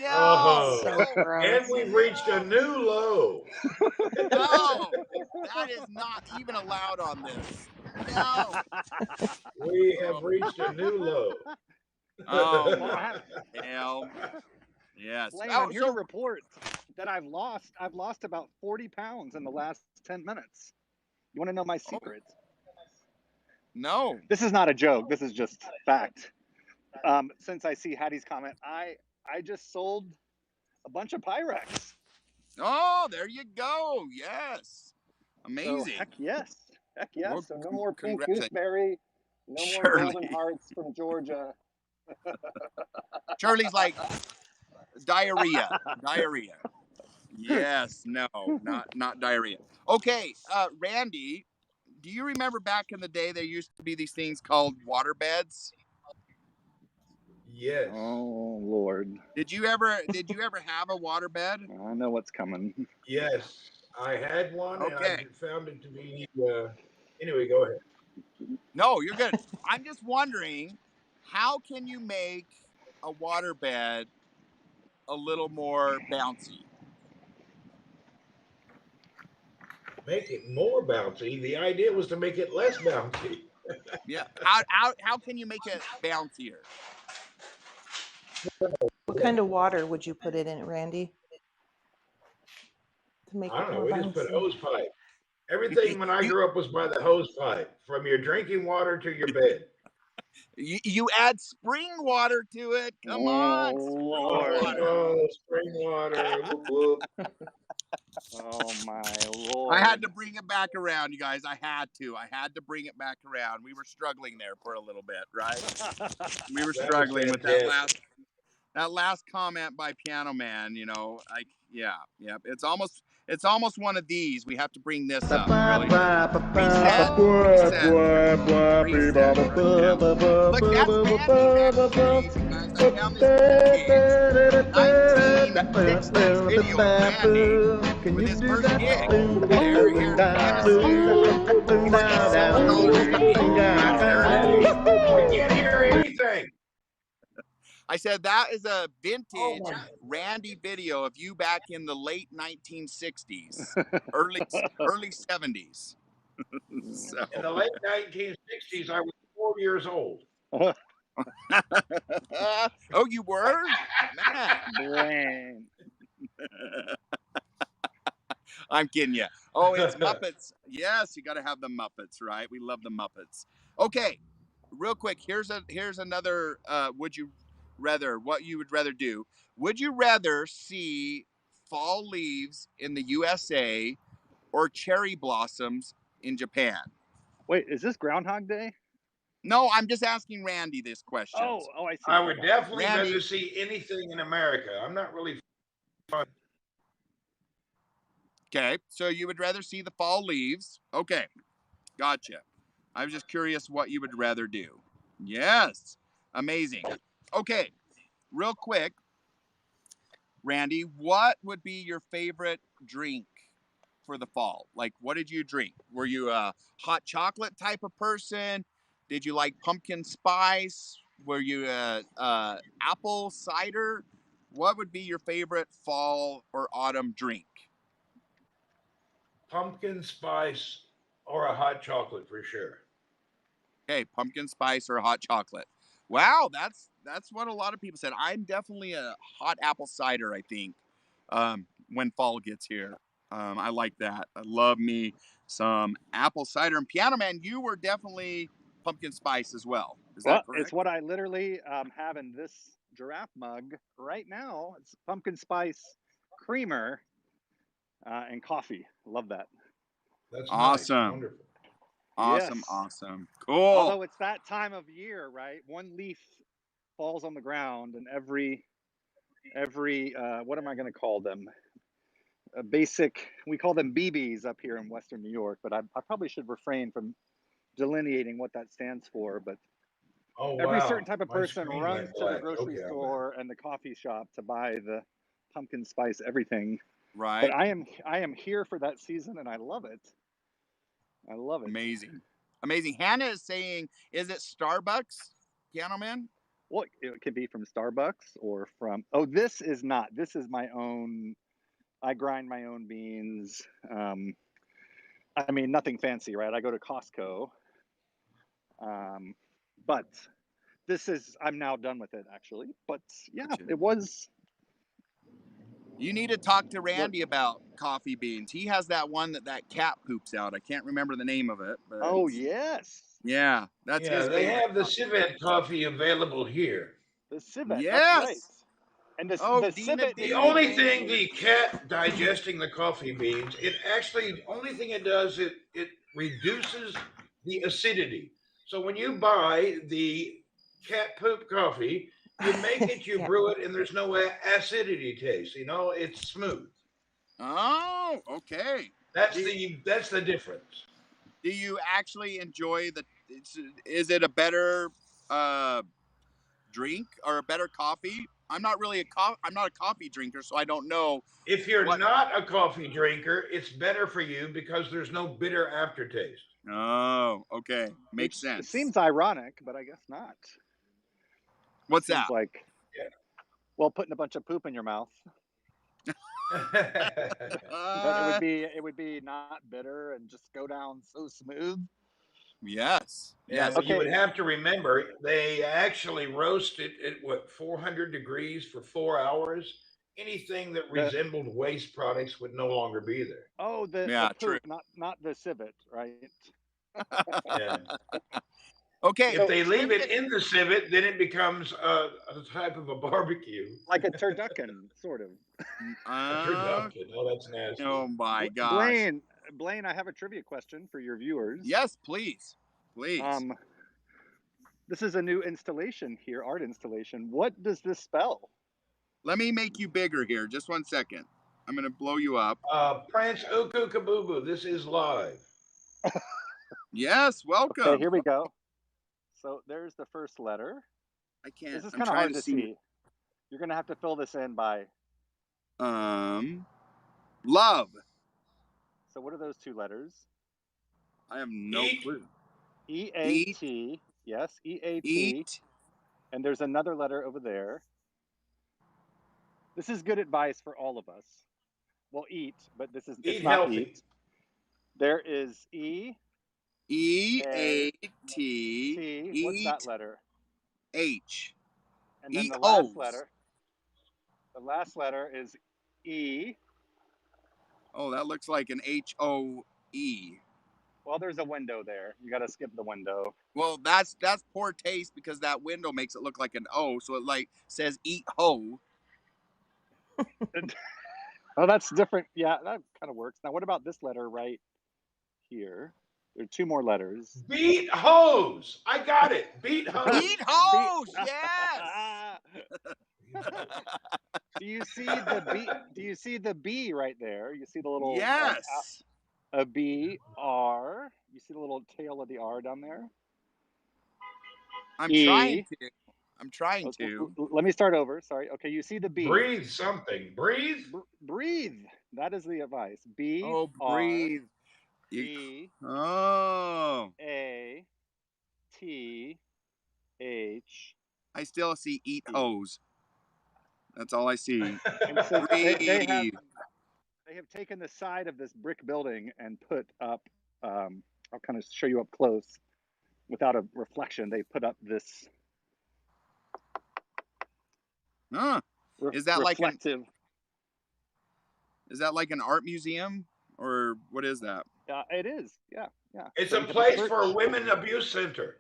Oh. So gross. And we've reached a new low. No! That is not even allowed on this. No. We have reached a new low. Oh Well, my hell. Yes. Blaine, Oh, I'm here to so report that I've lost about 40 pounds in the last 10 minutes. You want to know my secret? no. This is not a joke. This is just fact. Since I see Hattie's comment, I just sold a bunch of Pyrex. Oh, there you go. Yes. So Amazing. heck yes. Heck yes. Well, So no more pink congratulations. gooseberry, no more Shirley. golden hearts from Georgia. Shirley's like diarrhea. Diarrhea. Yes, no, not diarrhea. Okay, Randy, do you remember back in the day there used to be these things called water beds? Yes. Oh Lord. Did you ever have a water bed? I know what's coming. Yes. I had one and Okay. I found it to be anyway, go ahead. No, you're good. I'm just wondering, how can you make a water bed a little more bouncy? Make it more bouncy. The idea was to make it less bouncy. Yeah. How can you make it bouncier? What kind of water would you put it in, Randy? To make I don't it know. more We just put bouncy. hose pipe. Everything when I grew up was by the hose pipe, from your drinking water to your bed. You add spring water to it. Come on, Oh spring Lord. water. Oh, spring water. Whoop, whoop. Oh my Lord. I had to bring it back around, you guys. I had to bring it back around. We were struggling there for a little bit, right? We were That was struggling with fantastic. that last comment by Piano Man. You know, yeah. It's almost one of these. We have to bring this up. Really. Reset. Look, that's Randy. I found this 1960s video of Randy with his first gig. There, here in I can't hear anything. I said that is a vintage Randy video of you back in the late 1960s, early 70s. So. In the late 1960s, I was 4 years old. Oh, you were? Man. Blaine. I'm kidding you. Oh, it's Muppets. Yes, you got to have the Muppets, right? We love the Muppets. Okay, real quick. Here's another. Would you rather? What you would rather do? Would you rather see fall leaves in the USA or cherry blossoms in Japan? Wait, is this Groundhog Day? No, I'm just asking Randy this question. Oh, I see. I would definitely Randy. rather see anything in America. I'm not really fun. Okay, so you would rather see the fall leaves. Okay, gotcha. I was just curious what you would rather do. Yes, amazing. Okay, real quick, Randy, what would be your favorite drink for the fall? Like, what did you drink? Were you a hot chocolate type of person? Did you like pumpkin spice? Were you a apple cider? What would be your favorite fall or autumn drink? Pumpkin spice or a hot chocolate for sure. Okay, pumpkin spice or hot chocolate. Wow, that's what a lot of people said. I'm definitely a hot apple cider, I think, when fall gets here. I like that. I love me some apple cider. And Piano Man, you were definitely pumpkin spice as well. Is that correct? It's what I literally have in this giraffe mug right now. It's pumpkin spice creamer and coffee. Love that. That's awesome. Nice. Wonderful. Awesome, Yes. Awesome. Cool. Although it's that time of year, right? One leaf falls on the ground, and every what am I going to call them? We call them BBs up here in Western New York, but I probably should refrain from delineating what that stands for. But every certain type of person runs to the grocery store and the coffee shop to buy the pumpkin spice everything. Right. But I am here for that season, and I love it. I love it. Amazing. Hannah is saying, is it Starbucks, Piano Man? Well, it can be from Starbucks or from. Oh, this is not. This is my own. I grind my own beans. I mean, nothing fancy, right? I go to Costco But I'm now done with it actually. But yeah, Gotcha. it was. You need to talk to Randy about coffee beans. He has that one that cat poops out. I can't remember the name of it, but Oh yes, yeah, that's Yeah, his they favorite. have the civet coffee available here. the civet. Yes. That's right. And Oh, the Dina civet. The Dina only Dina. thing the cat digesting the coffee beans, the only thing it does, it reduces the acidity. So when you buy the cat poop coffee, you make it, you Cat brew it, and there's no acidity taste. You know, it's smooth. Oh, okay. That's Do, the difference. do you actually enjoy is it a better drink or a better coffee? I'm not a coffee drinker, so I don't know If you're what. not a coffee drinker, it's better for you because there's no bitter aftertaste. Oh, okay. Makes Which sense. seems ironic, but I guess not. What's Seems that? like, Yeah. well, putting a bunch of poop in your mouth. But it would be not bitter and just go down so smooth. Yes. Yeah, Yes. but you Okay. would have to remember they actually roast it at what 400 degrees for 4 hours. Anything that resembled waste products would no longer be there. Oh, Yeah, the true. poop, not the civet, right? Yeah. Okay. If they leave it in the civet, then it becomes a type of a barbecue. Like a turducken, sort of. A turducken. Oh, that's nasty. Oh my gosh. Blaine, I have a trivia question for your viewers. Yes, please. Please. This is a new installation here, art installation. What does this spell? Let me make you bigger here. Just 1 second. I'm gonna blow you up. Prince Uku Kabubu, this is live. Yes, welcome. Okay, here we go. So there's the first letter. I can't. This is I'm kind of trying hard to see. You're gonna have to fill this in by. Love. So what are those two letters? I have no Eat. clue. E-A-T. Yes, E-A-T. Eat. And there's another letter over there. This is good advice for all of us. Well, eat, but this is Eat it's not healthy. eat. There is E. E-A-T. T. What's that letter? H. And then Eat the last O's. letter. The last letter is E. Oh, that looks like an H-O-E. Well, there's a window there. You got to skip the window. Well, that's poor taste because that window makes it look like an O, so it like says eat ho. Oh, that's different. Yeah, that kind of works. Now, what about this letter right here? There are two more letters. Beat hose. I got it. Beat hose. Eat hose, yes. Do you see the B? Do you see the B right there? You see the little Yes. a B R. You see the little tail of the R down there? I'm E. trying to. Let me start over. Sorry. Okay, you see the B. Breathe something. Breathe. Breathe. That is the advice. B. Oh, R, breathe. E. Oh. A. T. H. I still see eat hose. That's all I see. And so they Breathe. have taken the side of this brick building and put up. I'll kind of show you up close, without a reflection. They put up this. Huh. Is that reflective? Is that like an art museum or what is that? It is. Yeah. It's So a you have place search. for a women abuse center.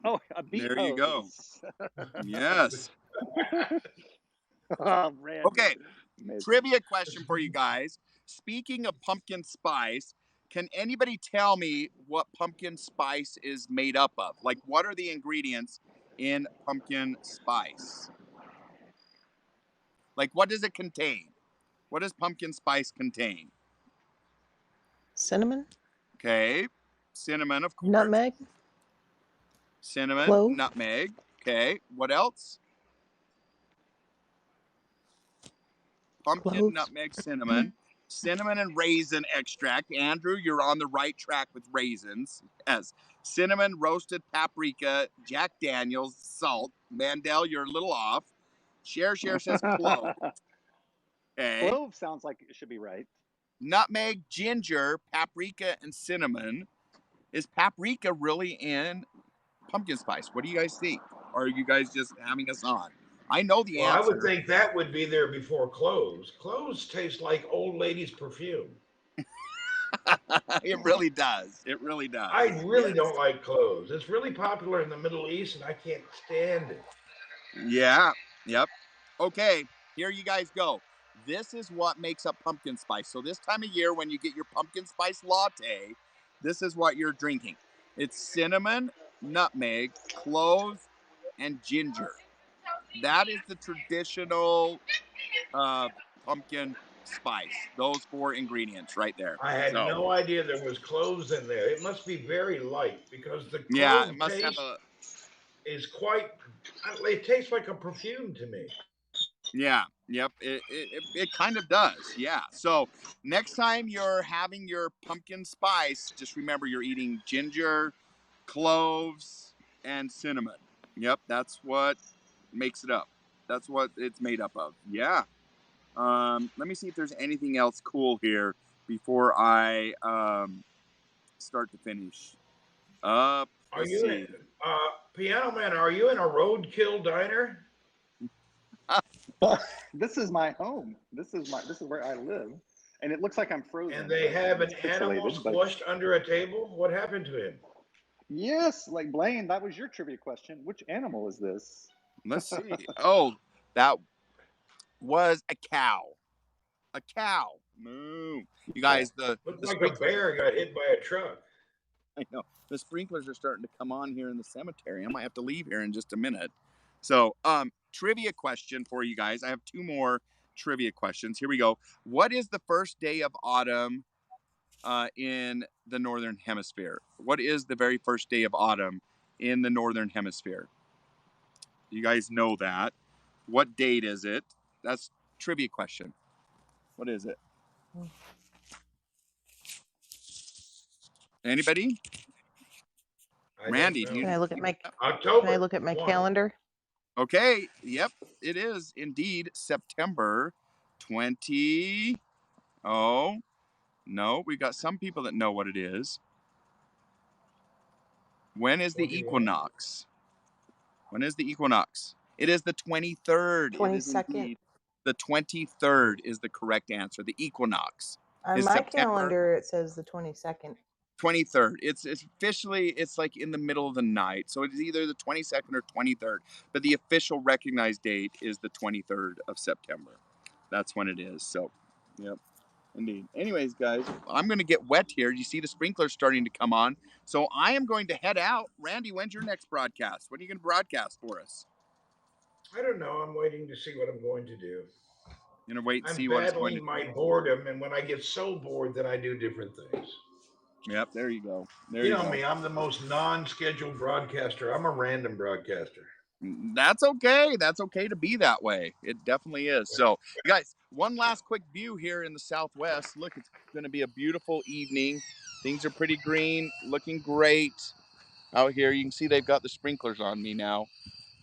Oh, a beat There you go. hose. Yes. Oh, man. Okay. Amazing. Trivia question for you guys. Speaking of pumpkin spice, can anybody tell me what pumpkin spice is made up of? Like, what are the ingredients in pumpkin spice? Like, what does it contain? What does pumpkin spice contain? Cinnamon, Okay. Cinnamon, of course. nutmeg, Cinnamon, clove. nutmeg. Okay. What else? Pumpkin, Cloves. nutmeg, cinnamon. Cinnamon and raisin extract. Andrew, you're on the right track with raisins. Yes. Cinnamon, roasted paprika, Jack Daniels, salt. Mandel, you're a little off. Share says clove. Okay. Clove sounds like it should be right. Nutmeg, ginger, paprika, and cinnamon. Is paprika really in pumpkin spice? What do you guys think? Or are you guys just having us on? I know the Well, I would answer. think that would be there before cloves. Cloves taste like old lady's perfume. It really does. It really does. I really Yes. don't like cloves. It's really popular in the Middle East, and I can't stand it. Yeah. Yep. Okay. Here you guys go. This is what makes up pumpkin spice. So this time of year, when you get your pumpkin spice latte, this is what you're drinking. It's cinnamon, nutmeg, cloves, and ginger. That is the traditional pumpkin spice. Those 4 ingredients right there. I had So no idea there was cloves in there. It must be very light because the yeah, it clove must have taste a is quite. It tastes like a perfume to me. yeah. Yep. It kind of does. Yeah. So next time you're having your pumpkin spice, just remember you're eating ginger, cloves, and cinnamon. Yep. That's what makes it up. That's what it's made up of. Yeah. Let me see if there's anything else cool here before I start to finish. Are Let's you in, see. Piano Man? Are you in a roadkill diner? This is my home. This is where I live, and it looks like I'm frozen. And they have an It's animal pixelated, but squished under a table? What happened to him? yes, like Blaine, that was your trivia question. Which animal is this? Let's see. Oh, that was a cow. A cow. Moo. You guys, the Looked the like a sprinklers. bear got hit by a truck. I know the sprinklers are starting to come on here in the cemetery. I might have to leave here in just a minute. So, trivia question for you guys. I have 2 more trivia questions. Here we go. What is the first day of autumn in the northern hemisphere? What is the very first day of autumn in the northern hemisphere? You guys know that. What date is it? That's trivia question. What is it? Anybody? I don't Randy, know. do you? Can I look at my October. Can I look at my 1. calendar? Okay. Yep, it is indeed September 20. Oh, no, we got some people that know what it is. When is the 21. equinox? When is the equinox? It is the 23rd. It is 22nd. indeed the 23rd is the correct answer. The equinox On is my September calendar, it says the 22nd. 23rd. It's officially, it's like in the middle of the night. So it's either the 22nd or 23rd. But the official recognized date is the 23rd of September. That's when it is. So, yep, indeed. Anyways, guys, I'm going to get wet here. You see the sprinklers starting to come on. So I am going to head out. Randy, when's your next broadcast? When are you going to broadcast for us? I don't know. I'm waiting to see what I'm going to do. You're going to wait and I'm see what it's going to battling my boredom, and when I get so bored, then I do different things. Yep, there you go. There You you know go. me, I'm the most non-scheduled broadcaster. I'm a random broadcaster. That's okay. That's okay to be that way. It definitely is. So, you guys, one last quick view here in the Southwest. Look, it's going to be a beautiful evening. Things are pretty green, looking great out here. You can see they've got the sprinklers on me now.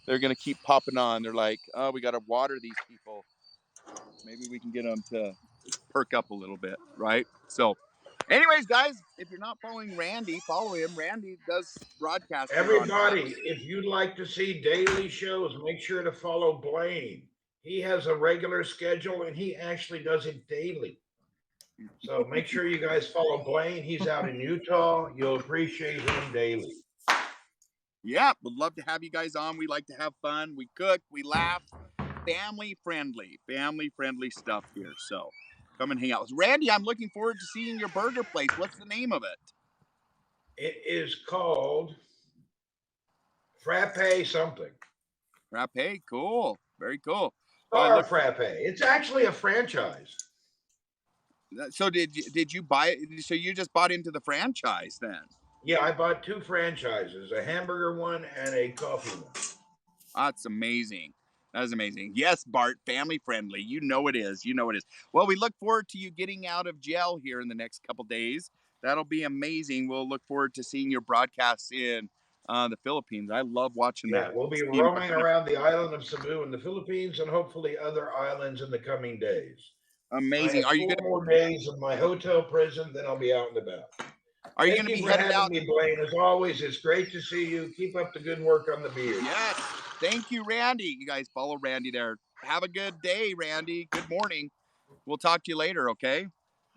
They're going to keep popping on. They're like, oh, we got to water these people. Maybe we can get them to perk up a little bit, right? So, anyways, guys, if you're not following Randy, follow him. Randy does broadcast here on Everybody, if you'd like to see daily shows, make sure to follow Blaine. He has a regular schedule, and he actually does it daily. So make sure you guys follow Blaine. He's out in Utah. You'll appreciate him daily. Yeah, would love to have you guys on. We like to have fun. We cook, we laugh. Family friendly stuff here. So come and hang out with Randy. I'm looking forward to seeing your burger place. What's the name of it? It is called Frappe something. Frappe. Cool. Very cool. Star Frappe. It's actually a franchise. So did you buy it? So you just bought into the franchise then? Yeah, I bought 2 franchises, a hamburger one and a coffee one. That's amazing. That is amazing. Yes, Bart, family friendly. You know it is. You know it is. Well, we look forward to you getting out of jail here in the next couple days. That'll be amazing. We'll look forward to seeing your broadcasts in the Philippines. I love watching that. Yeah, we'll be roaming around the island of Cebu in the Philippines and hopefully other islands in the coming days. Amazing. I have 4 more days in my hotel prison, then I'll be out and about. Are you Thank going to you be for headed having out? me, Blaine. As always, it's great to see you. Keep up the good work on the beard. Yes. Thank you, Randy. You guys follow Randy there. Have a good day, Randy. Good morning. We'll talk to you later, okay?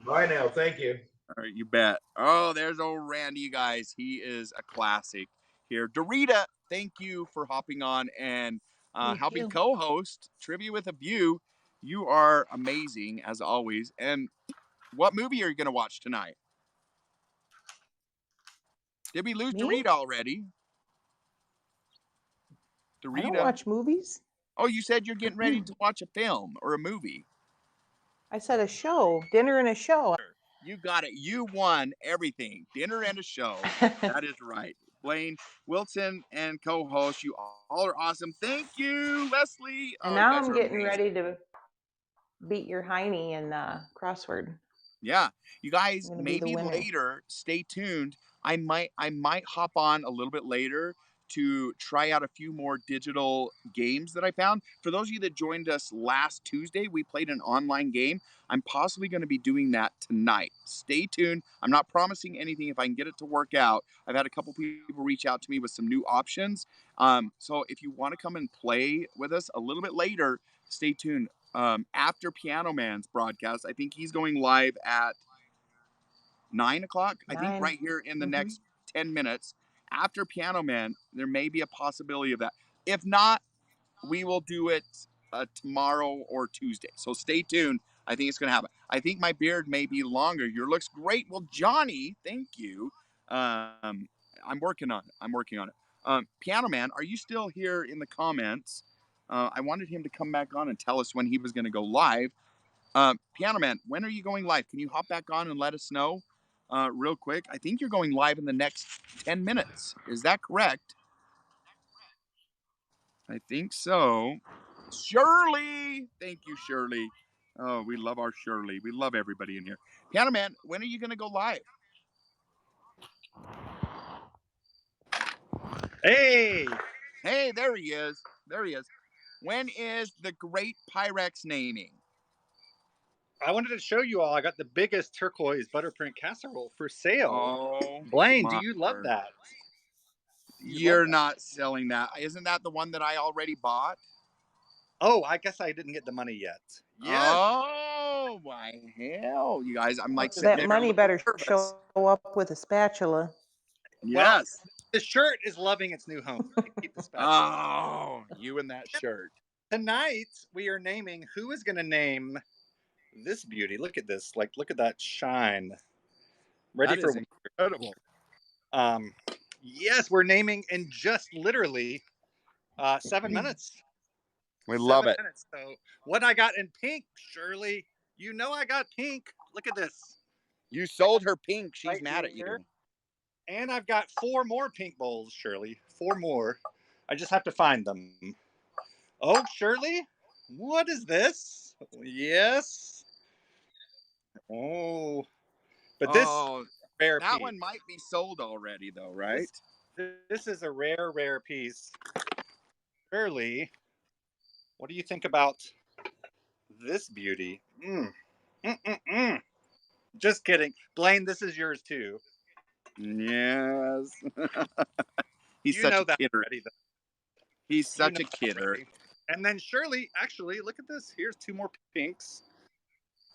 Bye now. Thank you. All right, you bet. Oh, there's old Randy, you guys. He is a classic here. Dorita, thank you for hopping on and Thank helping you. co-host Trivia with a View. You are amazing as always. And what movie are you going to watch tonight? Did we lose Me? Dorita already? I don't Dorita. watch movies. Oh, you said you're getting ready to watch a film or a movie. I said a show, dinner and a show. You got it. You won everything. Dinner and a show. That is right. Blaine Wilson and co-host, you all are awesome. Thank you, Leslie. And Oh, now you guys I'm are getting amazing. ready to beat your Heine in crossword. Yeah, you guys, I'm gonna be the maybe winner. later. Stay tuned. I might hop on a little bit later to try out a few more digital games that I found. For those of you that joined us last Tuesday, we played an online game. I'm possibly going to be doing that tonight. Stay tuned. I'm not promising anything if I can get it to work out. I've had a couple people reach out to me with some new options. So if you want to come and play with us a little bit later, stay tuned. After Piano Man's broadcast, I think he's going live at 9 o'clock. I think 9. right here in the Mhm. next 10 minutes. After Piano Man, there may be a possibility of that. If not, we will do it tomorrow or Tuesday. So stay tuned. I think it's going to happen. I think my beard may be longer. Your looks great. Well, Johnny, thank you. I'm working on it. Piano Man, are you still here in the comments? I wanted him to come back on and tell us when he was going to go live. Piano Man, when are you going live? Can you hop back on and let us know real quick? I think you're going live in the next 10 minutes. Is that correct? I think so. Shirley! Thank you, Shirley. Oh, we love our Shirley. We love everybody in here. Piano Man, when are you going to go live? Hey, Hey, there he is. There he is. When is the Great Pyrex naming? I wanted to show you all. I got the biggest turquoise butterprint casserole for sale. Oh, Blaine, do my you love word. that? You're not selling that. Isn't that the one that I already bought? Oh, I guess I didn't get the money yet. Yes. Oh, my hell. You guys, I'm like So sitting that there money looking better nervous. show up with a spatula. Well, Yes. the shirt is loving its new home. Keep the spatula. Oh, you and that shirt. Tonight we are naming. Who is going to name this beauty? Look at this. Like, look at that shine. Ready That for is incredible. Yes, we're naming in just literally 7 minutes. We love it. Minutes. So what I got in pink, Shirley, you know I got pink. Look at this. You sold her pink. She's Right mad at here. you. And I've got 4 more pink bowls, Shirley. 4 more. I just have to find them. Oh, Shirley, what is this? Yes. Oh, but this rare that piece. one might be sold already, though, right? This is a rare piece. Shirley, what do you think about this beauty? Just kidding. Blaine, this is yours too. Yes. He's You such know a that kidder. already, He's such a kidder. already. And then Shirley, actually, look at this. Here's 2 more pinks.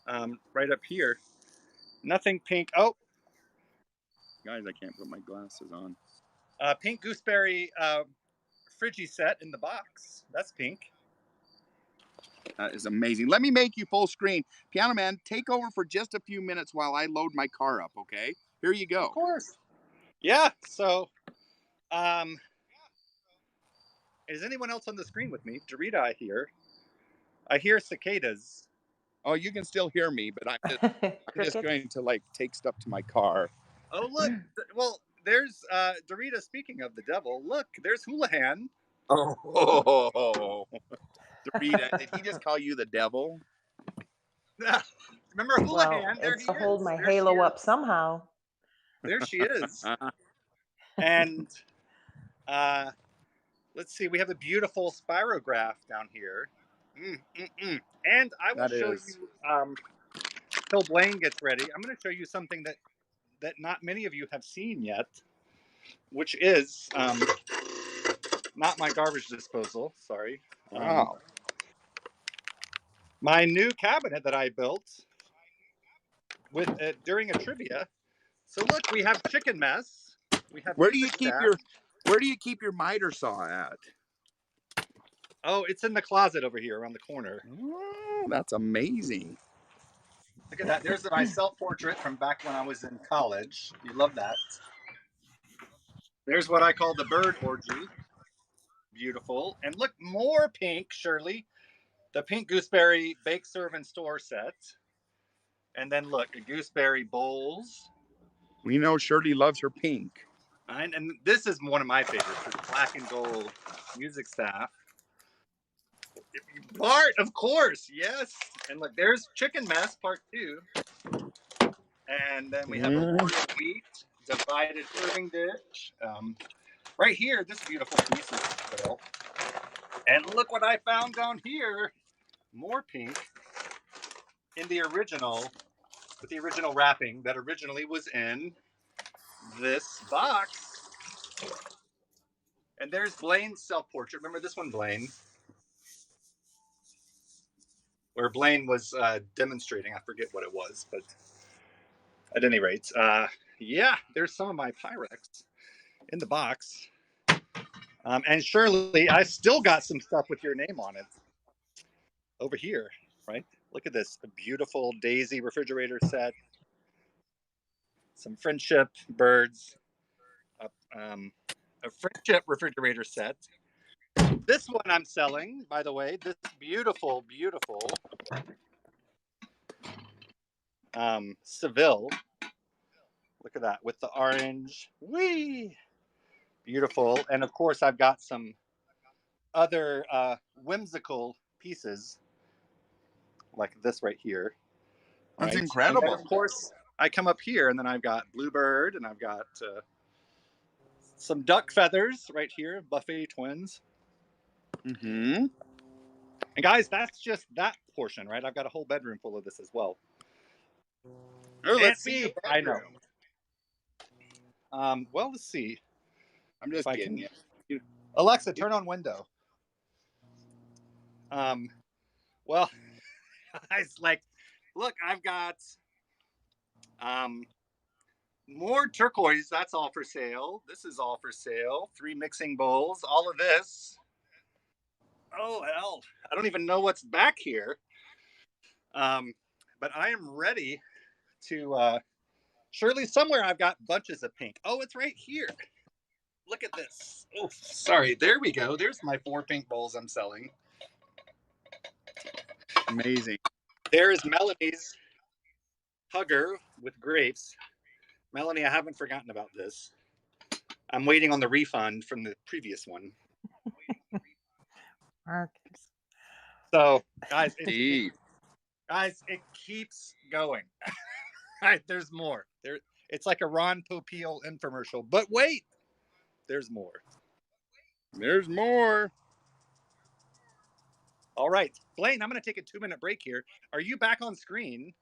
Right up here. Nothing pink. Oh, Guys, I can't put my glasses on. pink gooseberry Frigi set in the box. That's pink. That is amazing. Let me make you full screen. Piano Man, take over for just a few minutes while I load my car up, okay? Here you go. Of course. Yeah, so is anyone else on the screen with me? Dorita, I hear cicadas. Oh, you can still hear me, but I'm just going to like take stuff to my car. Oh, look. Well, there's Dorita, speaking of the devil. Look, there's Houlihan. Oh, Dorita, did he just call you the devil? Remember Houlihan? Well, There it's he to hold is. my There halo she up is. somehow. There she is. And let's see, we have a beautiful spirograph down here. And I will show you, till Blaine gets ready, I'm going to show you something that that not many of you have seen yet, which is not my garbage disposal. Sorry. Wow. My new cabinet that I built with during a trivia. So look, we have chicken mess. We have Where do you music keep your miter saw at? Oh, it's in the closet over here around the corner. Oh, that's amazing. Look at that. There's my self-portrait from back when I was in college. You love that. There's what I call the bird orgy. Beautiful. And look, more pink, Shirley. The pink gooseberry bake, serve, and store set. And then look, the gooseberry bowls. We know Shirley loves her pink. And this is one of my favorites, the black and gold music staff. Bart, of course, yes. And look, there's chicken mess, part 2. And then we have a board of wheat, divided serving dish. Right here, this beautiful piece is Phil. And look what I found down here. More pink in the original, with the original wrapping that originally was in this box. And there's Blaine's self-portrait. Remember this one, Blaine? Where Blaine was demonstrating. I forget what it was, but at any rate, yeah, there's some of my Pyrex in the box. And Shirley, I still got some stuff with your name on it over here, right? Look at this, a beautiful Daisy refrigerator set, some Friendship birds, a Friendship refrigerator set. This one I'm selling, by the way, this beautiful, beautiful Seville. Look at that with the orange. Whee! Beautiful. And of course, I've got some other whimsical pieces like this right here. That's right? incredible. And then, of course, I come up here and then I've got Bluebird and I've got some duck feathers right here, Buffet twins. Mm-hmm. And guys, that's just that portion, right? I've got a whole bedroom full of this as well. Oh, let's see. I know. Well, let's see. I'm just kidding you. Alexa, turn on window. Well, guys, like, look, I've got more turquoise. That's all for sale. This is all for sale. 3 mixing bowls. All of this. Oh, hell. I don't even know what's back here. But I am ready to... Surely somewhere I've got bunches of pink. Oh, it's right here. Look at this. Oh, sorry. There we go. There's my 4 pink bowls I'm selling. Amazing. There's Melanie's Hugger with grapes. Melanie, I haven't forgotten about this. I'm waiting on the refund from the previous one. Marcus. So, guys, it keeps going. Right, there's more. It's like a Ron Popeil infomercial. But wait, there's more. There's more. All right, Blaine, I'm going to take a 2-minute break here. Are you back on screen?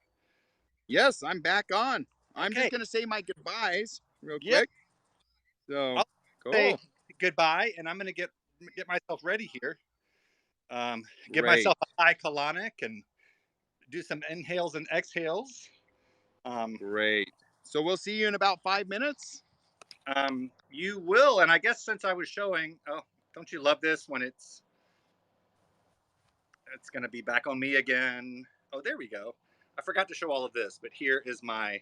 Yes, I'm back on. I'm Okay. just going to say my goodbyes real Yep. quick. So, I'll cool. say goodbye, and I'm going to get myself ready here. Give Great. myself a high colonic and do some inhales and exhales. Great. So we'll see you in about 5 minutes. You will, and I guess since I was showing, oh, don't you love this when it's going to be back on me again? Oh, there we go. I forgot to show all of this, but here is my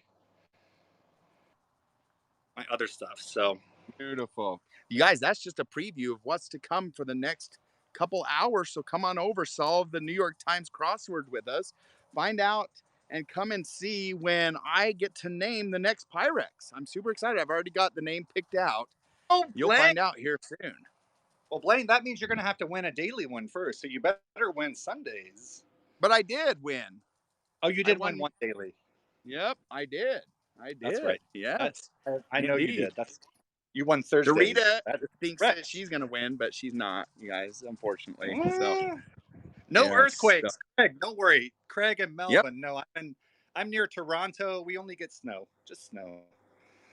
other stuff. So beautiful. You guys, that's just a preview of what's to come for the next couple hours. So come on over, solve the New York Times crossword with us, find out, and come and see when I get to name the next Pyrex. I'm super excited. I've already got the name picked out. Oh, you'll find out here soon. Well, Blaine, that means you're going to have to win a daily one first. So you better win Sundays. But I did win. Oh, you did win one daily. Yep, I did. That's right. Yes. I know you did. You won Thursday. Dorita thinks that she's going to win, but she's not, you guys, unfortunately. So. No earthquakes. So. Craig, don't worry. Craig and Melvin. Yep. No, I'm near Toronto. We only get snow. Just snow.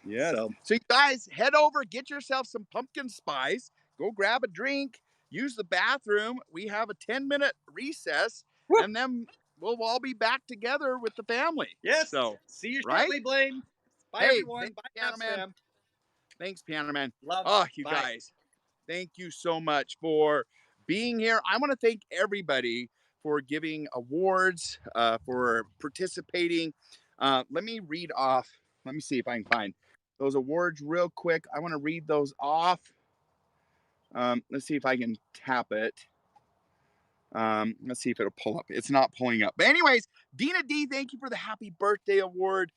Yes. So So you guys head over, get yourself some pumpkin spice, go grab a drink, use the bathroom. We have a 10-minute recess, Woo! and then we'll all be back together with the family. yes. So, See you right? shortly, Blaine. Bye, Hey, everyone. thanks, Bye, Piano Caps Man. fam. Thanks, Piano Man. Love. Oh, you Bye. guys, thank you so much for being here. I want to thank everybody for giving awards, for participating. Let me read off. Let me see if I can find those awards real quick. I want to read those off. Let's see if I can tap it. Let's see if it'll pull up. It's not pulling up. But anyways, Dina D, thank you for the happy birthday award.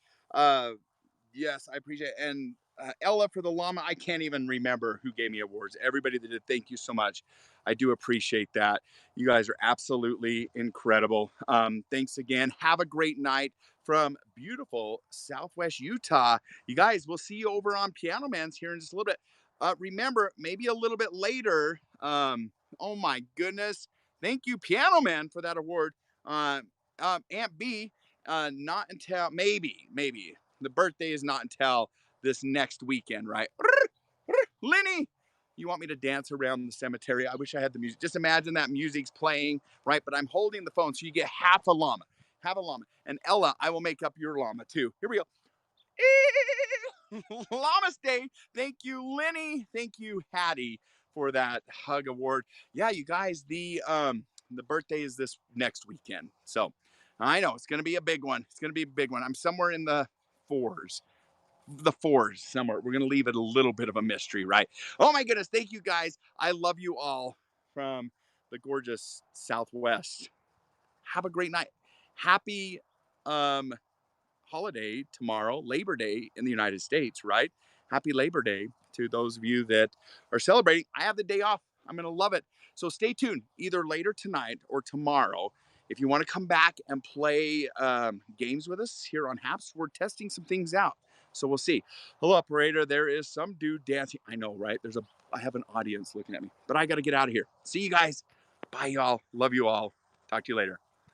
Yes, I appreciate it. And Ella for the llama. I can't even remember who gave me awards. Everybody that did, thank you so much. I do appreciate that. You guys are absolutely incredible. Thanks again. Have a great night from beautiful Southwest Utah. You guys, we'll see you over on Piano Man's here in just a little bit. Remember, maybe a little bit later. Oh my goodness. Thank you, Piano Man, for that award. Aunt B, not until maybe the birthday is not until this next weekend, right? Lenny, you want me to dance around the cemetery? I wish I had the music. Just imagine that music's playing, right? But I'm holding the phone, so you get half a llama. Have a llama. And Ella, I will make up your llama too. Here we go. Llamas Day. Thank you, Lenny. Thank you, Hattie, for that hug award. Yeah, you guys, the birthday is this next weekend. So I know it's gonna be a big one. It's gonna be a big one. I'm somewhere in the fours. The fours somewhere. We're gonna leave it a little bit of a mystery, right? Oh my goodness, thank you guys. I love you all from the gorgeous Southwest. Have a great night. Happy holiday tomorrow, Labor Day in the United States, right? Happy Labor Day to those of you that are celebrating. I have the day off. I'm going to love it. So stay tuned either later tonight or tomorrow. If you want to come back and play games with us here on Haps, we're testing some things out. So we'll see. Hello, operator. There is some dude dancing. I know, right? I have an audience looking at me, but I got to get out of here. See you guys. Bye, y'all. Love you all. Talk to you later.